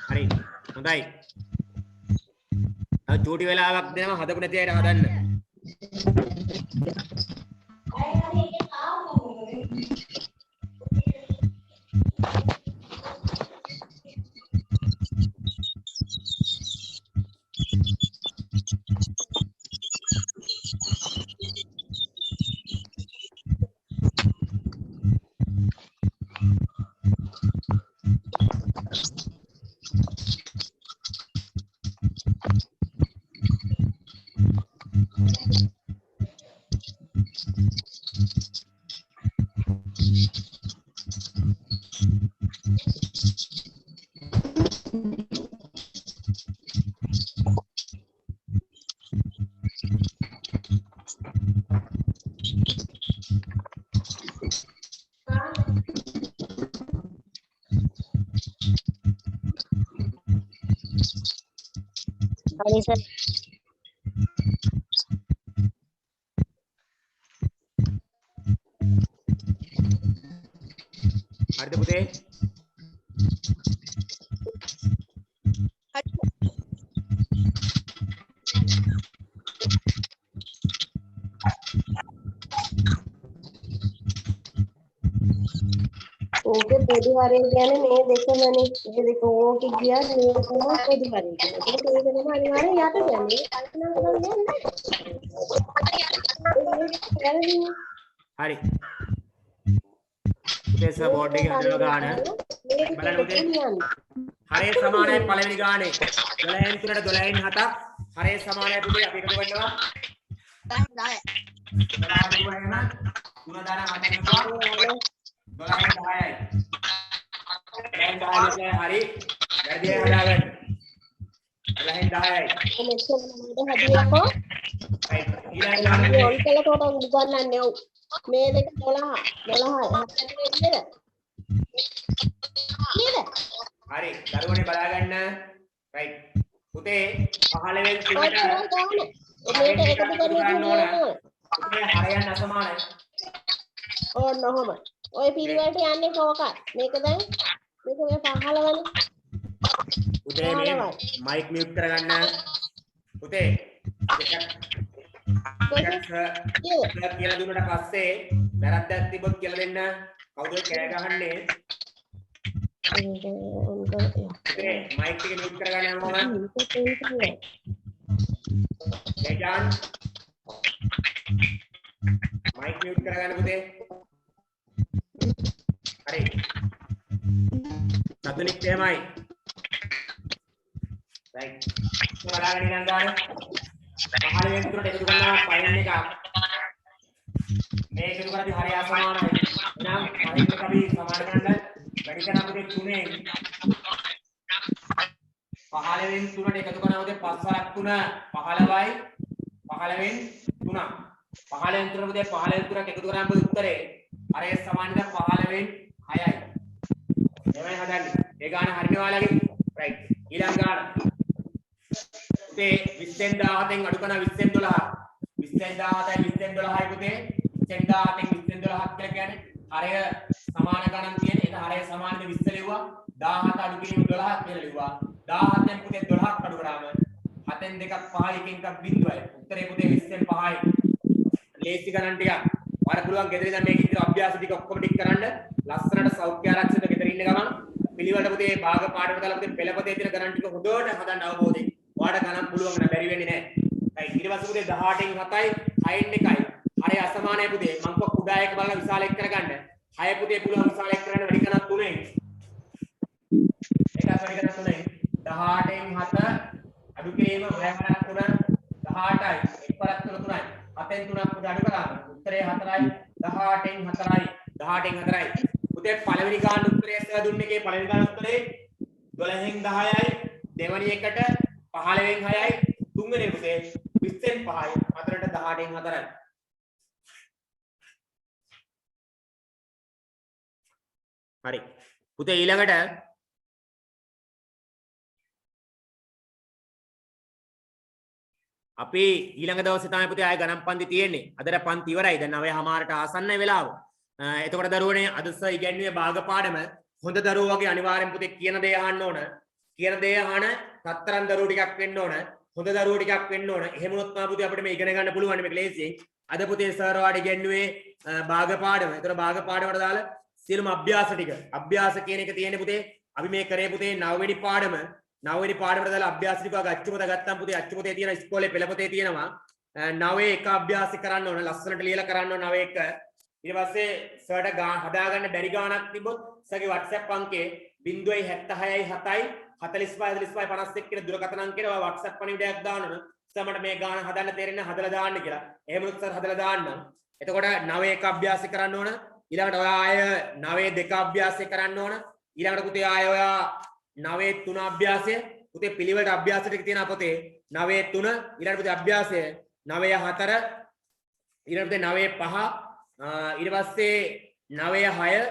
හරි හොඳයි. චූටි වෙලාවක් දෙනවා හදපු නැති අයට හදන්න. හරි සර්. හරිද පුතේ? ඕකේ පොදු හරිය කියන්නේ මේ දෙකමනේ. මේ දෙක ඕකේ ගියා මේ කොහොම පොදු හරිය කියන්නේ. ඒක තමයි අනිවාර්යෙන් යට යන්නේ. කල්පනා කරලා යන්නේ. හරි. පුතේ සර් බෝඩ් එකේ හදලා ගන්න. බලන්න පුතේ. හරේ සමානයි පළවෙනි ගානේ. 12න් 3ට 12න් 7ක්. හරේ සමානයි පුතේ අපි එකතු කරනවා. 10 3 දාන 8 නවා. 12න් 10යි. 12න් 10යි හරි. වැඩි හදාගන්න. 12න් 10යි. මෙච්චර හදියකෝ. right. ඊළඟ මේ ගානේ ඔන්කල කොට උගන්නන්නේ ඔව්. මේ දෙක 12 12යි. නේද? හරි. දරුවනේ බලා ගන්න. right. පුතේ 15න් 3ට මේක එකතු කරගෙන පුතේ හරයන් අසමානයි. ඕන්න ඔහොම. ඔය පිළිවෙලට යන්නේ කොහොකයි. මේක දැන් මේක මේ 15 වනේ. පුතේ මේ මයික් මියුට් කරගන්න. පුතේ කියලා දුන්නට පස්සේ වැරද්දක් තිබොත් කියලා දෙන්න. කවුද කෑ ගහන්නේ? පුතේ මයික් එක මියුට් කරගන්න හැමෝම. ජයජාන් මයික් මියුට් කරගන්න පුතේ. හරි. සතුනික් තේමයි. right. බලාගෙන ඉන්න ගන්න. 15 වෙනි තුනට එකතු කරනවා පයින් එකක්. මේ එකතු කරද්දී හරිය අසමානයි. එහෙනම් පයින් එක අපි සමාන කරන්න වැඩි කරන අපිට 3ෙන් 15 වෙනි තුනට එකතු කරනකොට 5 වරක් 3 15යි 15 වෙනි 3. 15 වෙනි තුනට 15 වෙනි තුනක් එකතු කරාම උත්තරේ හරිය සමානද 15 වෙනි 6යි. එමය හදන්නේ. ඒ ගාන හරිනේ ඔයාලගේ. right. ඊළඟ ගාන. පුතේ 20න් 17න් අඩු කරන 20න් 12. 20න් 17යි 20න් 12යි පුතේ. 20න් 17න් 20න් 12ක් කියලා කියන්නේ හරය සමාන ගණන් තියෙන. ඒක හරය සමානද 20 ලිව්වා. 17 අඩු කිරීම 12ක් කියලා ලිව්වා. 17න් පුතේ 12ක් අඩු කරාම 7න් 2ක් 5යි 1න් 1ක් බිඳුවයි. උත්තරේ පුතේ 20න් 5යි. ලේසි ගණන් ටිකක්. ඔයාලා පුළුවන් ගෙදර ඉඳන් මේක ඉතින් අභ්‍යාස ටික ඔක්කොම ටික කරන්න. ලස්සනට සෞඛ්‍ය ආරක්ෂිත ගෙදර ඉන්න ගමන් පිළිවෙලට පුතේ භාග පාඩමට දාලා පුතේ පෙළපතේ තියෙන ගණන් ටික හොඳට හදන්න අවබෝධයෙන්. ඔයාලට ගණන් පුළුවන් නෑ බැරි වෙන්නේ නෑ. right. ඊට පස්සේ පුතේ 18න් 7යි 6න් 1යි. හරි අසමානයි පුතේ. මං කො කුඩා එක බලලා විශාල එක කරගන්න. 6 පුතේ පුළුවන් විශාල එක කරන්න වැඩි කරනත් 3ෙන්. එකක් වැඩි කරනත් 3ෙන්. 18න් 7 අඩු කිරීම 6 වරක් 3 18යි. 1 වරක් 3 3යි. 7න් 3ක් පුතේ අඩු කරාම උත්තරේ 4යි. 18න් 4යි. 18න් 4යි. පුතේ පළවෙනි ගාන උත්තරය ඇස්සලා දුන්නේ එකේ පළවෙනි ගාන උත්තරේ 12න් 10යි. දෙවෙනි එකට 15න් 6යි. තුන්වෙනි පුතේ 20න් 5යි. හතරට 18න් 4යි. හරි. පුතේ ඊළඟට අපි ඊළඟ දවසේ තමයි පුතේ ආය ගණන් පන්ති තියෙන්නේ. අදට පන්ති ඉවරයි. දැන් 9:00ට ආසන්නයි වෙලාව. එතකොට දරුවනේ අද සර් ඉගැන්වුවේ භාග පාඩම. හොඳ දරුවෝ වගේ අනිවාර්යෙන් පුතේ කියන දේ අහන්න ඕන. කියන දේ අහන කතරන් දරුවෝ ටිකක් වෙන්න ඕන. හොඳ දරුවෝ ටිකක් වෙන්න ඕන. එහෙම වුණොත් තමයි පුතේ අපිට මේ ඉගෙන ගන්න පුළුවන් මේක ලේසියෙන්. අද පුතේ සර් වාට ඉගැන්වුවේ භාග පාඩම. ඒතර භාග පාඩමට දාලා සියලුම අභ්‍යාස ටික. අභ්‍යාස කියන එක තියෙන්නේ පුතේ අපි මේ කරේ පුතේ 9 වෙනි පාඩම. 9 වෙනි පාඩමට දාලා අභ්‍යාස ටික වගේ අච්චුපත ගත්තාම පුතේ අච්චුපතේ තියෙන ඉස්කෝලේ පෙළපතේ තියෙනවා 9 එක අභ්‍යාස කරන්න ඕන. ලස්සනට ලියලා කරන්න ඕන 9 එක. ඊට පස්සේ සර්ට හදාගන්න බැරි ගාණක් තිබ්බොත් සර්ගේ WhatsApp අංකේ 076යි 7යි 45 45 51 කියන දුරකථන අංකයට ඔය WhatsApp පණිවිඩයක් දාන්න. සර් මට මේ ගාණ හදන්න තේරෙන්නේ හදලා දාන්න කියලා. එහෙම උත් සර් හදලා දාන්නම්. එතකොට 9 එක අභ්‍යාස කරන්න ඕන. ඊළඟට ඔයා ආය 9 2 අභ්‍යාසය කරන්න ඕන. ඊළඟට පුතේ ආය ඔයා 9 3 අභ්‍යාසය. පුතේ පිළිවෙලට අභ්‍යාස ටික තියෙනවා පුතේ. 9 3 ඊළඟට පුතේ අභ්‍යාසය 9 4 ඊළඟට පුතේ 9 5 ඊට පස්සේ 9 6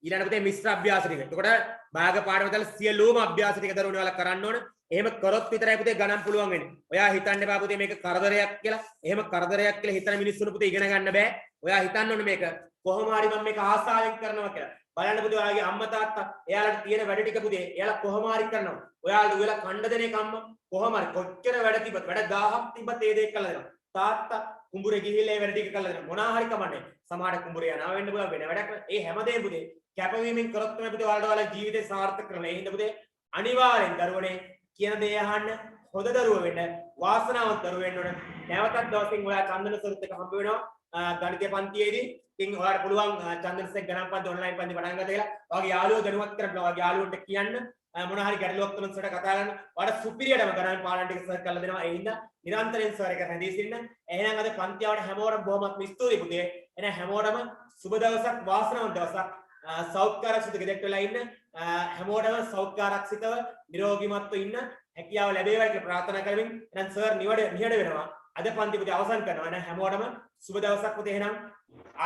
ඊළඟට පුතේ මිශ්‍ර අභ්‍යාස ටික. එතකොට භාග පාඩම දාලා සියලුම අභ්‍යාස ටික දරුවනේ ඔයාලා කරන්න ඕන. එහෙම කරොත් විතරයි පුතේ ගණන් පුළුවන් වෙන්නේ. ඔයා හිතන්න එපා පුතේ මේක කරදරයක් කියලා. එහෙම කරදරයක් කියලා හිතන මිනිස්සුන්ට පුතේ ඉගෙන ගන්න බෑ. ඔයා හිතන්න ඕනේ මේක කොහොම හරි මම මේක ආසාවෙන් කරනවා කියලා. බලන්න පුතේ ඔයාගේ අම්මා තාත්තා එයාලට තියෙන වැඩ ටික පුතේ එයාලා කොහොම හරි කරනවා. ඔයාලා උයලා කණ්ඩ දෙන එක අම්මා කොහොම හරි කොච්චර වැඩ තිබ්බත් වැඩ 1000ක් තිබ්බත් ඒ දේ කළා දෙනවා. තාත්තා කුඹුරේ ගිහිල්ලා ඒ වැඩ ටික කළා දෙනවා. මොනවා හරි කමන්නේ. සමහර කුඹුරේ යනවා වෙන්න පුළුවන් වෙන වැඩක්. ඒ හැමදේම පුතේ කැපවීමෙන් කරොත් තමයි පුතේ ඔයාලට ජීවිතේ සාර්ථක කරගන්න. ඒ හින්දා පුතේ අනිවාර්යෙන් දරුවනේ කියන දේ අහන්න හොඳ දරුවෝ වෙන්න වාසනාවන්ත දරුවෝ වෙන්න ඕන. නැවතත් දවසින් ඔයා චන්දන සරුත් එක හම්බ වෙනවා ගණිතය පන්තියේදී. ඉතින් ඔයාලට පුළුවන් චන්දනසෙක් ගණන් පන්ති ඔන්ලයින් පන්ති පටන් ගන්න කියලා. ඔයාගේ යාළුවෝ දැනුවත් කරන්න ඔයාගේ යාළුවන්ට කියන්න මොන හරි ගැටලුවක් තුනක් සරට කතා කරන්න. ඔයාලට සුපිරියටම ගණන් පාඩම් ටික සර් කරලා දෙනවා. ඒ හින්දා නිරන්තරයෙන් සර් එක රැඳී සිටින්න. එහෙනම් අද පන්තියට හැමෝටම බොහොමත් ස්තුතියි පුතේ. එහෙනම් හැමෝටම සුබ දවසක් වාසනාවන්ත දවසක්. සෞඛ්‍යාරක්ෂිත ගෙදරට වෙලා ඉන්න හැමෝටම සෞඛ්‍යාරක්ෂිතව නිරෝගීමත්ව ඉන්න හැකියාව ලැබේවා කියලා ප්‍රාර්ථනා කරමින් එහෙනම් සර් නිහඬ වෙනවා. අද පන්ති පුතේ අවසන් කරනවා. එහෙනම් හැමෝටම සුබ දවසක් පුතේ. එහෙනම්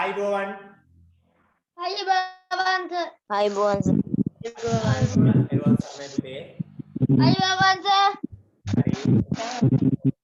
ආයිබෝවන්. අයිබෝවන් සර්. අයිබෝවන් සර්. එරුවන් සරණයි පුතේ. අයිබෝවන් සර්. හරි.